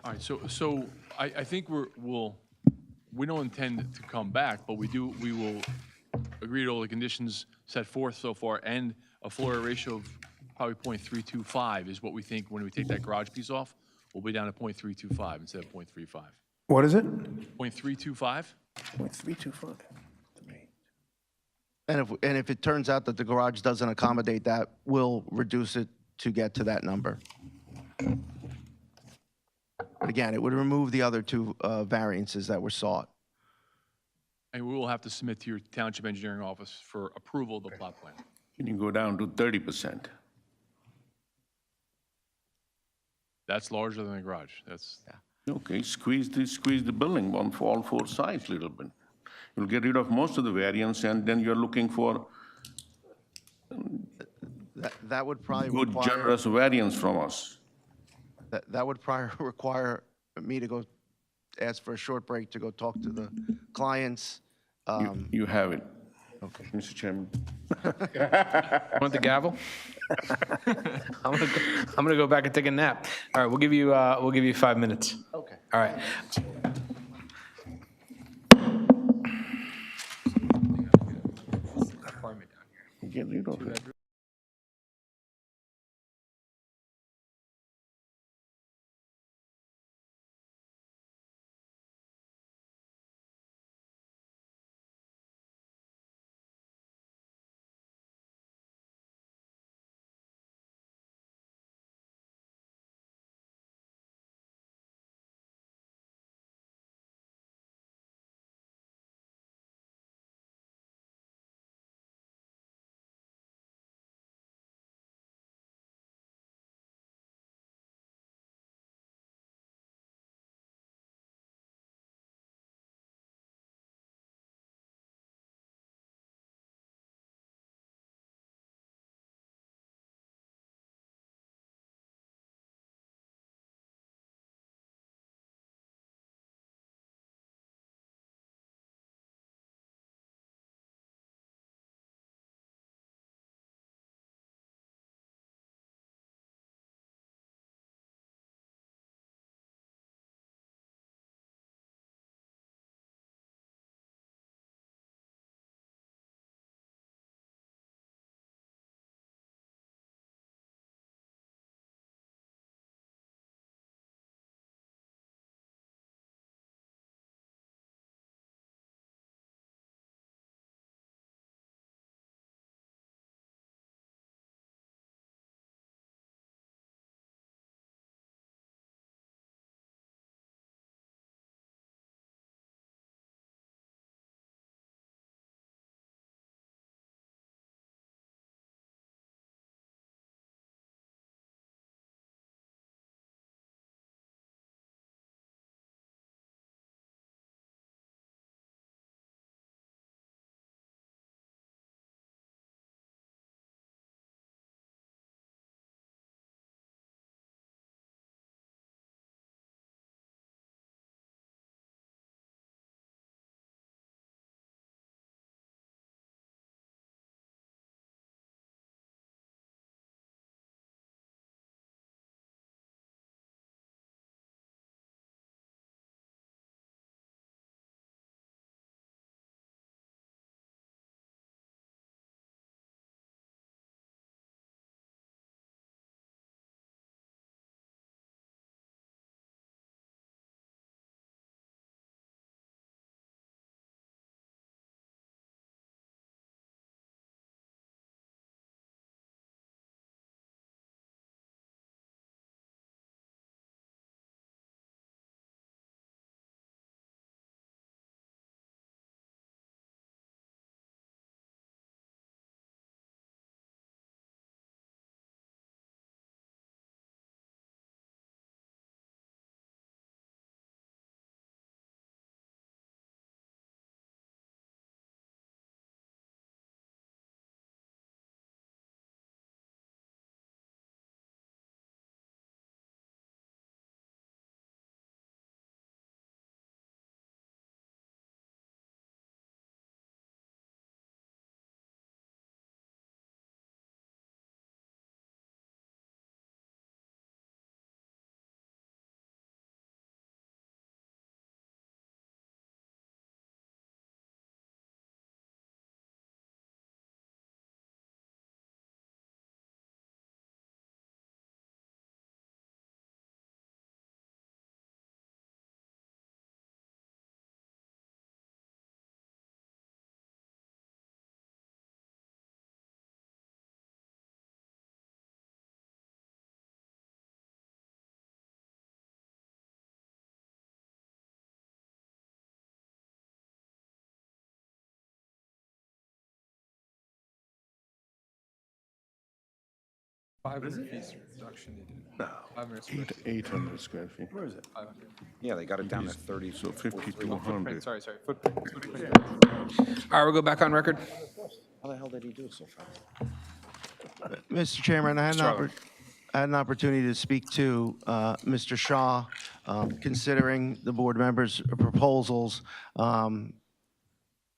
All right, so I think we don't intend to come back, but we will agree to all the conditions set forth so far, and a floor area ratio of probably 0.325 is what we think when we take that garage piece off, we'll be down to 0.325 instead of 0.35. What is it? 0.325? 0.325. And if it turns out that the garage doesn't accommodate that, we'll reduce it to get to that number. But again, it would remove the other 2 variances that were sought. And we will have to submit to your township engineering office for approval of the plot plan. Can you go down to 30%? That's larger than the garage. That's, Okay, squeeze the building on all 4 sides a little bit. You'll get rid of most of the variance, and then you're looking for That would probably good, require, generous variance from us. that would probably require me to go ask for a short break to go talk to the clients. You have it. Okay. Mr. Chairman. Want the gavel? I'm gonna go back and take a nap. All right, we'll give you 5 minutes. Okay. All right. Get rid of it. 500 feet reduction needed. No. 500 square feet. 800 square feet. Where is it? 500. Yeah, they got it down to 30. So 50 to Footprint, 100. sorry, footprint. All right, we'll go back on record. How the hell did he do it so fast? Mr. Chairman, I had an opportunity to speak to Mr. Shaw, considering the board members' proposals.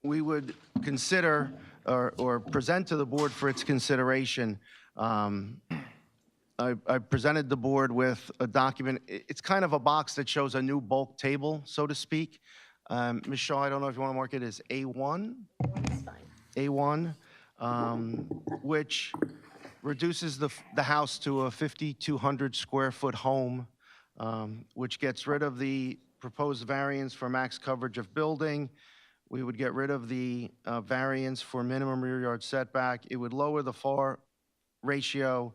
We would consider or present to the board for its consideration. I presented the board with a document. It's kind of a box that shows a new bulk table, so to speak. Ms. Shaw, I don't know if you want to mark it as A1? A1, which reduces the house to a 5,200 square foot home, which gets rid of the proposed variance for max coverage of building. We would get rid of the variance for minimum rear yard setback. It would lower the FAR ratio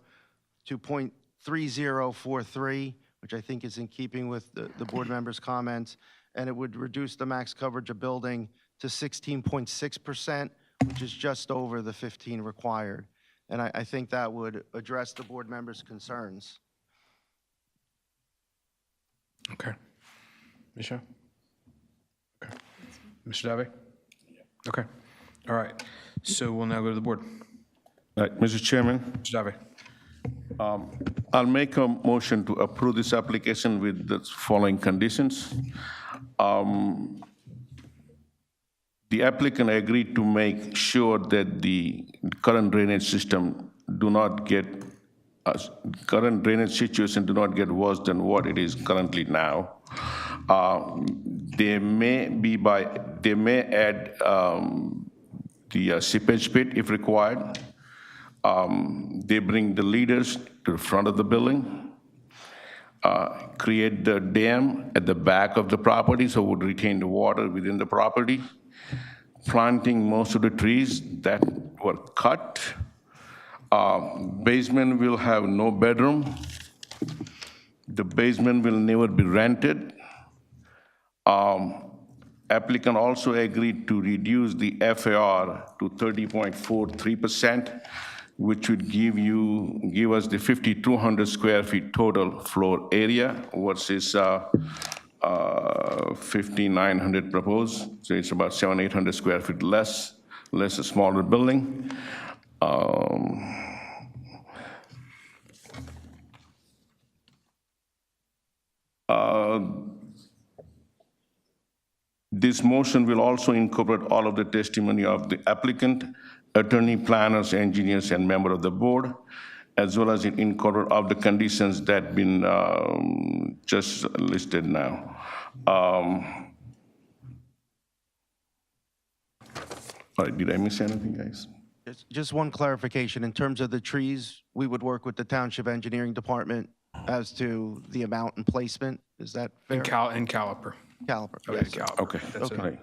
to 0.3043, which I think is in keeping with the board members' comments, and it would reduce the max coverage of building to 16.6%, which is just over the 15 required. And I think that would address the board members' concerns. Okay. Michelle? Okay. Mr. Dave? Okay. All right. So we'll now go to the board. Right, Mr. Chairman, Mr. Dave? I'll make a motion to approve this application with the following conditions. The applicant agreed to make sure that the current drainage system current drainage situation do not get worse than what it is currently now. They may add the seepage pit if required. They bring the leaders to the front of the building, create the dam at the back of the property so it would retain the water within the property, planting most of the trees that were cut. Basement will have no bedroom. The basement will never be rented. Applicant also agreed to reduce the FAR to 30.43%, which would give us the 5,200 square feet total floor area versus 5,900 proposed. So it's about 700-800 square feet less a smaller building. This motion will also incorporate all of the testimony of the applicant, attorney, planners, engineers, and member of the board, as well as incorporate of the conditions that been just listed now. All right, did I miss anything, guys? Just one clarification. In terms of the trees, we would work with the Township Engineering Department as to the amount and placement. Is that fair? And caliper. Caliper, Okay, yes. caliper. Okay, That's okay.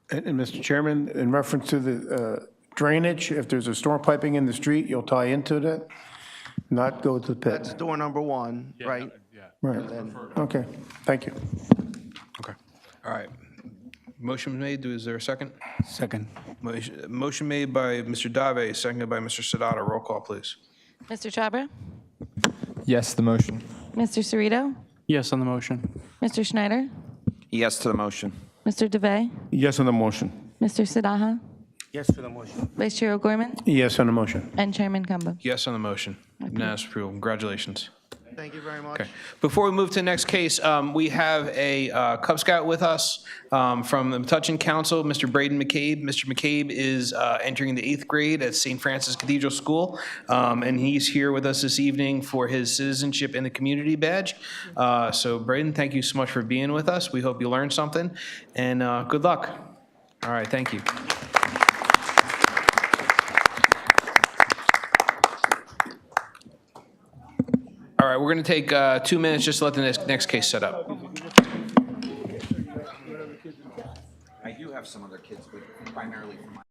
And Mr. Chairman, in reference to the drainage, if there's a storm piping in the street, you'll tie into that, not go to the That's pit. door number one, right? Right. Okay, thank you. Okay. All right. Motion made. Is there a second? Second. Motion made by Mr. Dave, seconded by Mr. Sadata. Roll call, please. Mr. Chhabra? Yes, the motion. Mr. Cerrito? Yes on the motion. Mr. Schneider? Yes to the motion. Mr. DeVay? Yes on the motion. Mr. Sadaha? Yes to the motion. Vice Chair O'Gorman? Yes on the motion. And Chairman Kamba? Yes on the motion. Unanimous approval. Congratulations. Thank you very much. Okay. Before we move to the next case, we have a Cub Scout with us from the Metuchen Council, Mr. Braden McCabe. Mr. McCabe is entering the 8th grade at St. Francis Cathedral School, and he's here with us this evening for his Citizenship in the Community badge. So Braden, thank you so much for being with us. We hope you learned something, and good luck. All right, thank you. All right, we're going to take 2 minutes just to let the next case set up. I do have some other kids, but primarily for my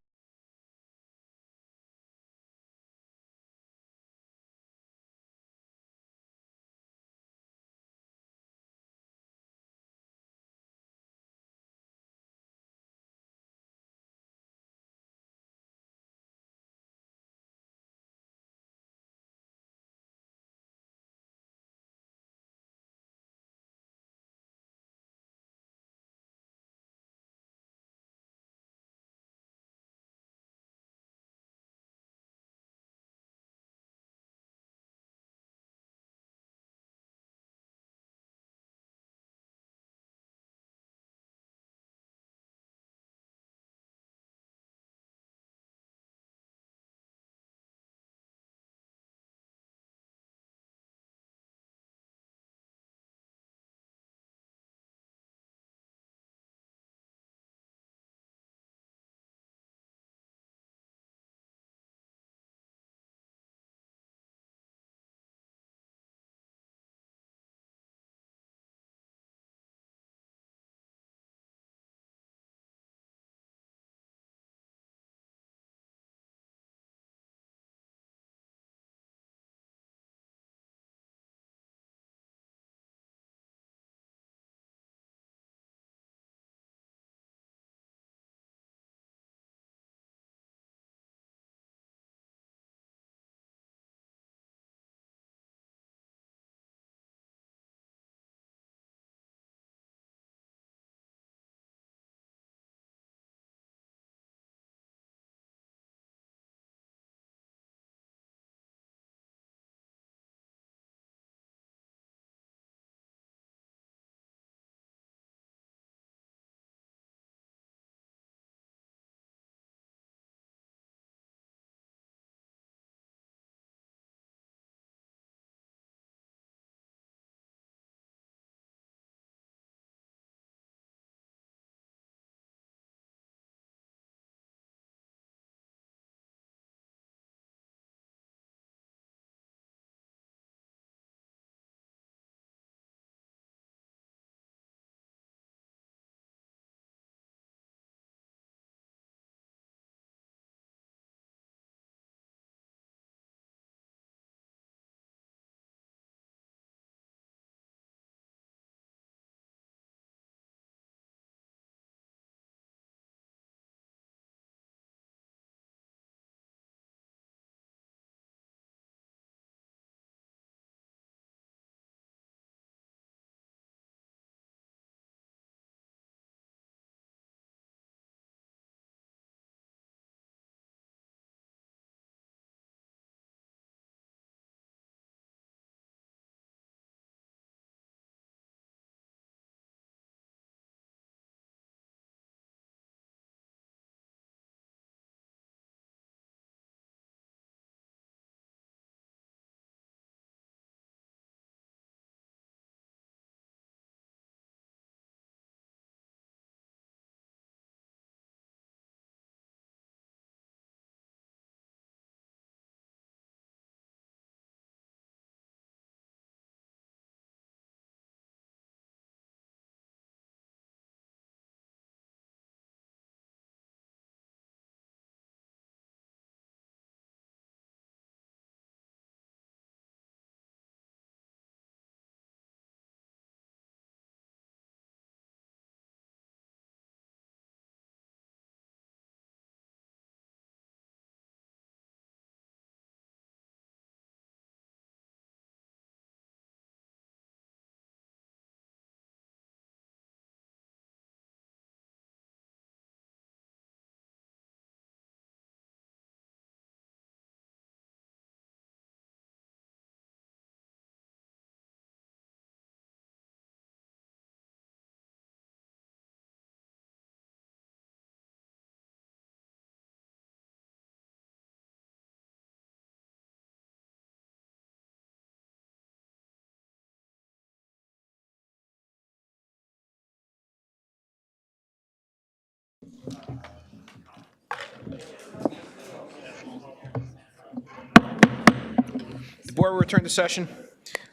The board will return to session.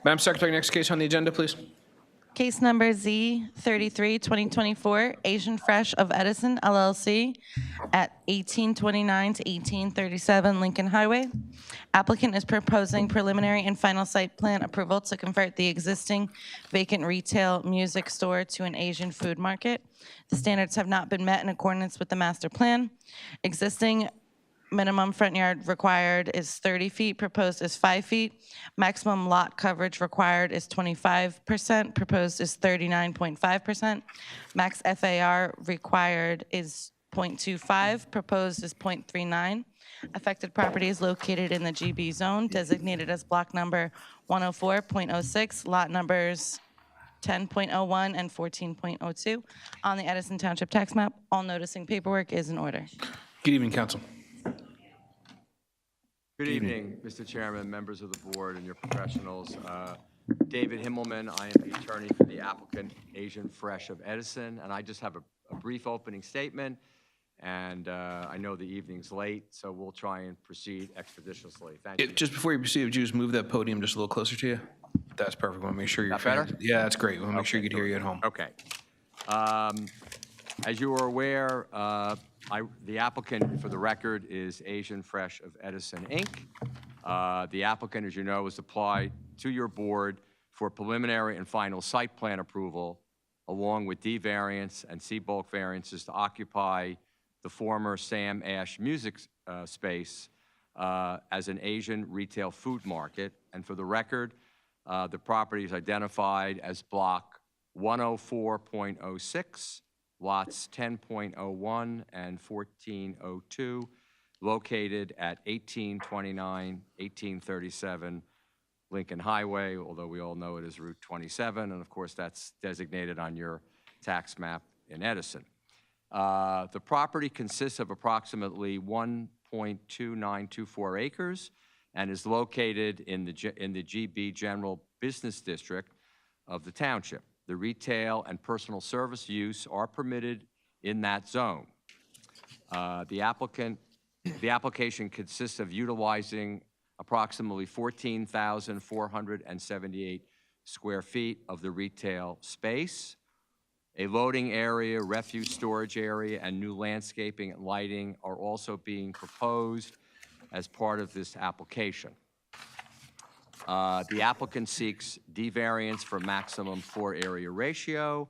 Madam Secretary, next case on the agenda, please. Case number Z33, 2024, Asian Fresh of Edison LLC at 1829 to 1837 Lincoln Highway. Applicant is proposing preliminary and final site plan approval to convert the existing vacant retail music store to an Asian food market. The standards have not been met in accordance with the master plan. Existing minimum front yard required is 30 feet, proposed is 5 feet. Maximum lot coverage required is 25%, proposed is 39.5%. Max FAR required is 0.25, proposed is 0.39. Affected property is located in the GB zone, designated as block number 104.06, lot numbers 10.01 and 14.02 on the Edison Township tax map. All noticing paperwork is in order. Good evening, council. Good evening, Mr. Chairman, members of the board, and your professionals. David Himmelman, I am the attorney for the applicant, Asian Fresh of Edison, and I just have a brief opening statement, and I know the evening's late, so we'll try and proceed expeditiously. Thank you. Just before you proceed, would you just move that podium just a little closer to you? That's perfect. We want to make sure you're better? Yeah, that's great. We want to make sure you can hear you at home. Okay. As you are aware, the applicant, for the record, is Asian Fresh of Edison, Inc. The applicant, as you know, has applied to your board for preliminary and final site plan approval, along with D variance and C bulk variances to occupy the former Sam Ash Music space as an Asian retail food market. And for the record, the property is identified as block 104.06, lots 10.01 and 14.02, located at 1829, 1837 Lincoln Highway, although we all know it is Route 27, and of course that's designated on your tax map in Edison. The property consists of approximately 1.2924 acres and is located in the GB General Business District of the township. The retail and personal service use are permitted in that zone. The application consists of utilizing approximately 14,478 square feet of the retail space. A loading area, refuse storage area, and new landscaping and lighting are also being proposed as part of this application. The applicant seeks D variance for maximum floor area ratio,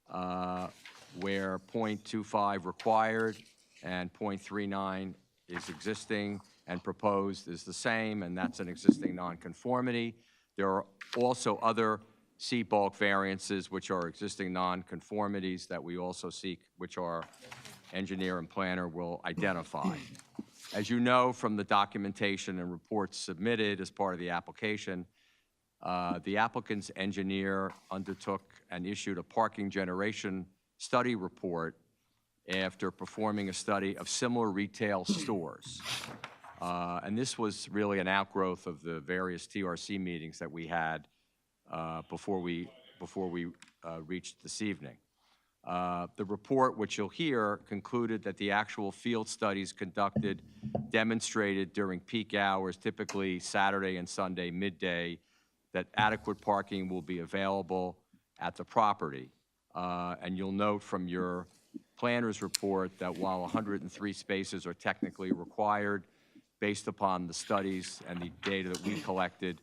where 0.25 required and 0.39 is existing, and proposed is the same, and that's an existing nonconformity. There are also other C bulk variances, which are existing nonconformities that we also seek, which our engineer and planner will identify. As you know from the documentation and reports submitted as part of the application, the applicant's engineer undertook and issued a parking generation study report after performing a study of similar retail stores. And this was really an outgrowth of the various TRC meetings that we had before we reached this evening. The report, which you'll hear, concluded that the actual field studies conducted demonstrated during peak hours, typically Saturday and Sunday midday, that adequate parking will be available at the property. And you'll note from your planner's report that while 103 spaces are technically required, based upon the studies and the data that we collected,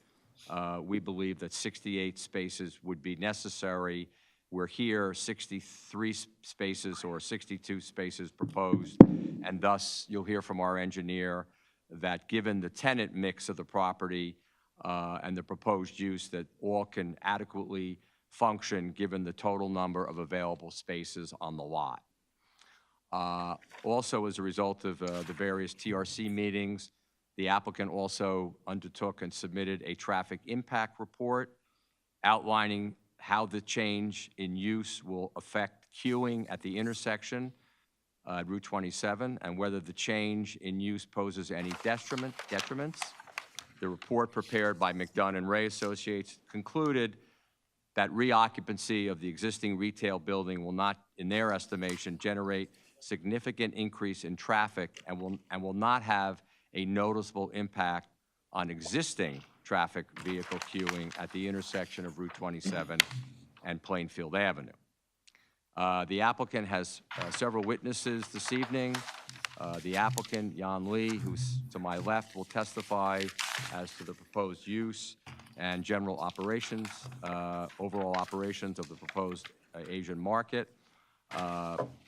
we believe that 68 spaces would be necessary. We're here 63 spaces or 62 spaces proposed, and thus you'll hear from our engineer that given the tenant mix of the property and the proposed use, that all can adequately function given the total number of available spaces on the lot. Also, as a result of the various TRC meetings, the applicant also undertook and submitted a traffic impact report outlining how the change in use will affect queuing at the intersection, Route 27, and whether the change in use poses any detriments. The report prepared by McDonough and Ray Associates concluded that reoccupancy of the existing retail building will not, in their estimation, generate significant increase in traffic and will not have a noticeable impact on existing traffic vehicle queuing at the intersection of Route 27 and Plainfield Avenue. The applicant has several witnesses this evening. The applicant, Yan Lee, who's to my left, will testify as to the proposed use and general operations, overall operations of the proposed Asian market.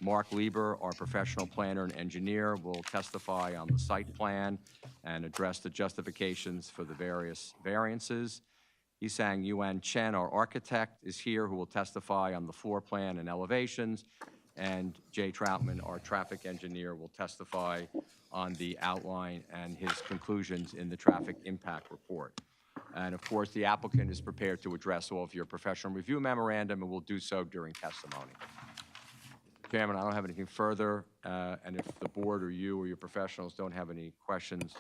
Mark Lieber, our professional planner and engineer, will testify on the site plan and address the justifications for the various variances. Isang Yuan Chen, our architect, is here, who will testify on the floor plan and elevations. And Jay Troutman, our traffic engineer, will testify on the outline and his conclusions in the traffic impact report. And of course, the applicant is prepared to address all of your professional review memorandum and will do so during testimony. Chairman, I don't have anything further, and if the board or you or your professionals don't have any questions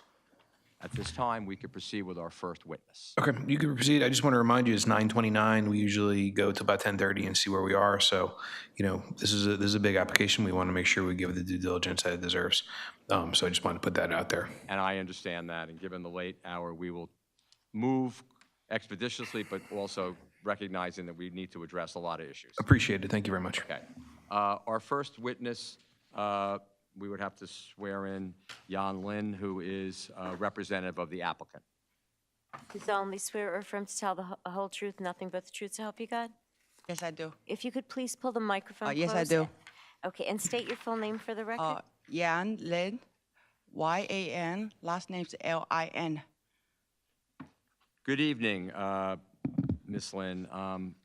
at this time, we could proceed with our first witness. Okay, you can proceed. I just want to remind you, it's 9:29. We usually go to about 10:30 and see where we are. So, you know, this is a big application. We want to make sure we give it the due diligence that it deserves. So I just want to put that out there. And I understand that, and given the late hour, we will move expeditiously, but also recognizing that we need to address a lot of issues. Appreciate it. Thank you very much. Okay. Our first witness, we would have to swear in Yan Lin, who is a representative of the applicant. Do you solemnly swear or affirm to tell the whole truth, nothing but the truth, so help you God? Yes, I do. If you could please pull the microphone Yes, I close. do. Okay, and state your full name for the record. Yan Lin, Y-A-N, last name's L-I-N. Good evening, Ms. Lin.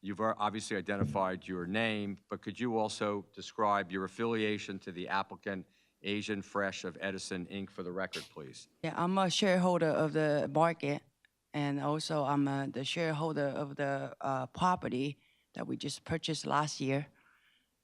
You've obviously identified your name, but could you also describe your affiliation to the applicant, Asian Fresh of Edison, Inc., for the record, please? Yeah, I'm a shareholder of the market, and also I'm the shareholder of the property that we just purchased last year.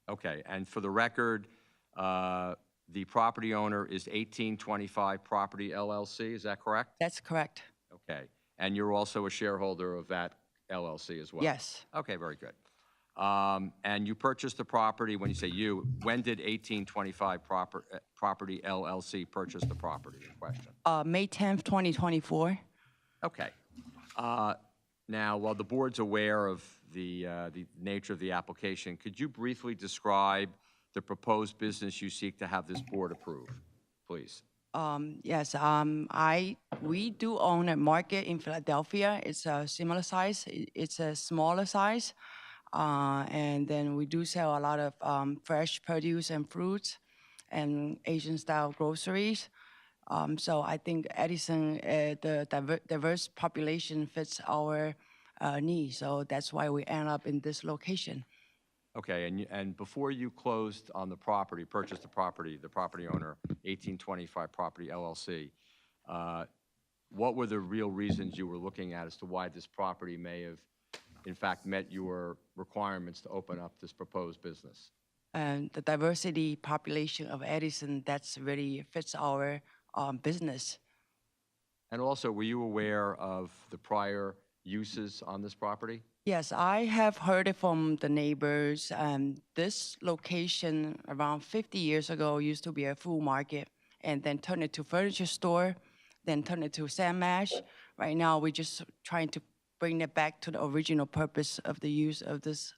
Okay, and for the record, the property owner is 1825 Property LLC, is that correct? That's correct. Okay, and you're also a shareholder of that LLC as well? Yes. Okay, very good. And you purchased the property, when you say you, when did 1825 Property LLC purchase the property in question? May 10th, 2024. Okay. Now, while the board's aware of the nature of the application, could you briefly describe the proposed business you seek to have this board approve, please? Yes, we do own a market in Philadelphia. It's a similar size. It's a smaller size. And then we do sell a lot of fresh produce and fruits and Asian-style groceries. So I think Edison, the diverse population fits our needs. So that's why we end up in this location. Okay, and before you closed on the property, purchased the property owner, 1825 Property LLC, what were the real reasons you were looking at as to why this property may have, in fact, met your requirements to open up this proposed business? And the diversity population of Edison, that's really fits our business. And also, were you aware of the prior uses on this property? Yes, I have heard it from the neighbors. This location around 50 years ago used to be a food market and then turned it to furniture store, then turned it to sand mash. Right now, we're just trying to bring it back to the original purpose of the use of this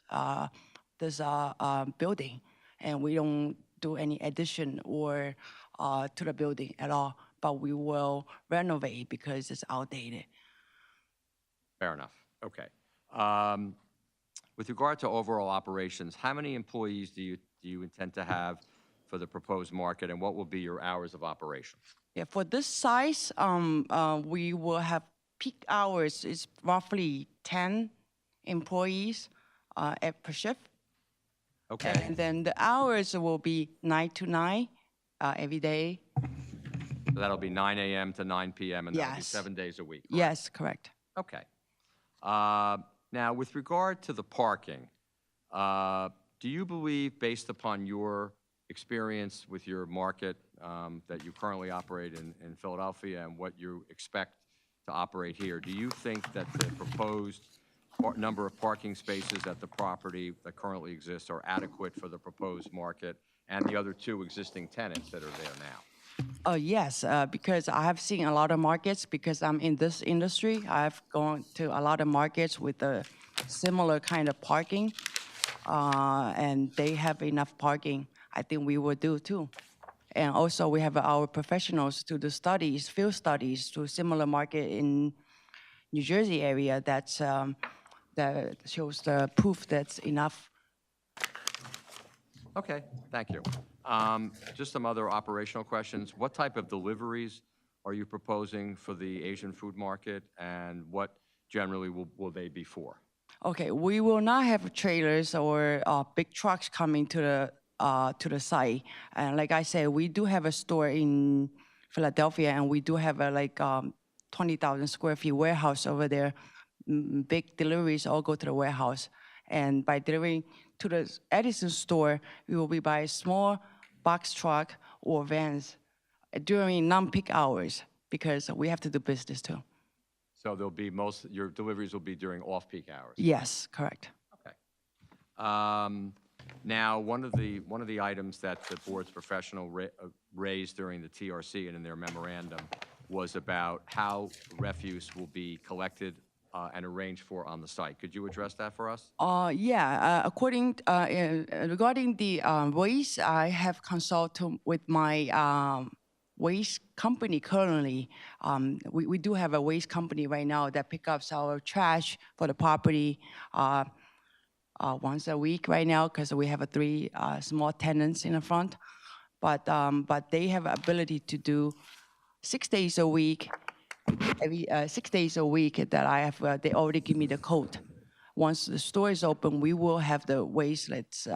building. And we don't do any addition or to the building at all, but we will renovate because it's outdated. Fair enough. Okay. With regard to overall operations, how many employees do you intend to have for the proposed market, and what will be your hours of operation? Yeah, for this size, we will have peak hours is roughly 10 employees per shift. Okay. And then the hours will be 9 to 9 every day. So that'll be 9 a.m. to 9 p.m., and that'll be Yes. 7 days a week. Correct? Yes, correct. Okay. Now, with regard to the parking, do you believe, based upon your experience with your market that you currently operate in Philadelphia and what you expect to operate here, do you think that the proposed number of parking spaces at the property that currently exists are adequate for the proposed market and the other two existing tenants that are there now? Yes, because I have seen a lot of markets, because I'm in this industry. I've gone to a lot of markets with a similar kind of parking, and they have enough parking. I think we will do too. And also we have our professionals to do studies, field studies to similar market in New Jersey area that shows the proof that's enough. Okay, thank you. Just some other operational questions. What type of deliveries are you proposing for the Asian food market, and what generally will they be for? Okay, we will not have trailers or big trucks coming to the site. And like I said, we do have a store in Philadelphia, and we do have a 20,000 square feet warehouse over there. Big deliveries all go to the warehouse. And by delivering to the Edison store, we will be by small box truck or vans during non-peak hours, because we have to do business too. So there'll be your deliveries will be during off-peak hours? Yes, correct. Okay. Now, one of the items that the board's professional raised during the TRC and in their memorandum was about how refuse will be collected and arranged for on the site. Could you address that for us? Yeah, regarding the waste, I have consulted with my waste company currently. We do have a waste company right now that picks up our trash for the property once a week right now, because we have 3 small tenants in the front. But they have ability to do 6 days a week. Every 6 days a week that I have, they already give me the code. Once the store is open, we will have the waste that's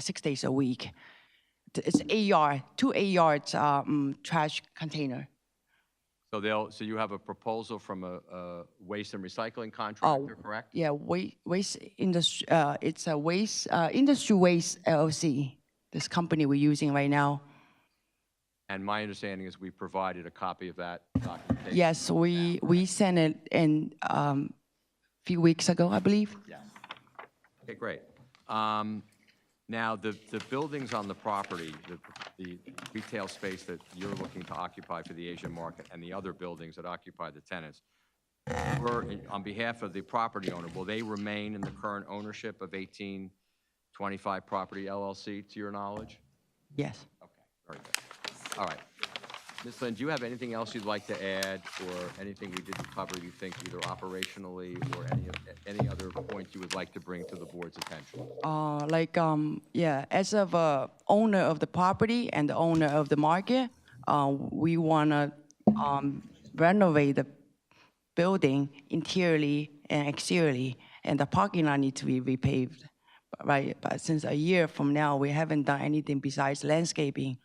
6 days a week. It's 2 8-yard trash container. So you have a proposal from a waste and recycling contractor, correct? Yeah, waste industry. It's a waste industry waste LLC. This company we're using right now. And my understanding is we provided a copy of that documentation. Yes, we sent it in few weeks ago, I believe. Yes. Okay, great. Now, the buildings on the property, the retail space that you're looking to occupy for the Asian market, and the other buildings that occupy the tenants, on behalf of the property owner, will they remain in the current ownership of 1825 Property LLC, to your knowledge? Yes. Okay, very good. All right. Ms. Lynn, do you have anything else you'd like to add, or anything we didn't cover you think either operationally or any other points you would like to bring to the board's attention? Yeah, as of owner of the property and the owner of the market, we want to renovate the building interiorly and exteriorly, and the parking lot needs to be repaved, right? But since a year from now, we haven't done anything besides landscaping.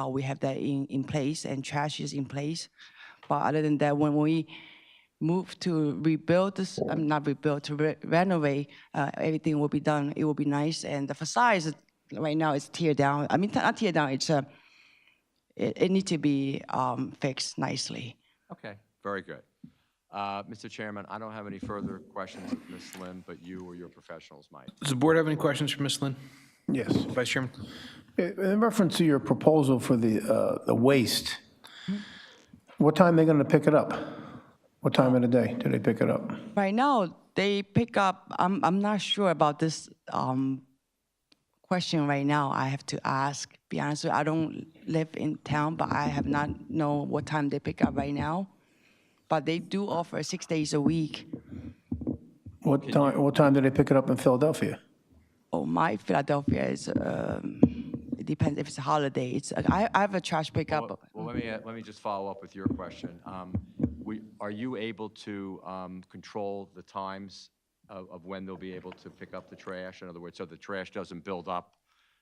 We have that in place, and trash is in place. But other than that, when we move to rebuild this, not rebuild, to renovate, everything will be done. It will be nice. And the facade right now is tear down. I mean, not tear down, it needs to be fixed nicely. Okay, very good. Mr. Chairman, I don't have any further questions of Ms. Lynn, but you or your professionals might. Does the board have any questions for Ms. Lynn? Yes. Vice Chairman? In reference to your proposal for the waste, what time are they going to pick it up? What time of the day do they pick it up? Right now, they pick up, I'm not sure about this question right now. I have to ask. Be honest with you, I don't live in town, but I have not know what time they pick up right now. But they do offer 6 days a week. What time do they pick it up in Philadelphia? Oh, my Philadelphia is, it depends if it's a holiday. I have a trash pickup. Well, let me just follow up with your question. Are you able to control the times of when they'll be able to pick up the trash? In other words, so the trash doesn't build up?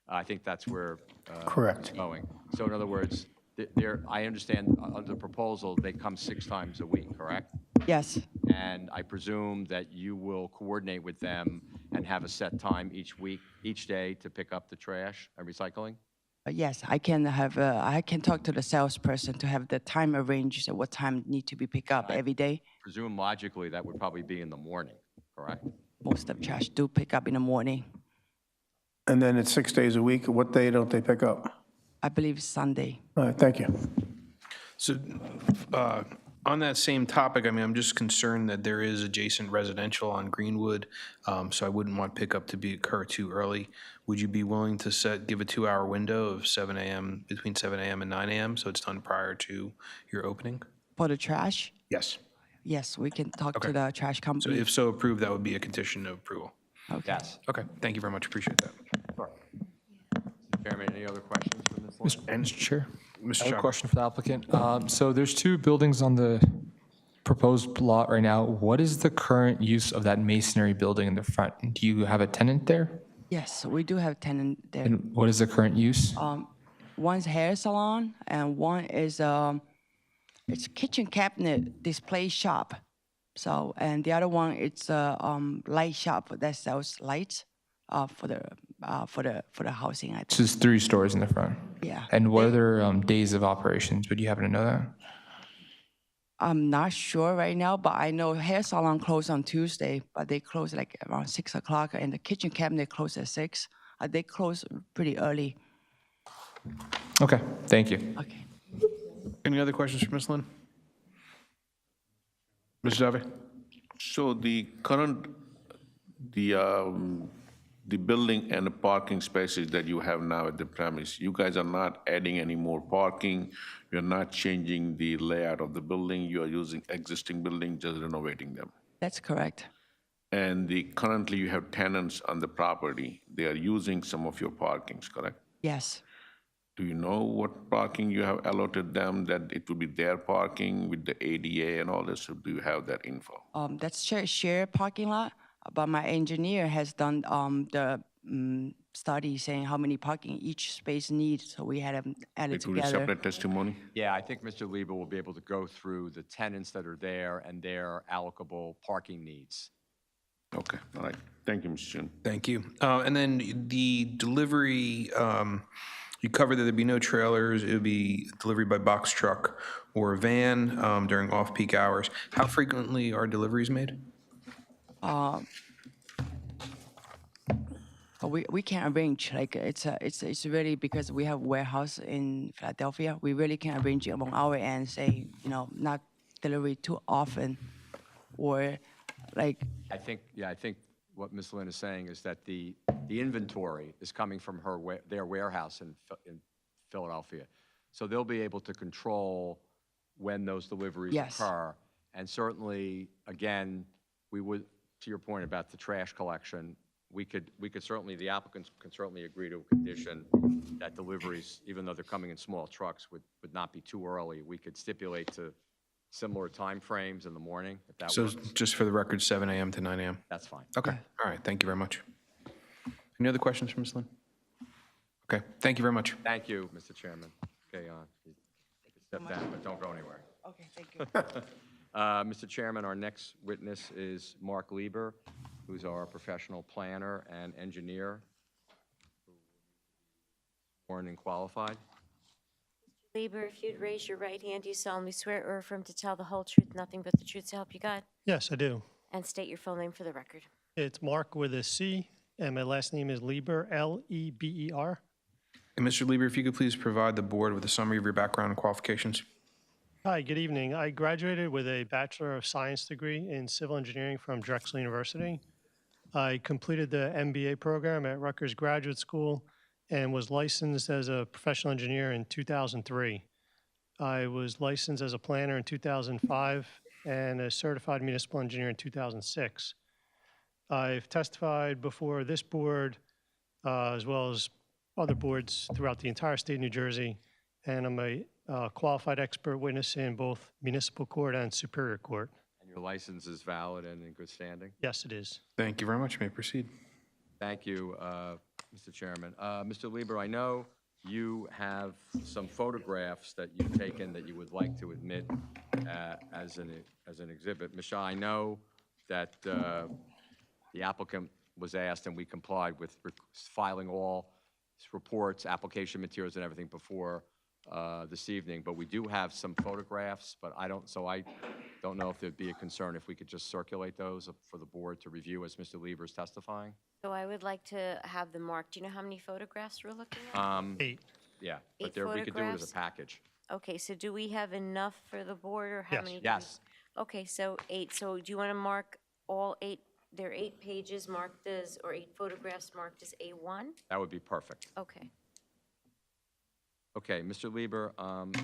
I think that's where Correct. it's going. So in other words, I understand under the proposal, they come 6 times a week, correct? Yes. And I presume that you will coordinate with them and have a set time each day to pick up the trash and recycling? Yes, I can talk to the salesperson to have the time arranged at what time need to be picked up every day. Presume logically that would probably be in the morning, correct? Most of trash do pick up in the morning. And then it's 6 days a week. What day don't they pick up? I believe Sunday. All right, thank you. So on that same topic, I mean, I'm just concerned that there is adjacent residential on Greenwood, so I wouldn't want pickup to occur too early. Would you be willing to give a 2-hour window of 7 a.m., between 7 a.m. and 9 a.m., so it's done prior to your opening? For the trash? Yes. Yes, we can talk to Okay. the trash So company. if so approved, that would be a condition of approval. Okay. Yes. Okay, thank you very much, appreciate that. Chairman, any other questions for Ms. Lynn? And Mr. Chair, Mr. I have a Chavez. question for the applicant. So there's 2 buildings on the proposed lot right now. What is the current use of that masonry building in the front? Do you have a tenant there? Yes, we do have tenant there. And what is the current use? One's hair salon and one is it's a kitchen cabinet display shop. So and the other one it's a light shop that sells lights for the housing. I So think. there's 3 stores in the front. Yeah. And what are their days of operations? Would you happen to know that? I'm not sure right now, but I know hair salon closed on Tuesday, but they close like around 6 o'clock, and the kitchen cabinet closed at 6. They close pretty early. Okay, thank you. Okay. Any other questions for Ms. Lynn? Mr. Dave? So the current, the building and the parking spaces that you have now at the premise, you guys are not adding any more parking, you're not changing the layout of the building, you are using existing building, just renovating them. That's correct. And currently you have tenants on the property, they are using some of your parkings, correct? Yes. Do you know what parking you have allotted them, that it will be their parking with the ADA and all this, or do you have that info? That's shared parking lot, but my engineer has done the study saying how many parking each space needs, so we had them added It will be together. separate testimony? Yeah, I think Mr. Lieber will be able to go through the tenants that are there and their allocable parking needs. Okay, all right. Thank you, Mr. Chairman. Thank you. And then the delivery, you covered that there'd be no trailers, it would be delivery by box truck or van during off-peak hours. How frequently are deliveries made? We can't arrange, like, it's really because we have warehouse in Philadelphia, we really can't arrange it on our end, say, not delivery too often, or like, I think what Ms. Lynn is saying is that the inventory is coming from their warehouse in Philadelphia. So they'll be able to control when those deliveries Yes. occur. And certainly, again, we would, to your point about the trash collection, we could certainly, the applicants can certainly agree to a condition that deliveries, even though they're coming in small trucks, would not be too early. We could stipulate to similar timeframes in the morning, if that So works. just for the record, 7 a.m. to 9 a.m.? That's fine. Okay, all right, thank you very much. Any other questions for Ms. Lynn? Okay, thank you very much. Thank you, Mr. Chairman. Okay, you can step down, but don't go anywhere. okay, thank you. Mr. Chairman, our next witness is Mark Lieber, who's our professional planner and engineer, sworn and qualified. Lieber, if you'd raise your right hand, do you solemnly swear or affirm to tell the whole truth, nothing but the truth, so help you God? Yes, I do. And state your full name for the record. It's Mark with a C, and my last name is Lieber, L-E-B-E-R. And Mr. Lieber, if you could please provide the board with a summary of your background and qualifications. Hi, good evening. I graduated with a Bachelor of Science degree in Civil Engineering from Drexel University. I completed the MBA program at Rutgers Graduate School and was licensed as a professional engineer in 2003. I was licensed as a planner in 2005 and a certified municipal engineer in 2006. I've testified before this board as well as other boards throughout the entire state of New Jersey, and I'm a qualified expert witness in both municipal court and superior court. And your license is valid and in good standing? Yes, it is. Thank you very much. You may proceed. Thank you, Mr. Chairman. Mr. Lieber, I know you have some photographs that you've taken that you would like to admit as an exhibit. Ms. Shah, I know that the applicant was asked, and we complied with filing all reports, application materials, and everything before this evening, but we do have some photographs, but I don't, so I don't know if there'd be a concern if we could just circulate those for the board to review as Mr. Lieber is testifying. So I would like to have them marked. Do you know how many photographs we're looking at? 8. Yeah, but 8 there, we could do it as a photographs? package. Okay, so do we have enough for the board, or how Yes. many? do we- Yes. Okay, so 8. So do you want to mark all 8? There are 8 pages marked as, or 8 photographs marked as A1? That would be perfect. Okay. Okay, Mr. Lieber,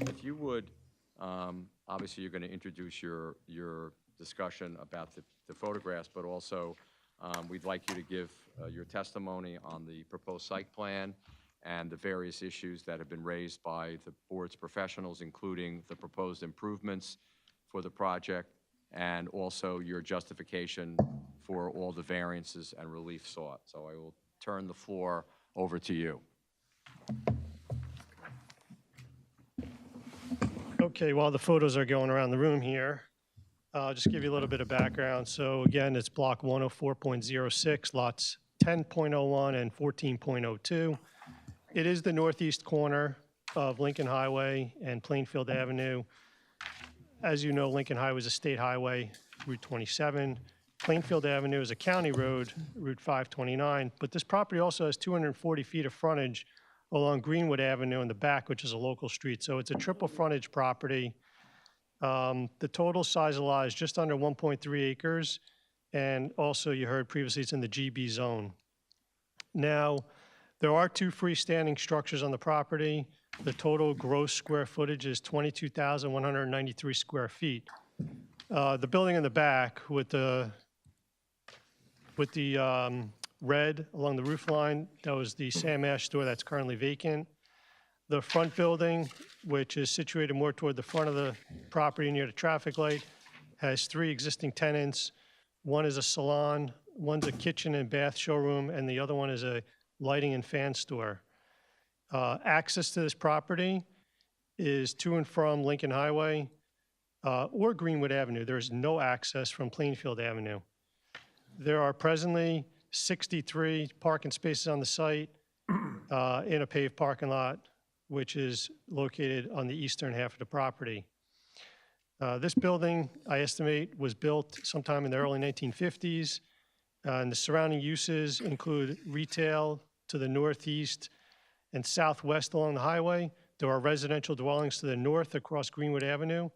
if you would, obviously you're going to introduce your discussion about the photographs, but also we'd like you to give your testimony on the proposed site plan and the various issues that have been raised by the board's professionals, including the proposed improvements for the project, and also your justification for all the variances and relief sought. So I will turn the floor over to you. Okay, while the photos are going around the room here, I'll just give you a little bit of background. So again, it's block 104.06, lots 10.01 and 14.02. It is the northeast corner of Lincoln Highway and Plainfield Avenue. As you know, Lincoln Highway is a state highway, Route 27. Plainfield Avenue is a county road, Route 529. But this property also has 240 feet of frontage along Greenwood Avenue in the back, which is a local street. So it's a triple frontage property. The total size of the lot is just under 1.3 acres. And also, you heard previously, it's in the GB zone. Now, there are 2 freestanding structures on the property. The total gross square footage is 22,193 square feet. The building in the back with the red along the roof line, that was the Sam Ash store that's currently vacant. The front building, which is situated more toward the front of the property near the traffic light, has 3 existing tenants. One is a salon, one's a kitchen and bath showroom, and the other one is a lighting and fan store. Access to this property is to and from Lincoln Highway or Greenwood Avenue. There is no access from Plainfield Avenue. There are presently 63 parking spaces on the site in a paved parking lot, which is located on the eastern half of the property. This building, I estimate, was built sometime in the early 1950s, and the surrounding uses include retail to the northeast and southwest along the highway. There are residential dwellings to the north across Greenwood Avenue,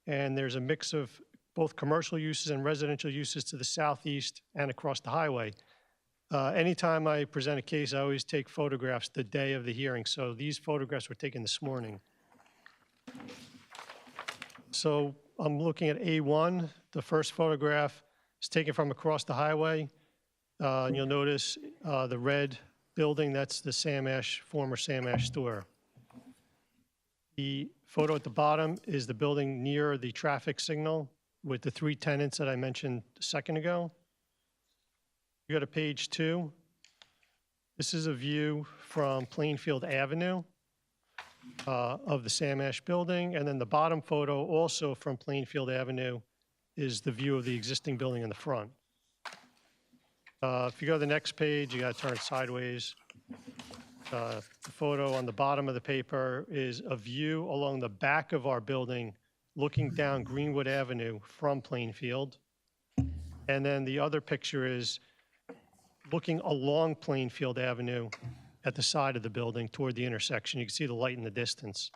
and there's a mix of both commercial uses and residential uses to the southeast and across the highway. Anytime I present a case, I always take photographs the day of the hearing, so these photographs were taken this morning. So I'm looking at A1. The first photograph is taken from across the highway. And you'll notice the red building, that's the Sam Ash, former Sam Ash store. The photo at the bottom is the building near the traffic signal with the 3 tenants that I mentioned a second ago. You go to page 2. This is a view from Plainfield Avenue of the Sam Ash building. And then the bottom photo, also from Plainfield Avenue, is the view of the existing building in the front. If you go to the next page, you got to turn sideways. The photo on the bottom of the paper is a view along the back of our building looking down Greenwood Avenue from Plainfield. And then the other picture is looking along Plainfield Avenue at the side of the building toward the intersection. You can see the light in the distance.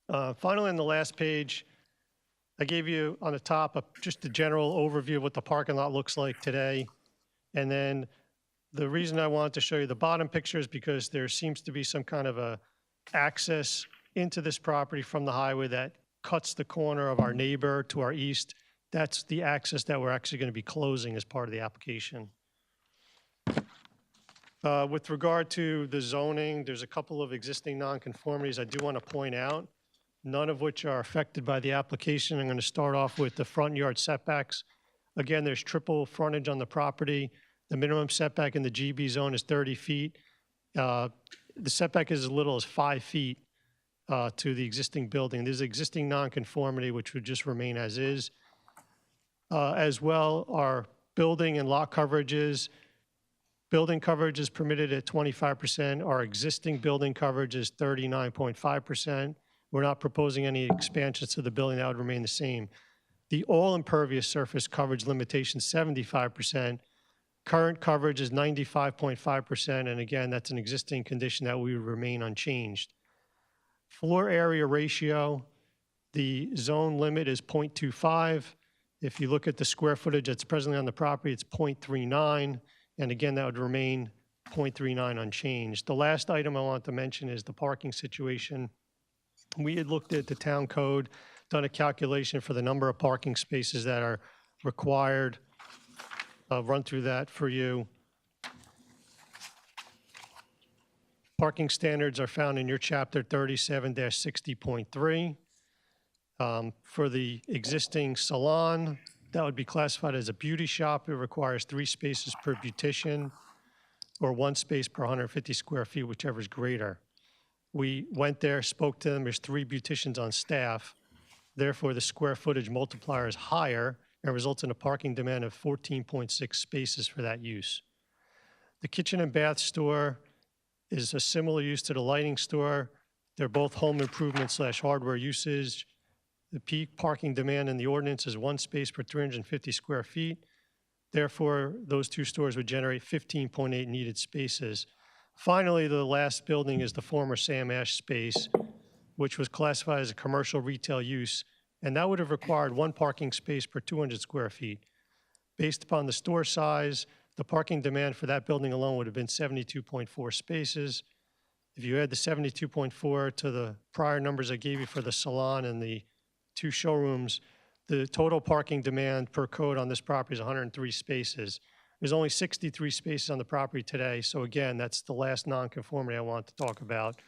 Finally, on the last page, I gave you on the top just a general overview of what the parking lot looks like today. And then the reason I wanted to show you the bottom picture is because there seems to be some kind of a access into this property from the highway that cuts the corner of our neighbor to our east. That's the access that we're actually going to be closing as part of the application. With regard to the zoning, there's a couple of existing nonconformities I do want to point out, none of which are affected by the application. I'm going to start off with the front yard setbacks. Again, there's triple frontage on the property. The minimum setback in the GB zone is 30 feet. The setback is as little as 5 feet to the existing building. There's existing nonconformity, which would just remain as is. As well, our building and lot coverages. Building coverage is permitted at 25%. Our existing building coverage is 39.5%. We're not proposing any expansions to the building. That would remain the same. The all impervious surface coverage limitation, 75%. Current coverage is 95.5%, and again, that's an existing condition that would remain unchanged. Floor area ratio, the zone limit is 0.25. If you look at the square footage that's presently on the property, it's 0.39, and again, that would remain 0.39 unchanged. The last item I want to mention is the parking situation. We had looked at the town code, done a calculation for the number of parking spaces that are required. I'll run through that for you. Parking standards are found in your chapter 37-60.3. For the existing salon, that would be classified as a beauty shop. It requires 3 spaces per beautician or 1 space per 150 square feet, whichever is greater. We went there, spoke to them. There's 3 beauticians on staff. Therefore, the square footage multiplier is higher and results in a parking demand of 14.6 spaces for that use. The kitchen and bath store is a similar use to the lighting store. They're both home improvement / hardware usage. The peak parking demand in the ordinance is 1 space per 350 square feet. Therefore, those 2 stores would generate 15.8 needed spaces. Finally, the last building is the former Sam Ash space, which was classified as a commercial retail use, and that would have required 1 parking space per 200 square feet. Based upon the store size, the parking demand for that building alone would have been 72.4 spaces. If you add the 72.4 to the prior numbers I gave you for the salon and the 2 showrooms, the total parking demand per code on this property is 103 spaces. There's only 63 spaces on the property today, so again, that's the last nonconformity I want to talk about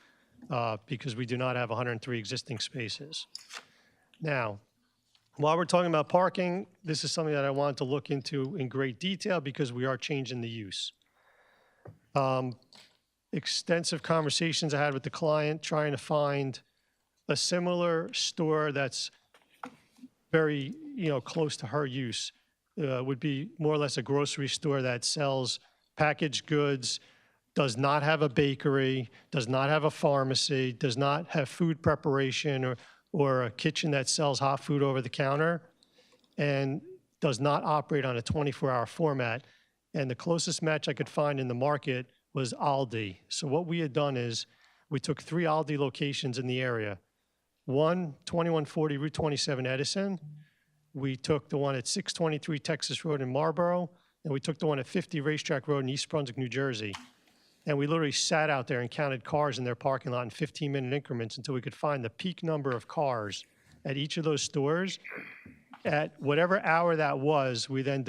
because we do not have 103 existing spaces. Now, while we're talking about parking, this is something that I wanted to look into in great detail because we are changing the use. Extensive conversations I had with the client trying to find a similar store that's very, close to her use. Would be more or less a grocery store that sells packaged goods, does not have a bakery, does not have a pharmacy, does not have food preparation or a kitchen that sells hot food over the counter, and does not operate on a 24-hour format. And the closest match I could find in the market was Aldi. So what we had done is we took 3 Aldi locations in the area. One, 2140 Route 27 Edison. We took the one at 623 Texas Road in Marlboro, and we took the one at 50 Racetrack Road in East Brunswick, New Jersey. And we literally sat out there and counted cars in their parking lot in 15-minute increments until we could find the peak number of cars at each of those stores. At whatever hour that was, we then